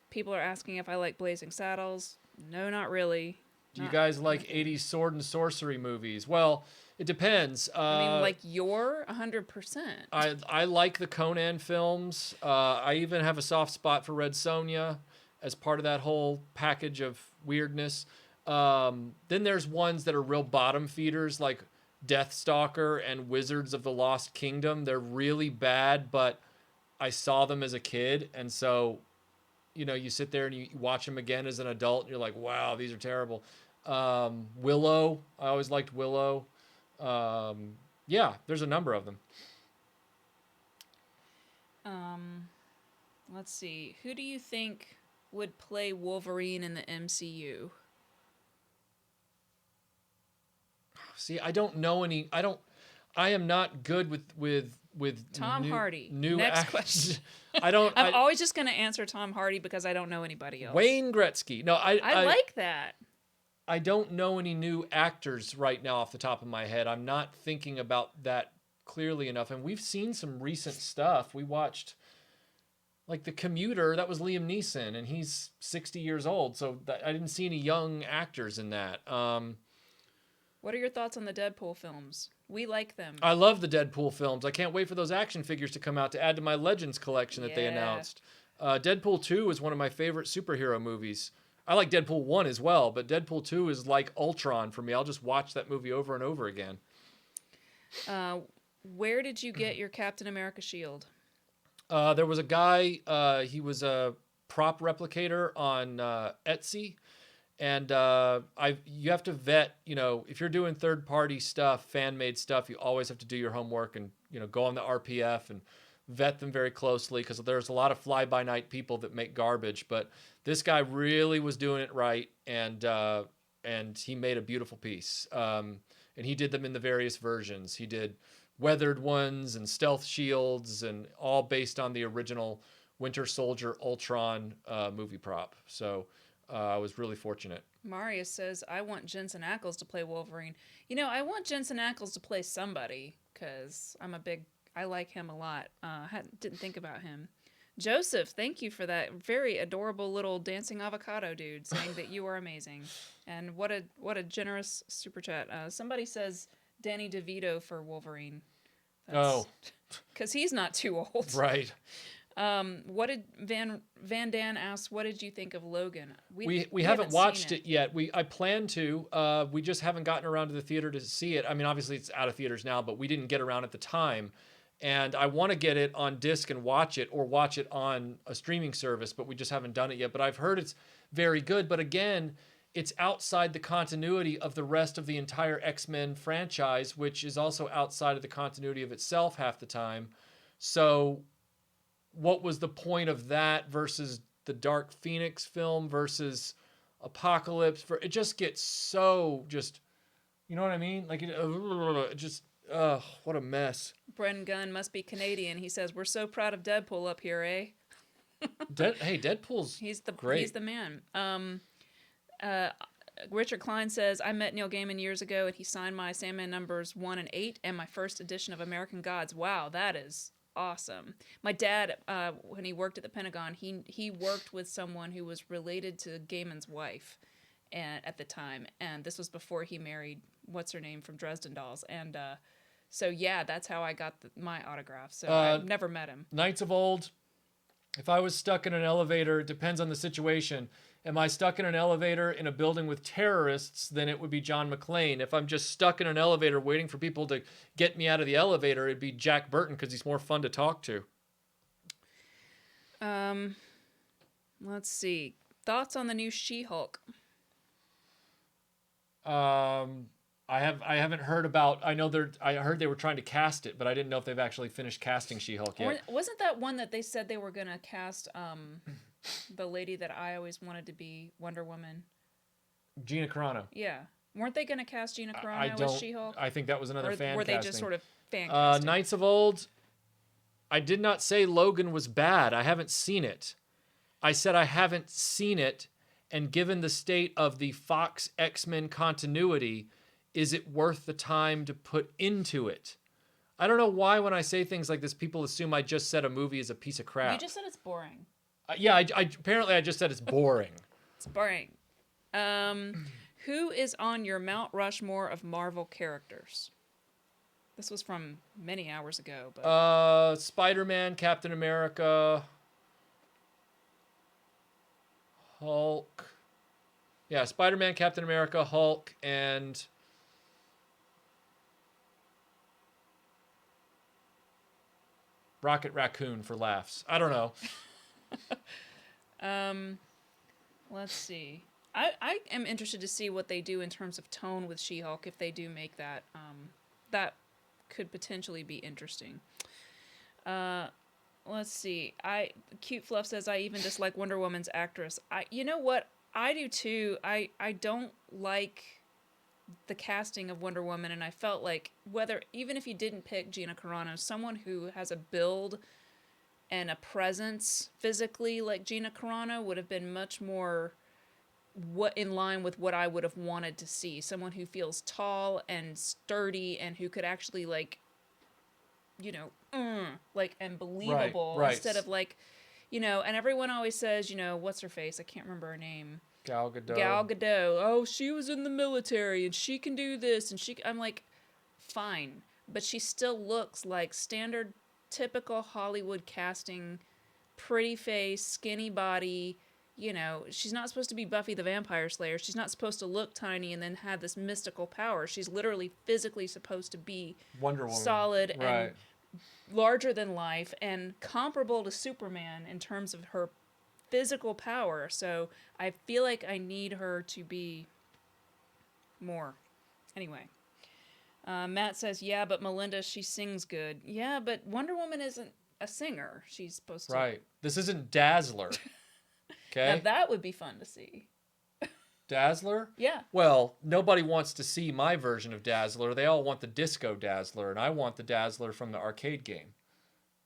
People are asking if I like Blazing Saddles. No, not really. Do you guys like 80s sword and sorcery movies? Well, it depends. I mean, like you're 100%. I like the Conan films. I even have a soft spot for Red Sonja as part of that whole package of weirdness. Then there's ones that are real bottom feeders, like Deathstalker and Wizards of the Lost Kingdom. They're really bad, but I saw them as a kid, and so you sit there and you watch them again as an adult, and you're like, wow, these are terrible. Willow, I always liked Willow. Yeah, there's a number of them. Let's see. Who do you think would play Wolverine in the MCU? See, I don't know any. I am not good with Tom Hardy. New Next question. I don't. I'm always just going to answer Tom Hardy because I don't know anybody else. Wayne Gretzky. No, I like that. I don't know any new actors right now off the top of my head. I'm not thinking about that clearly enough. And we've seen some recent stuff. We watched like The Commuter. That was Liam Neeson, and he's 60 years old. So I didn't see any young actors in that. What are your thoughts on the Deadpool films? We like them. I love the Deadpool films. I can't wait for those action figures to come out to add to my Legends collection that they Yeah. announced. Deadpool 2 is one of my favorite superhero movies. I like Deadpool 1 as well, but Deadpool 2 is like Ultron for me. I'll just watch that movie over and over again. Where did you get your Captain America shield? There was a guy, he was a prop replicator on Etsy. And you have to vet, if you're doing third-party stuff, fan-made stuff, you always have to do your homework and, go on the RPF and vet them very closely because there's a lot of fly-by-night people that make garbage. But this guy really was doing it right, and he made a beautiful piece. And he did them in the various versions. He did weathered ones and stealth shields, and all based on the original Winter Soldier Ultron movie prop. So I was really fortunate. Marius says, I want Jensen Ackles to play Wolverine. I want Jensen Ackles to play somebody because I like him a lot. Didn't think about him. Joseph, thank you for that very adorable little dancing avocado dude saying that you are amazing. And what a generous super chat. Somebody says Danny DeVito for Wolverine. Because he's not too old. Right. What did Van Dan ask? What did you think of Logan? We haven't watched it yet. I plan to. We just haven't gotten around to the theater to see it. I mean, obviously it's out of theaters now, but we didn't get around at the time. And I want to get it on disc and watch it, or watch it on a streaming service, but we just haven't done it yet. But I've heard it's very good. But again, it's outside the continuity of the rest of the entire X-Men franchise, which is also outside of the continuity of itself half the time. So what was the point of that versus the Dark Phoenix film versus Apocalypse? It just gets so just, you know what I mean? Like it just, what a mess. Bren Gunn must be Canadian. He says, we're so proud of Deadpool up here, eh? Hey, Deadpool's great. He's the man. Richard Klein says, I met Neil Gaiman years ago and he signed my Sandman numbers 1 and 8 and my first edition of American Gods. Wow, that is awesome. My dad, when he worked at the Pentagon, he worked with someone who was related to Gaiman's wife at the time, and this was before he married what's her name from Dresden Dolls, and so yeah, that's how I got my autograph. So I've never met him. Knights of Old. If I was stuck in an elevator, it depends on the situation. Am I stuck in an elevator in a building with terrorists, then it would be John McClane. If I'm just stuck in an elevator waiting for people to get me out of the elevator, it'd be Jack Burton because he's more fun to talk to. Let's see. Thoughts on the new She-Hulk? I haven't heard about. I heard they were trying to cast it, but I didn't know if they've actually finished casting She-Hulk yet. Or, wasn't that one that they said they were gonna cast the lady that I always wanted to be Wonder Woman? Gina Carano. Yeah. Weren't they gonna cast Gina Carano as She-Hulk? I think that was another fan casting. Or were they just sort of fan casting? Knights of Old. I did not say Logan was bad. I haven't seen it. I said I haven't seen it, and given the state of the Fox X-Men continuity, is it worth the time to put into it? I don't know why when I say things like this, people assume I just said a movie is a piece of crap. You just said it's boring. Yeah, apparently I just said it's boring. It's boring. Who is on your Mount Rushmore of Marvel characters? This was from many hours ago, but Spider-Man, Captain America, Hulk. Yeah, Spider-Man, Captain America, Hulk, and Rocket Raccoon for laughs. I don't know. let's see. I am interested to see what they do in terms of tone with She-Hulk if they do make that. That could potentially be interesting. Let's see. Cute Fluff says I even dislike Wonder Woman's actress. You know what? I do too. I don't like the casting of Wonder Woman, and I felt like even if you didn't pick Gina Carano, someone who has a build and a presence physically like Gina Carano would have been much more in line with what I would have wanted to see. Someone who feels tall and sturdy and who could actually and believable Right. instead of and everyone always says, what's her face? I can't remember her name. Gal Gadot. Gal Gadot. Oh, she was in the military and she can do this I'm like, fine, but she still looks like standard, typical Hollywood casting, pretty face, skinny body. She's not supposed to be Buffy the Vampire Slayer. She's not supposed to look tiny and then have this mystical power. She's literally physically supposed to be Wonder Woman. solid Right. and larger than life and comparable to Superman in terms of her physical power. So I feel like I need her to be more. Anyway. Matt says, yeah, but Melinda, she sings good. Yeah, but Wonder Woman isn't a singer. She's supposed to. Right. This isn't Dazzler. Okay? Now that would be fun to see. Dazzler? Yeah. Well, nobody wants to see my version of Dazzler. They all want the disco Dazzler, and I want the Dazzler from the arcade game.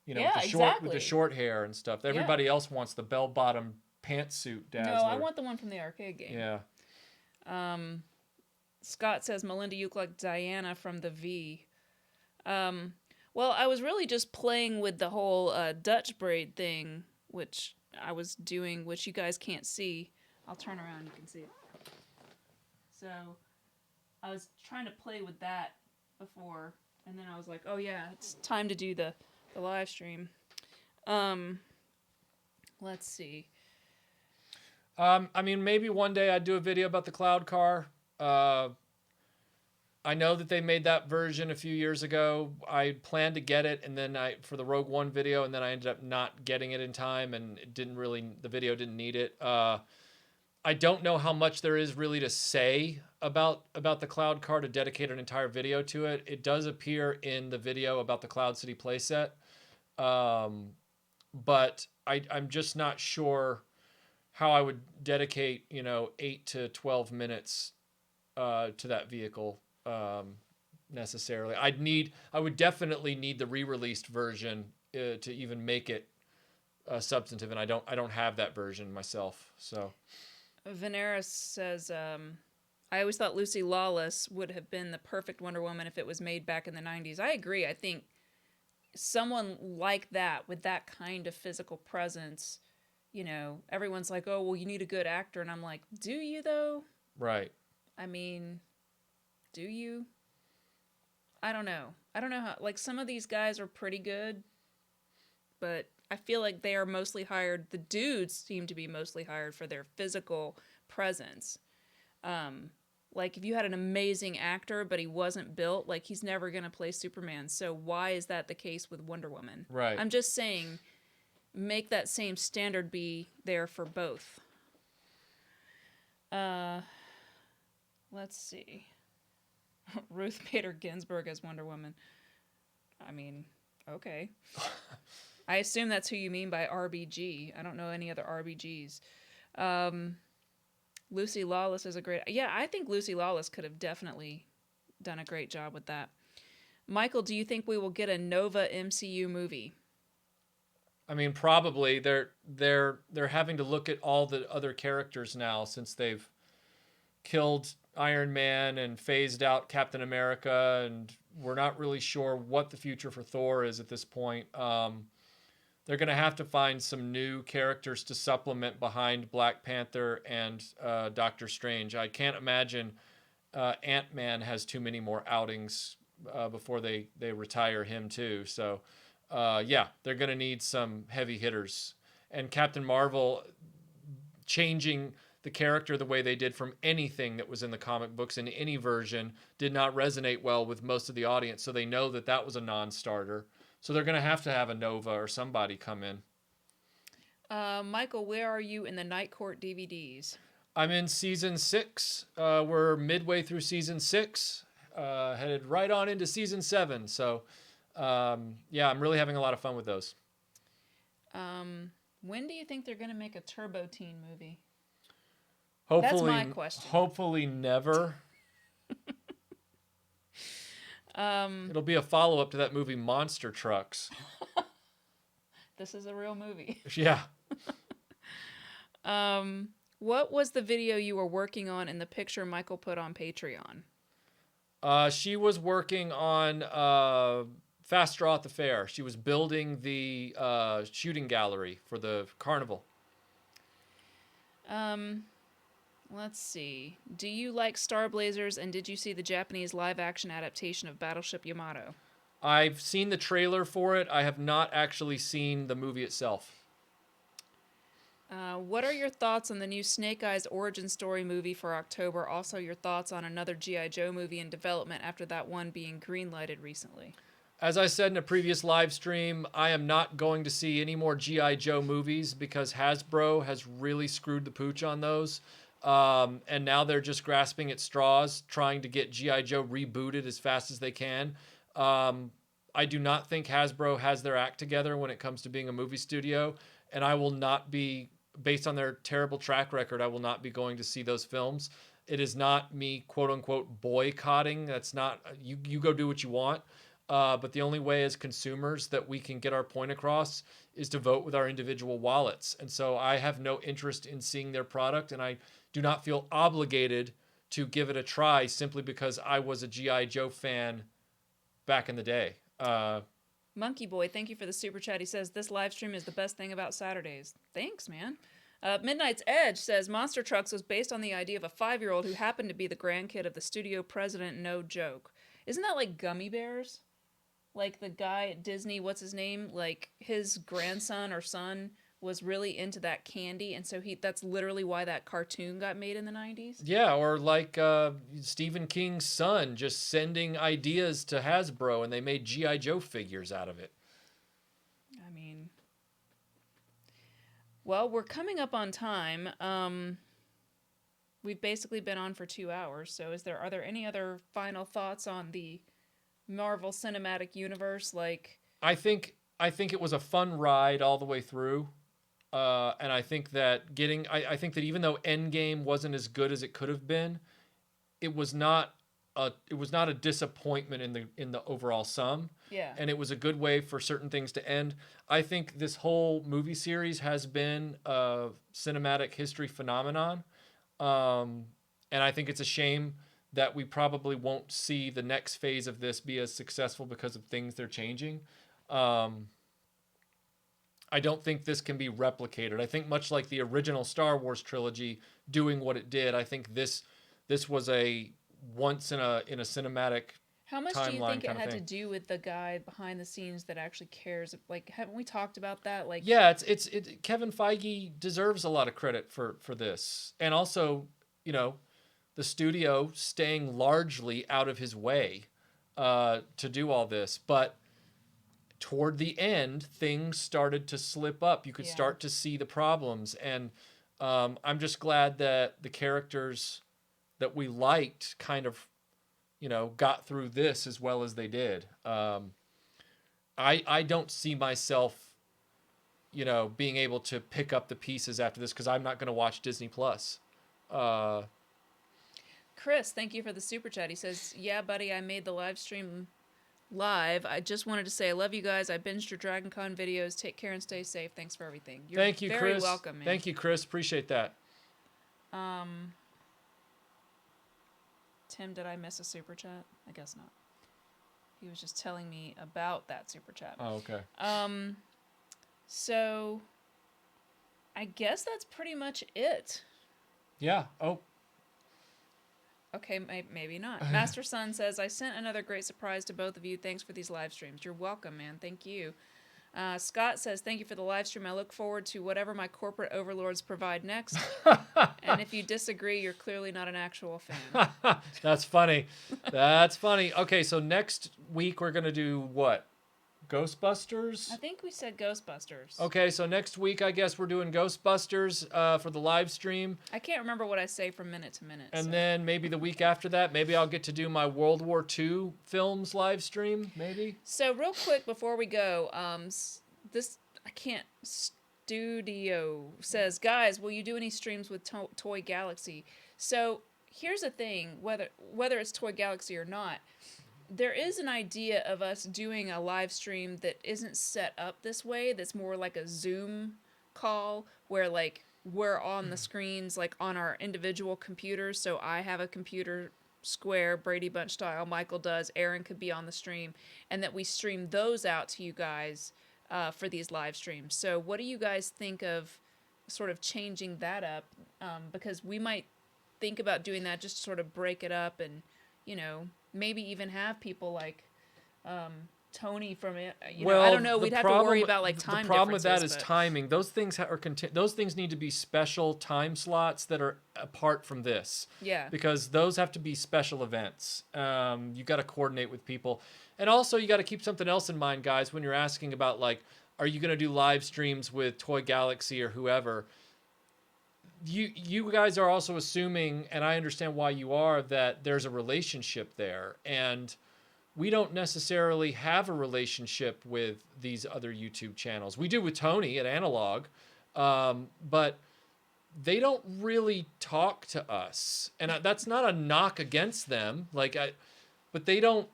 With the short hair and stuff. Everybody else wants the bell-bottom pantsuit Dazzler. No, I want the one from the arcade game. Yeah. Scott says, Melinda, you look like Diana from the V. Well, I was really just playing with the whole Dutch braid thing, which I was doing, which you guys can't see. I'll turn around, you can see it. So, I was trying to play with that before, and then I was like, oh yeah, it's time to do the live stream. Let's see. Maybe one day I'd do a video about the cloud car. I know that they made that version a few years ago. I planned to get it, and then for the Rogue One video, and then I ended up not getting it in time, and the video didn't need it. I don't know how much there is really to say about the cloud car to dedicate an entire video to it. It does appear in the video about the Cloud City playset, but I'm just not sure how I would dedicate 8 to 12 minutes to that vehicle necessarily. I would definitely need the re-released version to even make it substantive, and I don't have that version myself. So Veneris says, I always thought Lucy Lawless would have been the perfect Wonder Woman if it was made back in the 90s. I agree. I think someone like that with that kind of physical presence, everyone's like, oh, well, you need a good actor. And I'm like, do you though? Right. I mean, do you? I don't know. I don't know how, some of these guys are pretty good, but I feel like they are mostly hired, the dudes seem to be mostly hired for their physical presence. If you had an amazing actor, but he wasn't built, he's never going to play Superman. So why is that the case with Wonder Woman? Right. I'm just saying, make that same standard be there for both. Let's see. Ruth Bader Ginsburg as Wonder Woman. I mean, okay. I assume that's who you mean by RBG. I don't know any other RBGs. Lucy Lawless is a great... Yeah, I think Lucy Lawless could have definitely done a great job with that. Michael, do you think we will get a Nova MCU movie? I mean, probably. They're having to look at all the other characters now since they've killed Iron Man and phased out Captain America, and we're not really sure what the future for Thor is at this point. they're going to have to find some new characters to supplement behind Black Panther and Doctor Strange. I can't imagine Ant-Man has too many more outings before they retire him too. So, yeah, they're going to need some heavy hitters. And Captain Marvel changing the character the way they did from anything that was in the comic books in any version did not resonate well with most of the audience. So they know that that was a non-starter. So they're going to have a Nova or somebody come in. Michael, where are you in the Night Court DVDs? I'm in season 6. We're midway through season 6, headed right on into season 7. So, yeah, I'm really having a lot of fun with those. When do you think they're going to make a Turbo Teen movie? Hopefully, that's my question. Hopefully never. It'll be a follow-up to that movie Monster Trucks. This is a real movie. Yeah. What was the video you were working on in the picture Michael put on Patreon? She was working on Fast Draw at the Fair. She was building the shooting gallery for the carnival. Let's see. Do you like Star Blazers, and did you see the Japanese live-action adaptation of Battleship Yamato? I've seen the trailer for it. I have not actually seen the movie itself. What are your thoughts on the new Snake Eyes origin story movie for October? Also, your thoughts on another G.I. Joe movie in development after that one being greenlighted recently? As I said in a previous live stream, I am not going to see any more G.I. Joe movies because Hasbro has really screwed the pooch on those. And now they're just grasping at straws, trying to get G.I. Joe rebooted as fast as they can. I do not think Hasbro has their act together when it comes to being a movie studio, and I will not be, based on their terrible track record, I will not be going to see those films. It is not me, quote unquote, boycotting. That's not, you go do what you want. But the only way as consumers that we can get our point across is to vote with our individual wallets. And so I have no interest in seeing their product, and I do not feel obligated to give it a try simply because I was a G.I. Joe fan back in the day. Monkey Boy, thank you for the super chat. He says, this live stream is the best thing about Saturdays. Thanks, man. Midnight's Edge says, Monster Trucks was based on the idea of a 5-year-old who happened to be the grandkid of the studio president, no joke. Isn't that like Gummy Bears? Like the guy at Disney, what's his name? Like his grandson or son was really into that candy, and so that's literally why that cartoon got made in the 90s. Yeah, or like Stephen King's son just sending ideas to Hasbro, and they made G.I. Joe figures out of it. I mean, well, we're coming up on time. We've basically been on for 2 hours, so are there any other final thoughts on the Marvel Cinematic Universe? Like, I think it was a fun ride all the way through. And I think that I think that even though Endgame wasn't as good as it could have been, it was not a disappointment in the overall sum. yeah. And it was a good way for certain things to end. I think this whole movie series has been a cinematic history phenomenon. And I think it's a shame that we probably won't see the next phase of this be as successful because of things they're changing. I don't think this can be replicated. I think much like the original Star Wars trilogy doing what it did, I think this was a once in a cinematic How much do you think it had to thing. do with the guy behind the scenes that actually cares? Like, haven't we talked about that? Like, yeah, it's Kevin Feige deserves a lot of credit for this, and also, the studio staying largely out of his way to do all this, but toward the end, things started to slip up. You could start to see the problems. And I'm just glad that the characters that we liked kind of, got through this as well as they did. I don't see myself, being able to pick up the pieces after this because I'm not going to watch Disney Plus. Chris, thank you for the super chat. He says, yeah, buddy, I made the live stream live. I just wanted to say I love you guys. I binged your Dragon Con videos. Take care and stay safe. Thanks for everything. Thank you, very Chris. welcome, man. Thank you, Chris. Appreciate that. Tim, did I miss a super chat? I guess not. He was just telling me about that super chat. Oh, okay. So I guess that's pretty much it. Yeah. Oh, Okay, maybe not. Master Son says, I sent another great surprise to both of you. Thanks for these live streams. You're welcome, man. Thank you. Scott says, thank you for the live stream. I look forward to whatever my corporate overlords provide next. And if you disagree, you're clearly not an actual fan. that's funny. That's funny. Okay, so next week we're going to do what? Ghostbusters? I think we said Ghostbusters. Okay, so next week I guess we're doing Ghostbusters for the live stream. I can't remember what I say from minute to minute. And so. then maybe the week after that, maybe I'll get to do my World War II films live stream, maybe. So real quick before we go, this I can't studio says, guys, will you do any streams with Toy Galaxy? So here's the thing, whether it's Toy Galaxy or not, there is an idea of us doing a live stream that isn't set up this way. That's more like a Zoom call where like we're on the screens like on our individual computers. So I have a computer square, Brady Bunch style, Michael does, Aaron could be on the stream, and that we stream those out to you guys for these live streams. So what do you guys think of sort of changing that up? Because we might think about doing that just to sort of break it up and, you know, maybe even have people like Tony from it. You know, I don't know. We'd have to worry about like time. The problem with that differences, is timing. Those things those things need to be special time slots that are apart from this. Yeah. Because those have to be special events. You got to coordinate with people, and also you got to keep something else in mind, guys. When you're asking about like, are you going to do live streams with Toy Galaxy or whoever? You guys are also assuming, and I understand why you are, that there's a relationship there, and we don't necessarily have a relationship with these other YouTube channels. We do with Tony at Analog, but they don't really talk to us, and that's not a knock against them. But they don't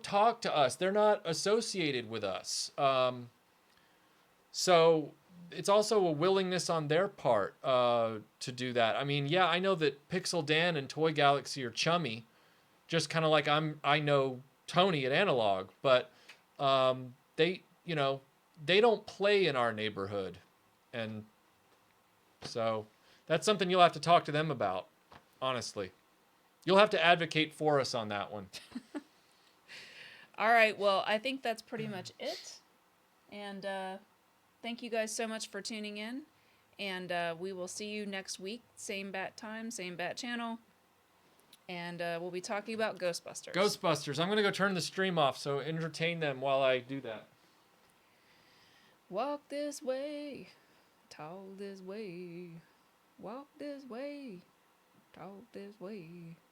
talk to us. They're not associated with us. So it's also a willingness on their part to do that. I mean, yeah, I know that Pixel Dan and Toy Galaxy are chummy, just kind of like I know Tony at Analog, but they don't play in our neighborhood, and so that's something you'll have to talk to them about. Honestly, you'll have to advocate for us on that one. All right. Well, I think that's pretty much it, and thank you guys so much for tuning in, and we will see you next week. Same bat time, same bat channel. And we'll be talking about Ghostbusters. Ghostbusters. I'm going to go turn the stream off, so entertain them while I do that. Walk this way, talk this way. Walk this way, talk this way.